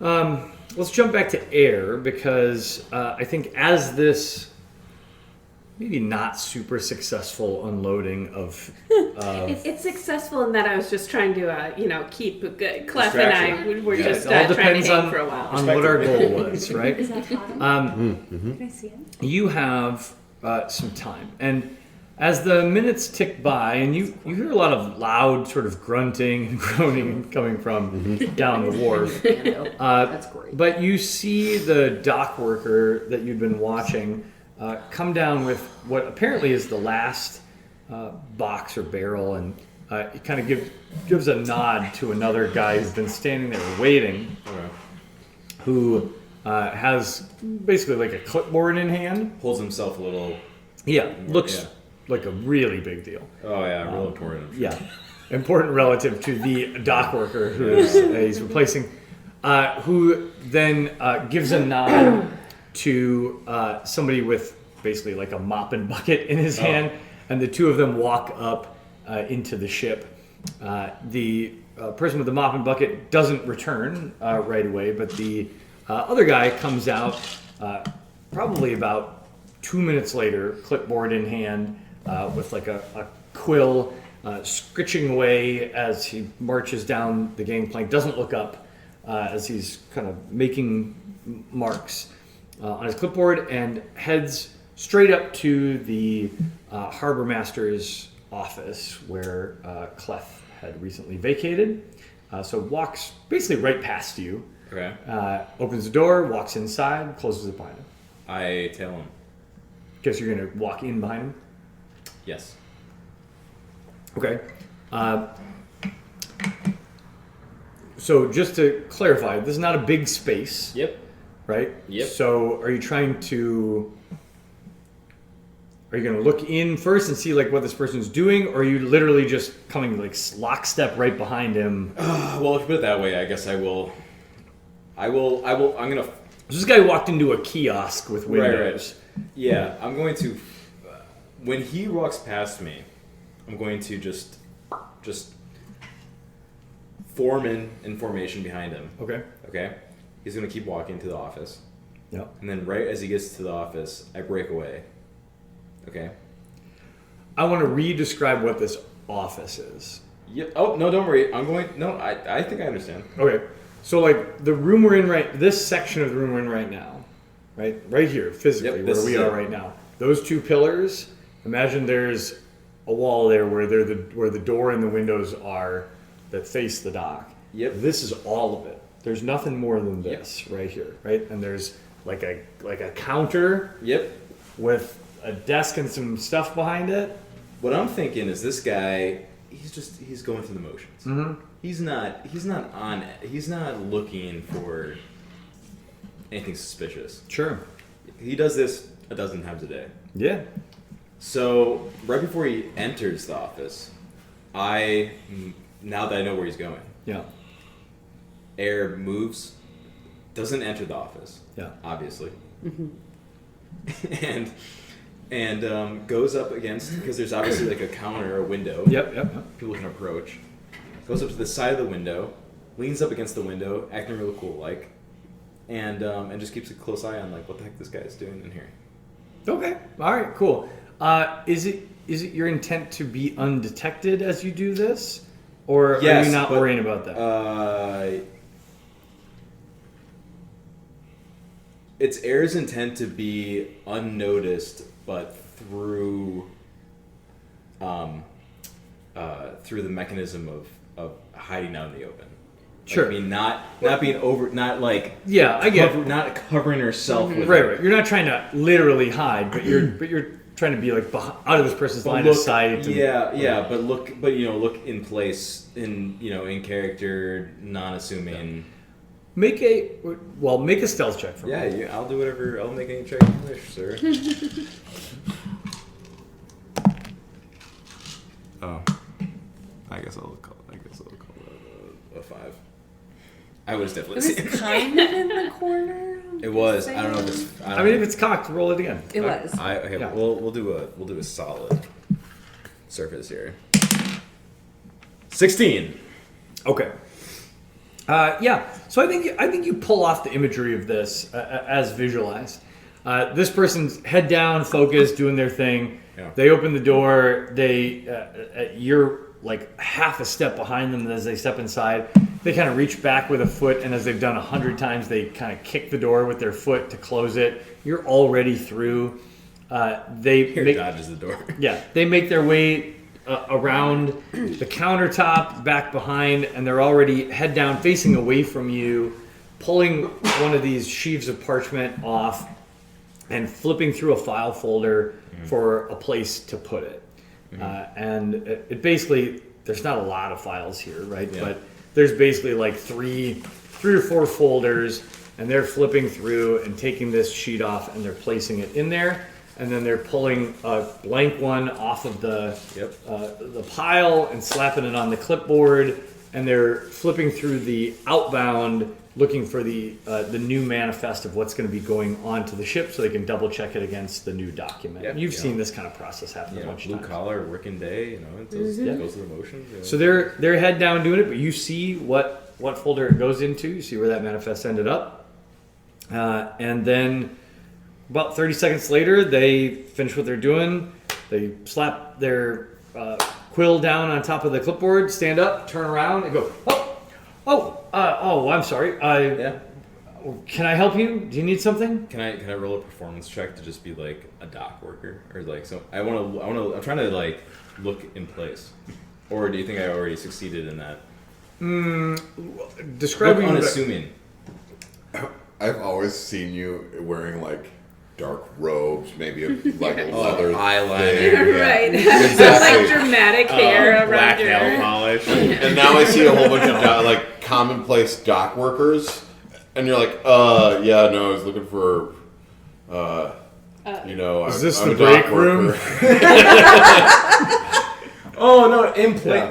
Let's jump back to Air, because I think as this maybe not super successful unloading of It's successful in that I was just trying to, keep Clef and I were just it all trying to depends hang on, for a while. on what our goal was, right? Is that Totem? Can I see it? You have some time, and as the minutes tick by, and you hear a lot of loud sort of grunting and groaning coming from down the wharf. That's great. But you see the dock worker that you'd been watching come down with what apparently is the last box or barrel, and he kind of gives a nod to another guy who's been standing there waiting, who has basically like a clipboard in hand. holds himself a little. Yeah, looks Yeah. like a really big deal. Oh yeah, real important. Yeah, important relative to the dock worker who he's replacing, who then gives a nod to somebody with basically like a mop and bucket in his hand, and the 2 of them walk up into the ship. The person with the mop and bucket doesn't return right away, but the Other guy comes out probably about 2 minutes later, clipboard in hand, with like a quill, scritching away as he marches down the gangplank, doesn't look up as he's kind of making marks on his clipboard, and heads straight up to the harbor master's office where Clef had recently vacated. So walks basically right past you. Okay. Opens the door, walks inside, closes it behind him. I tell him. Guess you're gonna walk in behind him. Yes. Okay. So just to clarify, this is not a big space, Yep. right? Yep. So are you trying to? Are you gonna look in first and see like what this person's doing, or are you literally just coming like lockstep right behind him? Well, if you put it that way, I guess I will. I'm gonna. This guy walked into a kiosk with windows. Yeah, I'm going to. When he walks past me, I'm going to just form in formation behind him. Okay. Okay. He's gonna keep walking to the office, Yep. and then right as he gets to the office, I break away. Okay. I want to re-describe what this office is. Yep. Oh no, don't worry. I'm going. No, I think I understand. Okay. So like the room we're in this section of the room we're in right now, right here, physically, Yep, this where we is are it. right now. Those two pillars. Imagine there's a wall there where where the door and the windows are that face the dock. Yep. This is all of it. There's nothing more than this right here, right? And there's like a counter Yep. with a desk and some stuff behind it. What I'm thinking is this guy. He's going through the motions. Mm-hmm. He's not looking for anything suspicious. Sure. He does this a dozen times a day. Yeah. So right before he enters the office, now that I know where he's going, Yeah. Air moves, doesn't enter the office, Yeah. obviously, and goes up against, because there's obviously like a counter, a window. Yep. People can approach. Goes up to the side of the window, leans up against the window, acting real cool like, and just keeps a close eye on like what the heck this guy is doing in here. Okay. All right. Cool. Is it your intent to be undetected as you do this, or are Yes, you not but, worrying about that? It's Air's intent to be unnoticed, but through the mechanism of hiding out in the open. Sure. Like, I mean, not being over, not like Yeah, I get. not covering herself with Right. You're not trying to literally hide, but you're trying to be like out of this person's line of sight. and- Yeah, but look in place, in character, non-assuming. Make a stealth check for me. Yeah, I'll do whatever. I'll make any check you wish, sir. Oh, I guess I'll call it a 5. I was definitely It seeing was kind of in the corner. it was. I don't know if it's. I mean, if it's cocked, roll it again. It was. Okay, Yeah. we'll do a solid surface here. 16. Okay. Yeah. So I think you pull off the imagery of this as visualized. This person's head down, focused, doing their thing. Yeah. They open the door. You're like half a step behind them as they step inside. They kind of reach back with a foot, and as they've done 100 times, they kind of kick the door with their foot to close it. You're already through. Here dodges the door. Yeah, they make their way around the countertop, back behind, and they're already head down, facing away from you, pulling one of these sheaves of parchment off and flipping through a file folder for a place to put it. And it basically, there's not a lot of files here, right? Yeah. But there's basically like three or four folders, and they're flipping through and taking this sheet off, and they're placing it in there. And then they're pulling a blank one off of the pile and slapping it on the clipboard. And they're flipping through the outbound, looking for the new manifest of what's going to be going onto the ship, so they can double check it against the new document. Yep. You've Yeah. seen this kind of process happen a bunch of Blue times. collar, working day. It goes through the motions. So they're head down doing it, but you see what folder it goes into. You see where that manifest ended up. And then about 30 seconds later, they finish what they're doing. They slap their quill down on top of the clipboard, stand up, turn around, and go, I'm sorry. Yeah. Can I help you? Do you need something? Can I roll a performance check to just be like a dock worker, or like so? I'm trying to like look in place, or do you think I already succeeded in that? Describing Look unassuming. I've always seen you wearing like dark robes, maybe like a leather eyeliner. thing. Right. Exactly. Like dramatic hair around Black your nail polish. And now I see a whole bunch of like commonplace dock workers, and you're like, yeah, no, I was looking for, Is this I'm the a dock break room? worker. Oh no,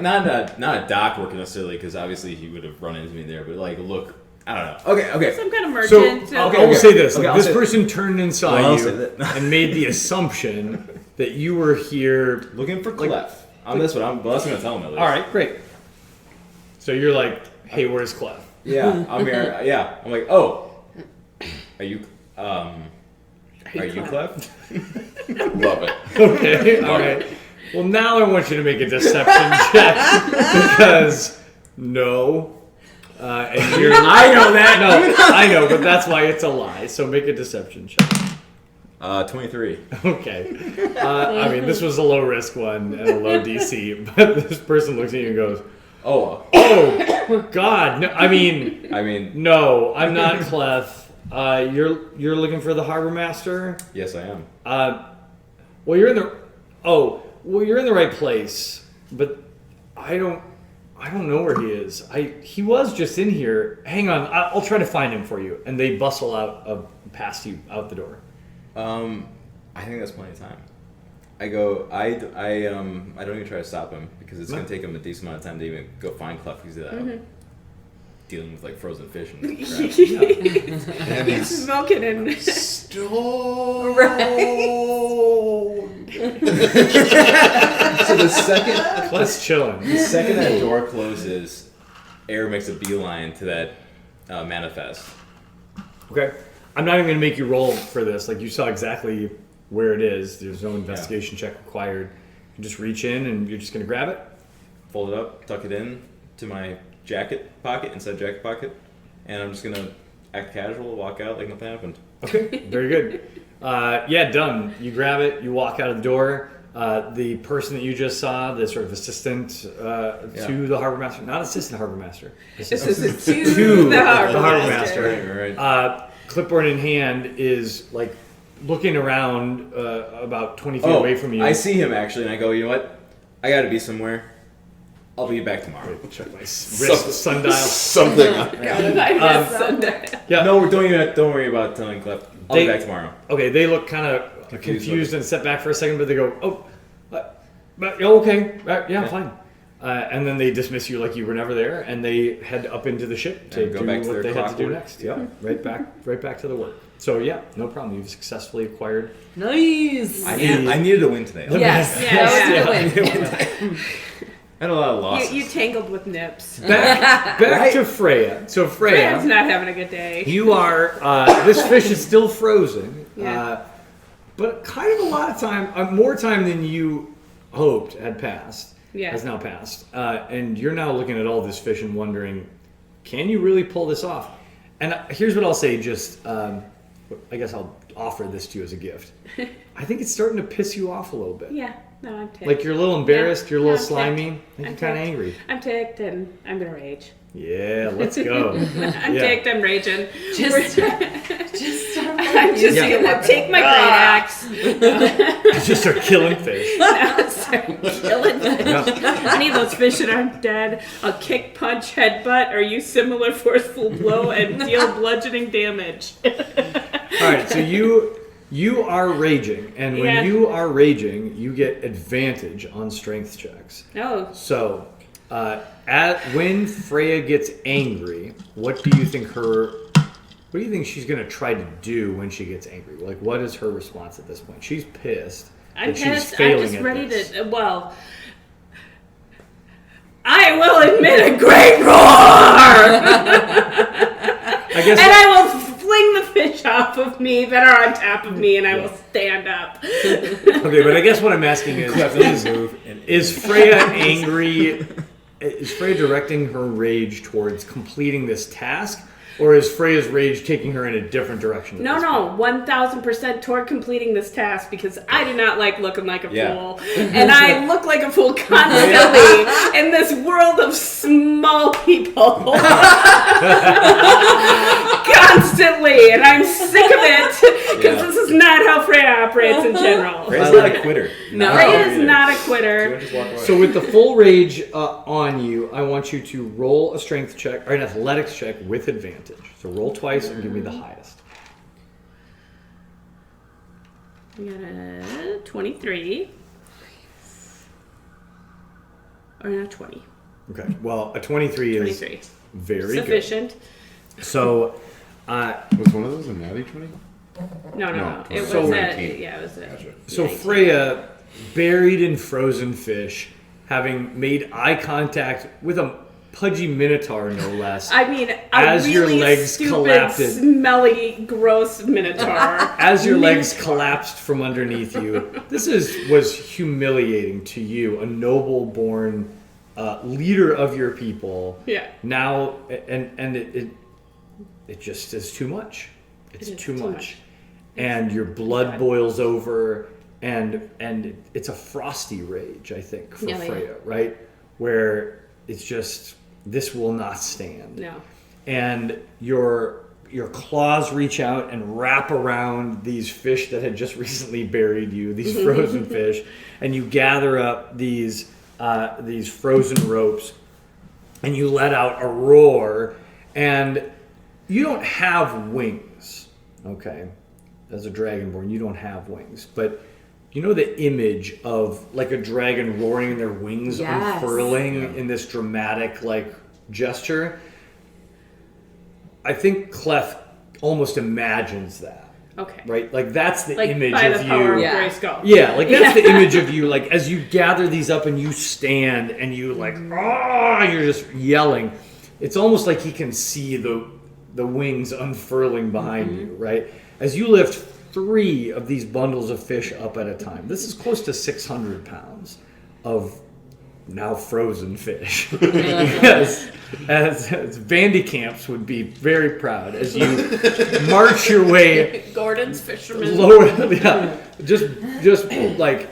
not a dock worker necessarily, because obviously he would have run into me there. But like, look, I don't know. Okay. Some kind of So merchant. I will say this: Okay, like, I'll this say- person turned inside Well, I'll you say that. and made the assumption that you were here. Looking for Clef. That's what I'm gonna tell him at least. All right, great. So you're like, "Hey, where's Clef?" Yeah, I'm here. Yeah, I'm like, oh, are you Clef? Love it. Okay, all right. Well, now I want you to make a deception check because no. And you're, I know that. No, I know, but that's why it's a lie. So make a deception check. 23. Okay. I mean, this was a low risk one and a low DC, but this person looks at you and goes, Oh, God, no, I mean, no, I'm not Clef. You're looking for the harbor master. yes, I am. Well, you're in the right place, but I don't know where he is. He was just in here. Hang on, I'll try to find him for you. And they bustle out past you out the door. I think that's plenty of time. I don't even try to stop him because it's gonna take him a decent amount of time to even go find Clef because dealing with like frozen fish and crap. And he's Smoking and stoned. So the second Clef's chilling. that door closes, Air makes a beeline to that manifest. Okay. I'm not even going to make you roll for this. Like, you saw exactly where it is. There's no investigation check required. You just reach in and you're just going to grab it. Fold it up, tuck it in to my inside jacket pocket, and I'm just gonna act casual, walk out like nothing happened. Okay. Very good. Done. You grab it. You walk out of the door. The person that you just saw, the sort of assistant to the harbor master, not assistant harbor master, assistant to to the harbor harbor master. master. Clipboard in hand is like looking around about 20 feet away from you. I see him actually, and I go, you know what? I gotta be somewhere. I'll be back tomorrow. Check my wrist sundial. Something. Yeah. No, don't worry about telling Clef. I'll be back tomorrow. Okay, they look kind of confused okay. and step back for a second, but they go, okay, fine. And then they dismiss you like you were never there, and they head up into the ship to And go do back to what their they had to do clockwork. next. Yeah, right back to the work. So yeah, no problem. You've successfully acquired. Nice. I needed a win today. Yes. Yeah. That was a good win. I had a lot of losses. You tangled with Nips. Back to Freya. So Freya's Freya, not having a good day. you are. This fish is still frozen, Yeah. but kind of a lot of time, more time than you hoped had passed. Yeah. Has now passed, and you're now looking at all this fish and wondering, can you really pull this off? And here's what I'll say. Just, I guess I'll offer this to you as a gift. I think it's starting to piss you off a little bit. Yeah. No, I'm ticked. Like you're a little embarrassed, you're a little I'm slimy, ticked. I think I'm you're kind of ticked. angry. I'm ticked and I'm gonna rage. Yeah, let's go. I'm Yeah. ticked. I'm raging. Just I'm just Yeah. gonna take my great axe. Just start killing fish. Start killing fish. I need those fish that aren't dead. I'll kick, punch, headbutt, or use similar forceful blow and deal bludgeoning damage. All right, so you are raging, and when Yeah. you are raging, you get advantage on strength checks. Oh, So, when Freya gets angry, what do you think she's gonna try to do when she gets angry? Like, what is her response at this point? She's pissed. I'm that she's pissed. I'm failing just at ready this. to. Well, I will admit a great roar, I guess. and I will fling the fish fish off of me that are on top of me, and I will stand up. Okay, but I guess what I'm asking is Freya angry? Is Freya directing her rage towards completing this task, or is Freya's rage taking her in a different direction? at No, this no, point? 1,000% toward completing this task because I do not like looking like a Yeah. fool. And I look like a fool constantly in this world of small people. Constantly. And I'm sick of it because Yeah. this is not how Freya operates in general. Freya's not a quitter. No. Freya is not a She quitter. won't just walk away. So with the full rage on you, I want you to roll a strength check or an athletics check with advantage. So roll twice and give me the highest. We got a 23. Or not 20. Okay. Well, a 23 is 23. very Sufficient. good. So, Was one of those a natty 20? No. No, It was so- a, 19. yeah, it was a. Gotcha. so Freya, buried in frozen fish, having made eye contact with a pudgy minotaur, no less. I mean, a As your really legs stupid, collapsed. smelly, gross minotaur. As your legs collapsed from underneath you, this was humiliating to you, a noble-born leader of your people. Yeah. Now, and it just is too much. It's It is too too much, much. and your blood boils over, and it's a frosty rage, I think, for Yeah, yeah. Freya, right? Where it's just this will not stand. No. And your claws reach out and wrap around these fish that had just recently buried you, these frozen fish, and you gather up these frozen ropes, and you let out a roar, and you don't have wings, okay? As a dragonborn, you don't have wings, but you know the image of like a dragon roaring and their wings Yes. unfurling in this dramatic like gesture? I think Clef almost imagines that, Okay. right? Like that's the Like image by of the you. power of Yeah. Grayskull. Yeah, like that's the image of you, like as you gather these up and you stand and you like, you're just yelling. It's almost like he can see the wings unfurling behind you, right? As you lift 3 of these bundles of fish up at a time. This is close to 600 pounds of now frozen fish. Yes, as Vandy Camps would be very proud as you march your way Gordon's fisherman. lower, yeah, just like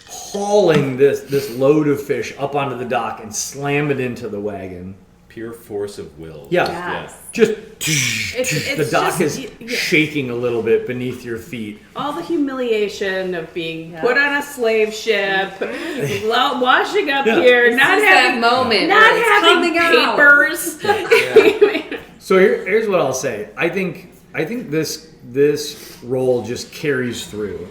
hauling this load of fish up onto the dock and slam it into the wagon. Pure force of will. Yeah. Yes. Just It's the dock just- is yeah. shaking a little bit beneath your feet. All the humiliation of being Yeah. put on a slave ship, washing up Yeah. here, This not is having that moment not where it's having coming out. papers. So here's what I'll say. I think this roll just carries through,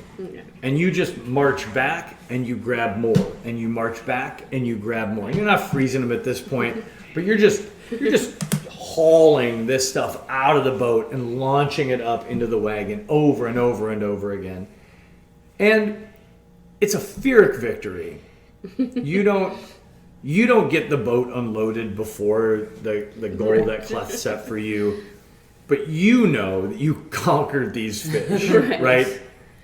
and you just march back and you grab more, and you march back and you grab more. You're not freezing them at this point, but you're just hauling this stuff out of the boat and launching it up into the wagon over and over and over again. And it's a Pyrrhic victory. You don't get the boat unloaded before the goal that Clef set for you, but you know that you conquered these fish, right?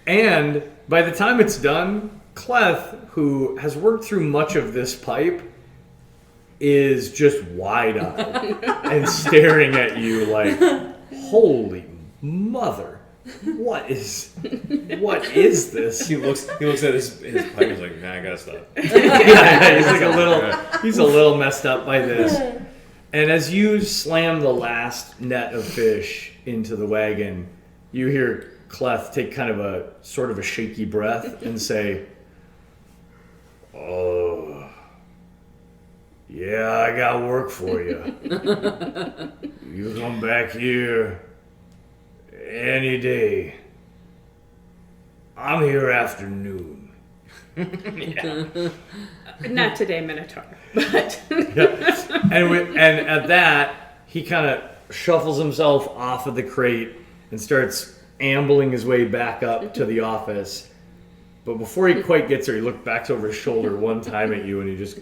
And by the time it's done, Clef, who has worked through much of this pipe, is just wide-eyed and staring at you like, holy mother, what is this? He looks at his pipe and he's like, nah, I gotta stop. Yeah, he's a little messed up by this. And as you slam the last net of fish into the wagon, you hear Clef take kind of a sort of a shaky breath and say, "Oh, yeah, I got work for you. You come back here any day. I'm here after noon." Not today, Minotaur. But And at that, he kind of shuffles himself off of the crate and starts ambling his way back up to the office. But before he quite gets there, he looks back over his shoulder one time at you, and he just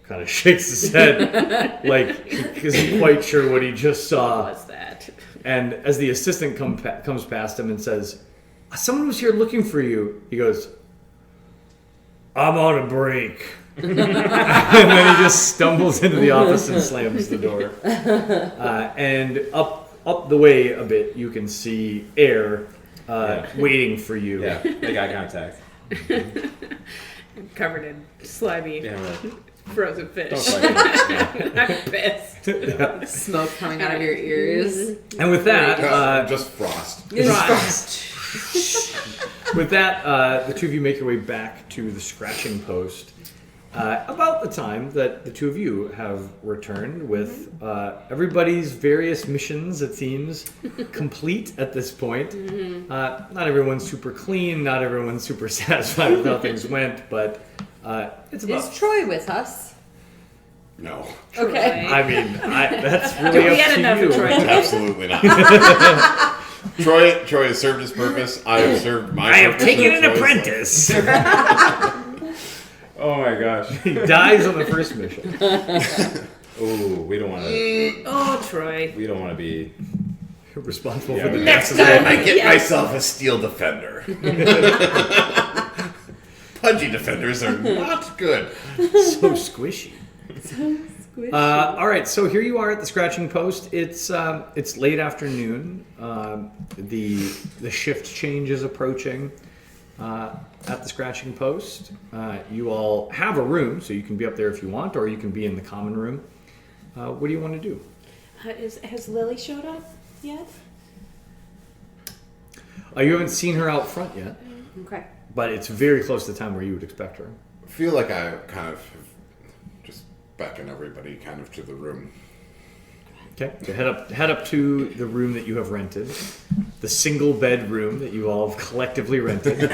kind of shakes his head like he isn't quite sure what he just saw. What was that? And as the assistant comes past him and says, "Someone was here looking for you," he goes, "I'm on a break." And then he just stumbles into the office and slams the door. And up the way a bit, you can see Air waiting for you. Yeah, make eye contact. Covered in slimy Yeah, right. frozen fish. Don't fight I'm pissed. Smoke coming out of your ears. And with that, just frost. with that, the two of you make your way back to the scratching post. About the time that the two of you have returned with everybody's various missions, it seems, complete at this point. Not everyone's super clean, not everyone's super satisfied with how things went, but it's about... Is Troy with us? No, Okay. I mean, that's really We up had to enough you. of Troy. absolutely not. Troy has served his purpose. I have served my I have purpose taken in an Troy's life. apprentice. Oh my gosh. He dies on the first mission. Oh, we don't want to. Oh, Troy. We don't want to be. Responsible Yeah, for the we- deaths of I get Yes. myself a steel defender. Pudgy defenders are not good. so squishy. All right, so here you are at the scratching post. It's late afternoon. The shift change is approaching. At the scratching post, you all have a room, so you can be up there if you want, or you can be in the common room. What do you want to do? Has Lily showed up yet? You haven't seen her out front yet, Okay. but it's very close to the time where you would expect her. I feel like I kind of just beckon everybody kind of to the room. Okay, so head up to the room that you have rented, the single bed room that you all have collectively rented.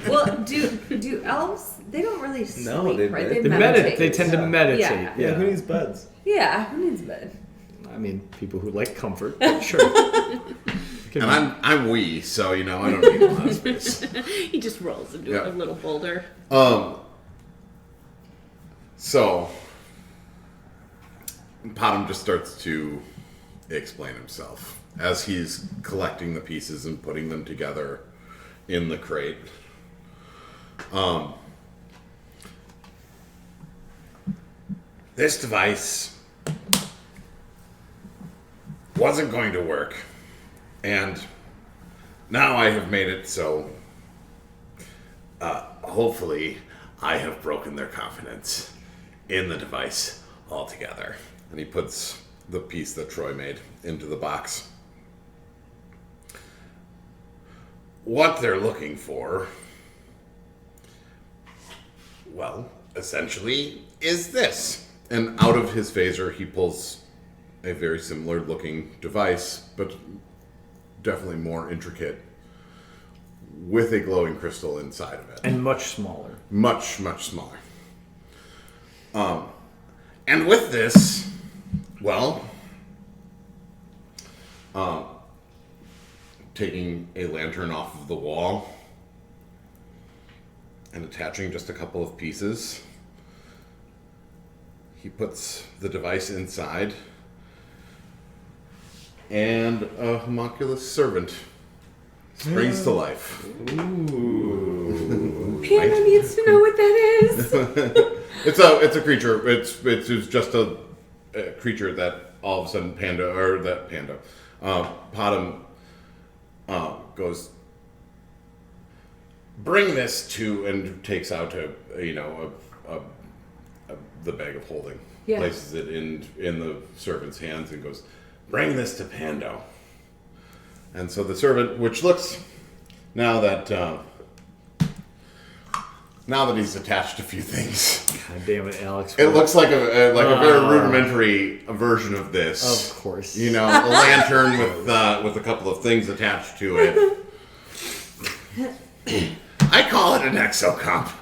Well, do elves? They don't really sleep, No, they right? med- They meditate. They tend to so- meditate. Yeah. Yeah. Who needs beds? Yeah. Who needs bed? I mean, people who like comfort. But sure. And I'm wee, so I don't need a lot of space. He just rolls into Yeah. a little boulder. So Potham just starts to explain himself as he's collecting the pieces and putting them together in the crate. This device wasn't going to work, and now I have made it so hopefully I have broken their confidence in the device altogether. And he puts the piece that Troy made into the box. What they're looking for, well, essentially, is this. And out of his phaser, he pulls a very similar looking device, but definitely more intricate, with a glowing crystal inside of it. And much smaller. Much, much smaller. And with this, well, taking a lantern off of the wall and attaching just a couple of pieces, he puts the device inside, and a homunculus servant springs to life. Piano needs to know what that is. It's a creature. It's just a creature that all of a sudden Potham goes, bring this to, and takes out the bag of holding, Yeah. places it in the servant's hands, and goes, bring this to Pando. And so the servant, which looks now that he's attached a few things. God damn it, Alex. It looks like a very rudimentary version of this. Of course. A lantern with a couple of things attached to it. I call it an exocomp.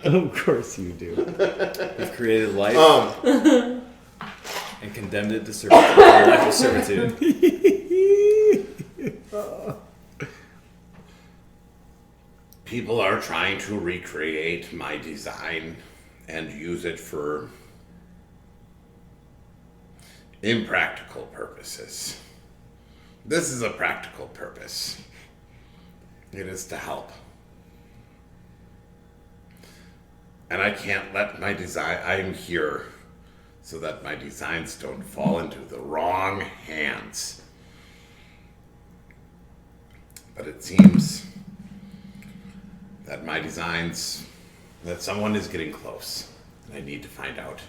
Of course you do. We've created life and condemned it to servitude. A life of servitude. people are trying to recreate my design and use it for impractical purposes. This is a practical purpose. It is to help. And I can't let my design, I'm here so that my designs don't fall into the wrong hands. But it seems that my designs, that someone is getting close. I need to find out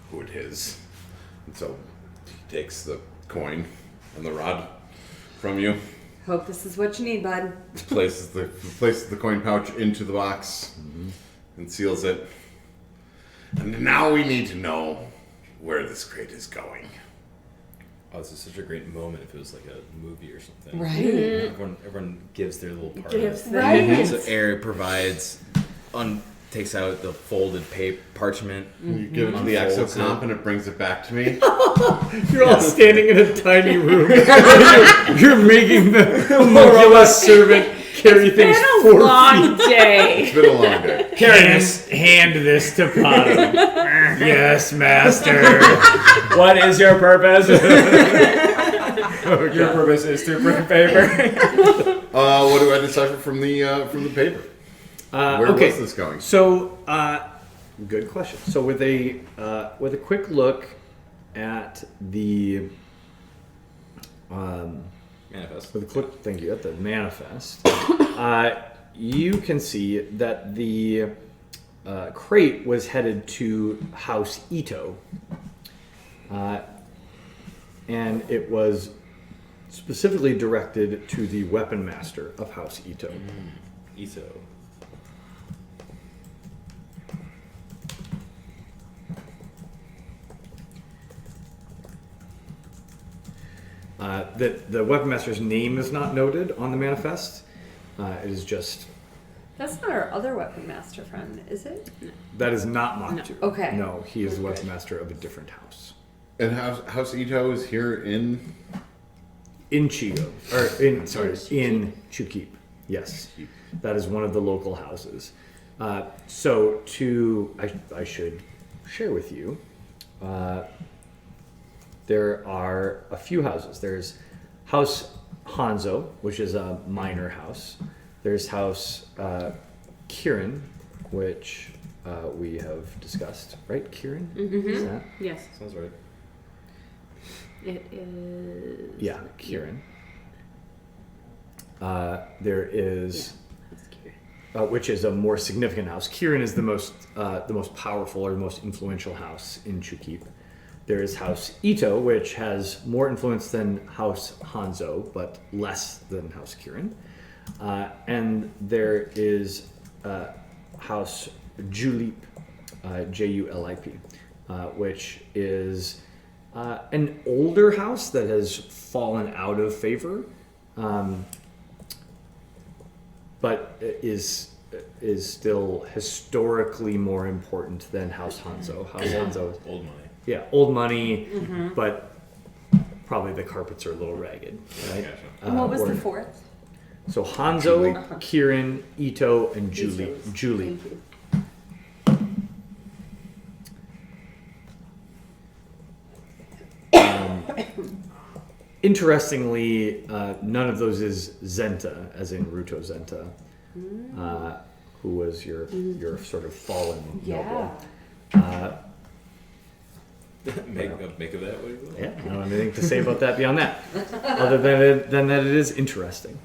who it is. And so he takes the coin and the rod from you, Hope this is what you need, bud. places the coin pouch into the box, and seals it. And now we need to know where this crate is going. Oh, this is such a great moment if it was like a movie or something. Right. Everyone gives their little part Gives of it. them- Right. So Air provides, takes out the folded parchment. You give it to the Unfolds exocomp it. and it brings it back to me. You're all standing in a tiny room. you're making the homunculus servant carry things It's 4 been a long feet. day. It's been a long day. Hand this to Potter. Yes, master. What is your purpose? Your purpose is to bring paper. What do I decipher from the paper? Where okay. was this going? So, good question. So, with a quick look at the Manifest. with a quick thank you at the manifest, you can see that the crate was headed to House Ito, and it was specifically directed to the weapon master of House Ito. Ito. The weapon master's name is not noted on the manifest. It is just That's not our other weapon master friend, is it? that is not Maktu. No. Okay. No, he is the weapon master of a different house And House Ito is here in in Chigo, or in Chukip. Yes, that is one of the local houses. So I should share with you. There are a few houses. There's House Hanzo, which is a minor house. There's House Kirin, which we have discussed, right? Kirin? Mm-hmm. Is that? Yes, Sounds right. it is. Yeah, Kirin. There is, That's cute. which is a more significant house. Kirin is the most powerful or the most influential house in Chukip. There is House Ito, which has more influence than House Hanzo, but less than House Kirin. And there is House Julip, Julip, which is an older house that has fallen out of favor, but is still historically more important than House Hanzo. House Hanzo is Old money. yeah, old money, but probably the carpets are a little ragged, right? Gotcha. And what was or- the fourth? So Hanzo, Kirin, Ito, and Julie. Thank you. Interestingly, none of those is Zenta, as in Ruto Zenta, who was your sort of fallen Yeah. noble. Make of that what you will. Yeah, I don't have anything to say about that beyond that, other than that it is interesting.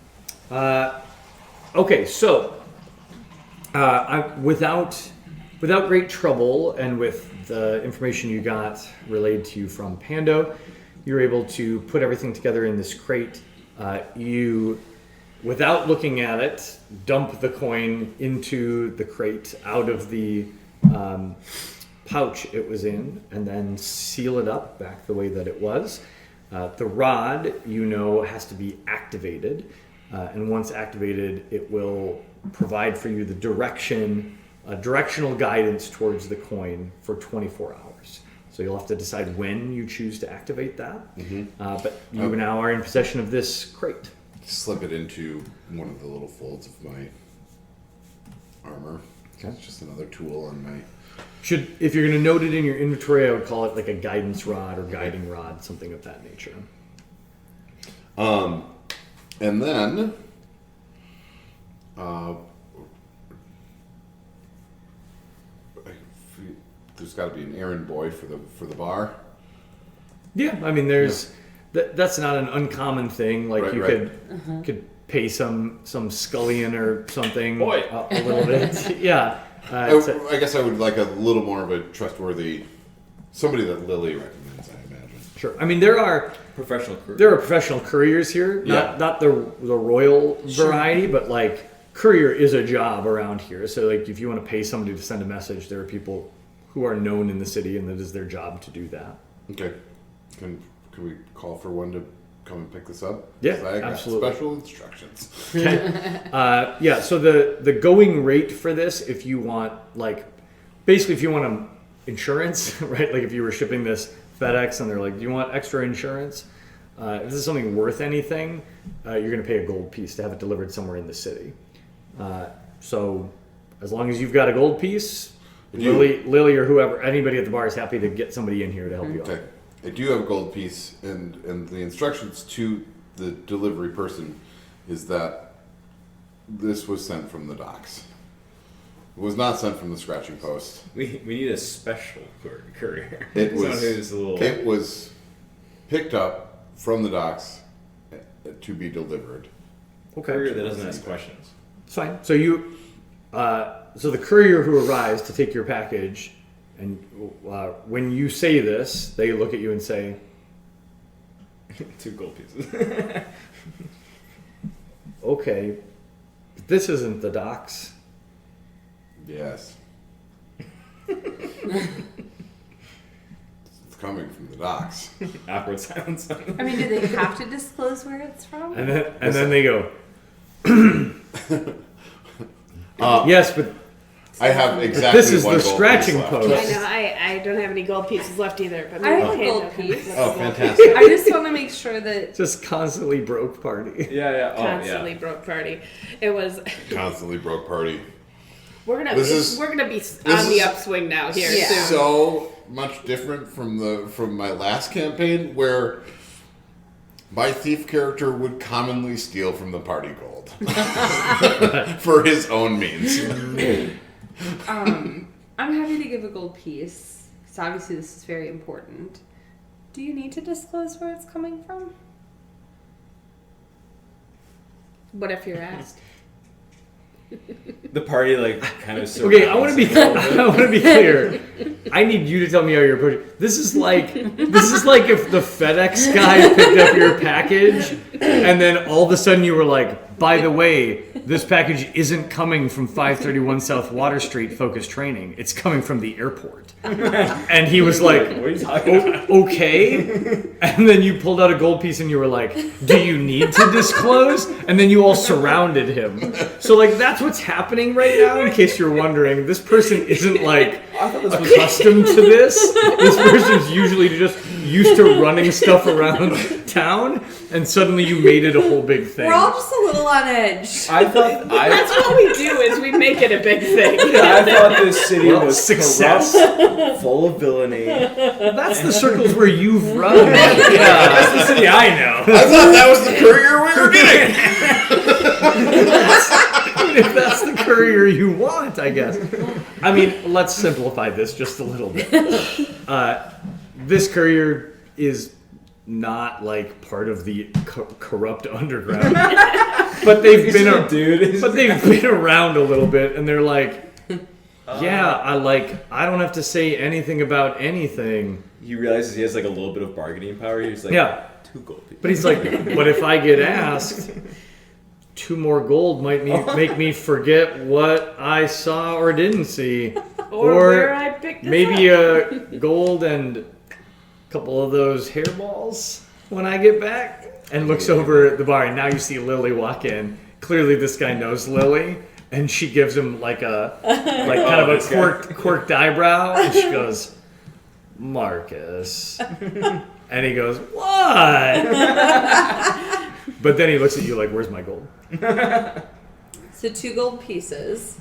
Okay, so without great trouble and with the information you got relayed to you from Pando, you're able to put everything together in this crate. You, without looking at it, dump the coin into the crate out of the pouch it was in, and then seal it up back the way that it was. The rod, has to be activated, and once activated, it will provide for you the directional guidance towards the coin for 24 hours. So you'll have to decide when you choose to activate that. But you now are in possession of this crate. slip it into one of the little folds of my armor. It's just another tool on my. If you're going to note it in your inventory, I would call it like a guidance rod or guiding rod, something of that nature. And then, there's got to be an errand boy for the bar. Yeah, I mean, that's not an uncommon thing. Like Right, you right. could pay some scullion or something Boy. a little bit. Yeah. I guess I would like a little more of a trustworthy, somebody that Lily recommends, I imagine. Sure. I mean, there are Professional crew. professional couriers here. Yeah. Not the royal variety, but like courier is a job around here. So like if you want to pay somebody to send a message, there are people who are known in the city, and that is their job to do that. Okay. Can we call for one to come and pick this up? Yeah, 'Cause I got absolutely. special instructions. Yeah, so the going rate for this, if you want, like, basically if you want insurance, right? Like if you were shipping this FedEx and they're like, do you want extra insurance? If this is something worth anything, you're going to pay a gold piece to have it delivered somewhere in the city. So as long as you've got a gold piece, Lily or whoever, anybody at the bar is happy to get somebody in here to help you out. Okay. I do have a gold piece, and the instructions to the delivery person is that this was sent from the docks. It was not sent from the scratching post. We need a special courier. It Someone was. who's a little. It was picked up from the docks to be delivered. Okay. Courier that doesn't ask questions. It's fine. So so the courier who arrives to take your package, and when you say this, they look at you and say, 2 gold pieces. okay, but this isn't the docks. Yes. It's coming from the docks. Awkward silence. I mean, do they have to disclose where it's from? And then they go, yes, but I have exactly this is one the gold scratching piece left. post. I know. I don't have any gold pieces left either. But I maybe have a Kate gold will come piece. with Oh, a gold fantastic. I just want to make sure that Just constantly broke party. Yeah. Oh, Constantly yeah. broke party. It was. Constantly broke party. We're gonna This be on is- the upswing now here Yeah. soon. So much different from my last campaign, where my thief character would commonly steal from the party gold for his own means. I'm happy to give a gold piece because obviously this is very important. Do you need to disclose where it's coming from? What if you're asked? The party kind of. Okay, I want to be clear. I need you to tell me how you're approaching. This is like if the FedEx guy picked up your package, and then all of a sudden you were like, by the way, this package isn't coming from 531 South Water Street Focus Training. It's coming from the airport. And he was like, What are you talking about? okay. And then you pulled out a gold piece and you were like, do you need to disclose? And then you all surrounded him. So that's what's happening right now, in case you're wondering. This person isn't accustomed to this. This person's usually just used to running stuff around town, and suddenly you made it a whole big thing. We're all just a little on edge. That's what we do. Is we make it a big thing. I thought this city Well, was success. corrupt, full of villainy. That's the circles where you've run. Yeah, that's the city I know. I thought that was the courier we were getting. If that's the courier you want, I guess. I mean, let's simplify this just a little bit. This courier is not part of the corrupt underground, but they've been around a little bit, and they're like, yeah, I don't have to say anything about anything. He realizes he has a little bit of bargaining power. He's like, Yeah. 2 gold pieces. But he's like, but if I get asked, 2 more gold might make me forget what I saw or didn't see. Or where I picked this maybe up. a gold and a couple of those hairballs when I get back. And looks over at the bar, and now you see Lily walk in. Clearly this guy knows Lily, and she gives him kind of a quirked eyebrow, and she goes, Marcus. And he goes, what? But then he looks at you like, where's my gold? So 2 gold pieces.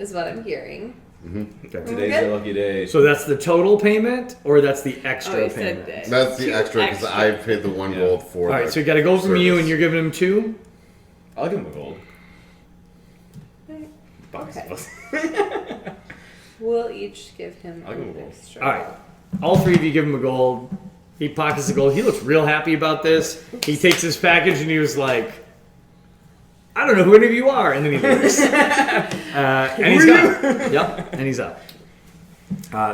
is what I'm hearing. Okay. Today's Okay. your lucky day. So that's the total payment, or that's the extra Oh, he said payment? that. That's the Two extra because extra. I paid the 1 gold for. All right, the so you got a gold from you, service. and you're giving him 2. I'll give him a gold. Okay. We'll each give him I'll give him an a gold. extra. All right. All 3 of you give him a gold. He pockets the gold. He looks real happy about this. He takes his package and he was like, I don't know who any of you are. And then he leaves. And he's gone. Yep. And he's up.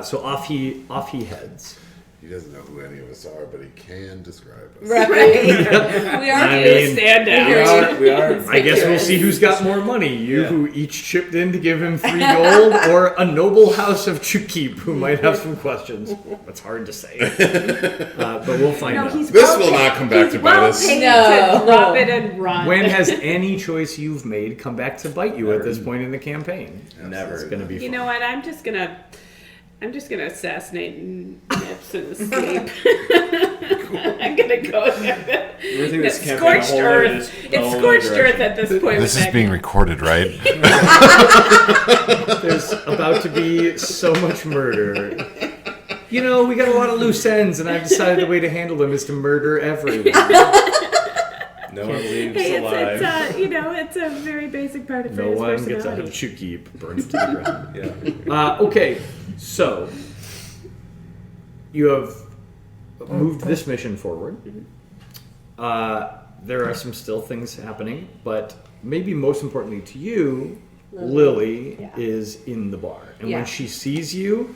So off he heads. He doesn't know who any of us are, but he can describe us. Right. We are I doing mean, Stand out. We are. I guess we'll see who's got more money. You who each chipped in to give him 3 gold, or a noble house of Chukip who might have some questions. It's hard to say. But we'll find out. He's This well will paid- not come back he's to bite well us. paid No. to drop it and run. When has any choice you've made come back to bite you at this point in the campaign? Never. It's going to be fun. You know what? I'm just gonna assassinate Nips in his sleep. I'm gonna go there. We're taking this It's campaign a scorched whole earth. other- It's a whole scorched other earth direction. at this point. This with is being that. recorded, right? There's about to be so much murder. You know, we got a lot of loose ends, and I've decided the way to handle them is to murder everyone. No one leaves Hey, alive. it's a very basic part of No Freya's one gets out of personality. Chukip, burns to the ground. Yeah. Okay, so you have moved this mission forward. There are some still things happening, but maybe most importantly to you, Lily Yeah. is in the bar, and Yeah. when she sees you,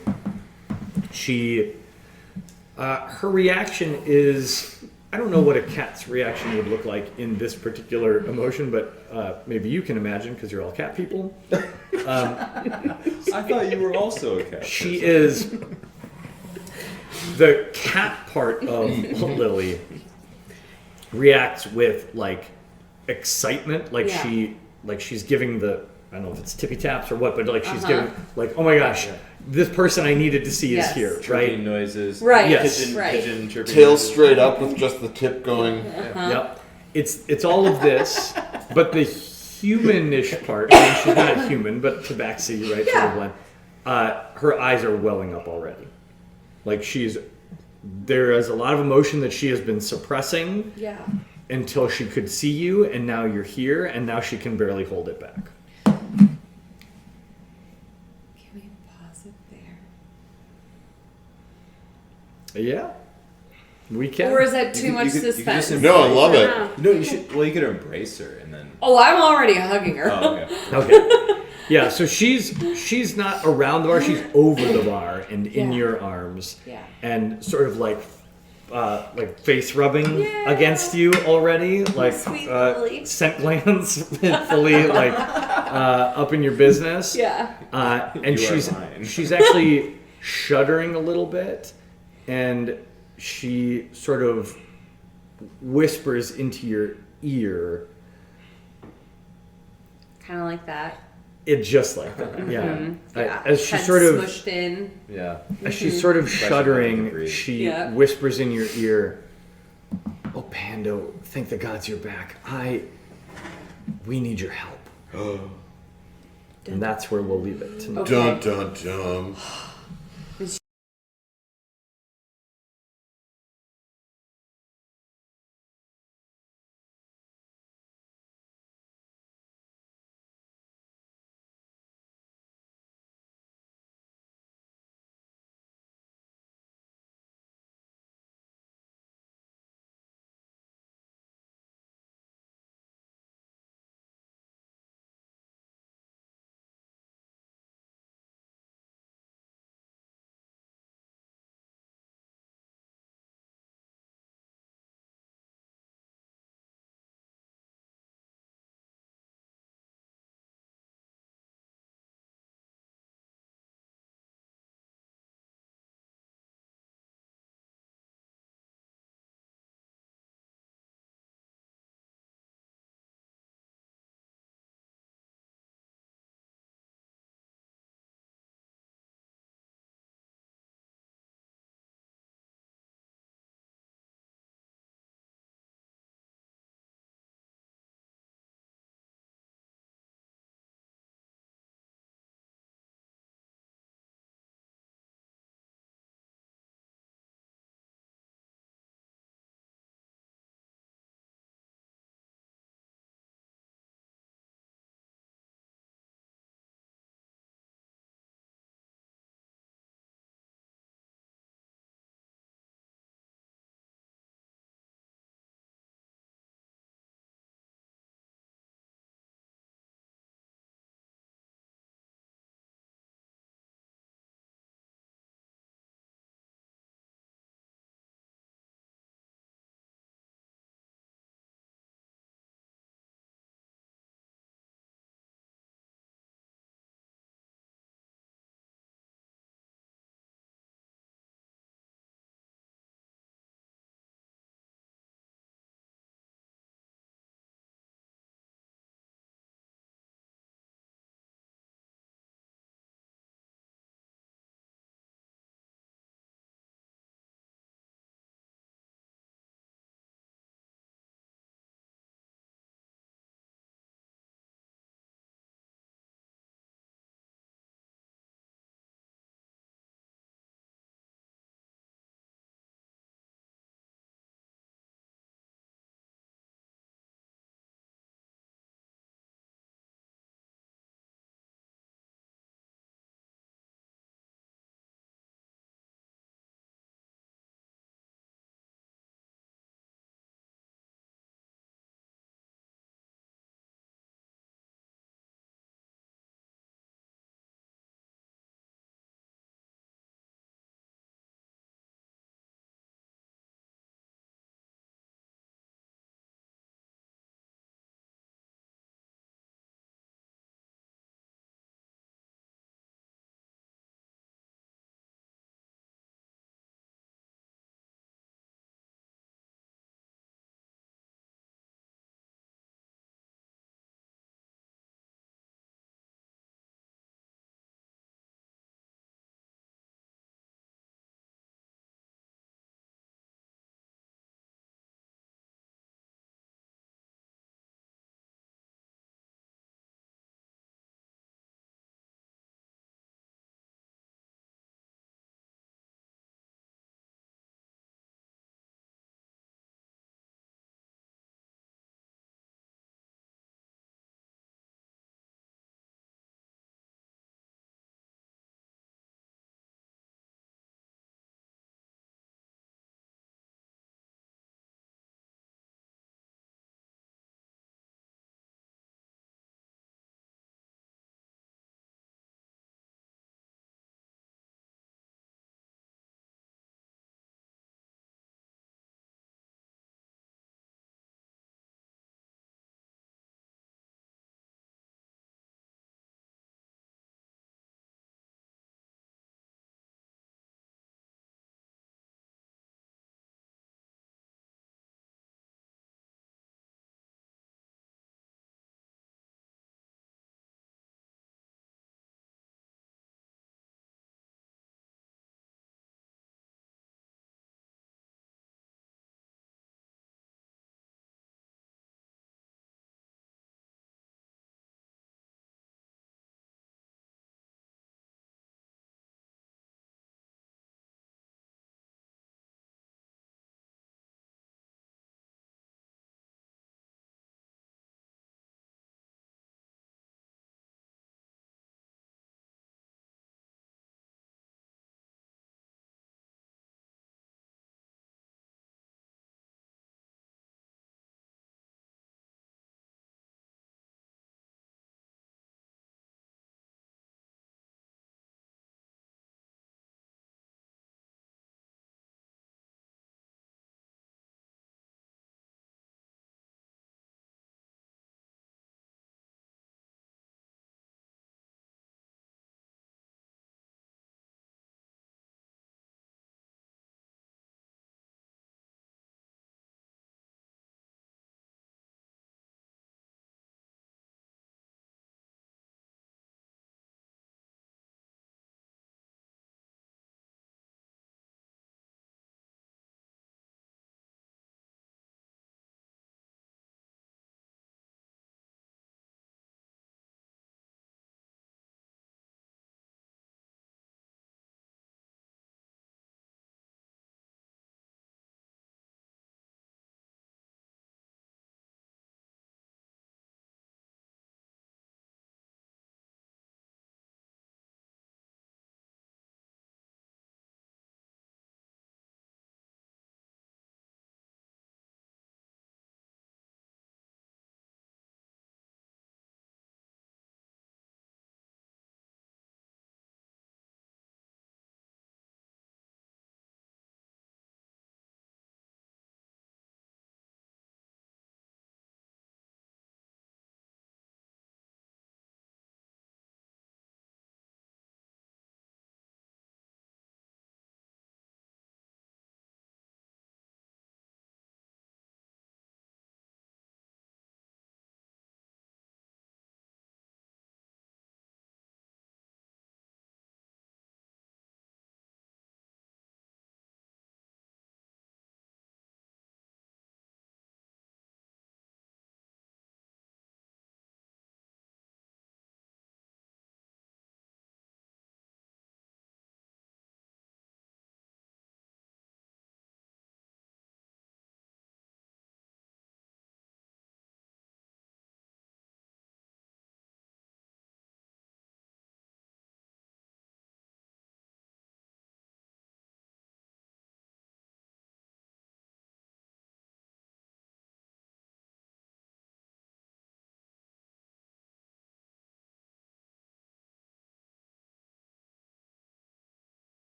her reaction is, I don't know what a cat's reaction would look like in this particular emotion, but maybe you can imagine because you're all cat people. I thought you were also a cat. She is the cat part of Lily reacts with like excitement, like Yeah. she's giving the, I don't know if it's tippy taps or what, but like she's giving like, oh my gosh, this person I needed to see Yes. is here, Chirping right? noises. Right. Yes. Pigeon chirping Tail noises. straight up with just the tip going. Yep. It's all of this, but the humanish part. I mean, she's not human, but tabaxi, right? Sort of blend. Her eyes are welling up already. Like there is a lot of emotion that she has been suppressing Yeah. until she could see you, and now you're here, and now she can barely hold it back. Can we pause it there? Yeah, we can. Or is that too You much could just suspense? embrace No, I love it. No, you should. Well, you could embrace her and then. Oh, I'm already hugging her. Oh, okay. Okay. Yeah, so she's not around the bar, she's over the bar and in Yeah. your arms. Yeah. And sort of like face rubbing Yeah. against you already, like Sweet Lily. scent glands fully like up in your business. Yeah. And You are she's mine. she's actually shuddering a little bit, and she sort of whispers into your ear. Kind of like that. It just like that, yeah. Yeah. As she Head sort of smushed in. Yeah. as she's sort of Pressure shuddering, to breathe. she Yeah. whispers in your ear, "Oh, Pando, thank the gods you're back. We need your help." And that's where we'll leave it tonight. Okay. Dun dun dun.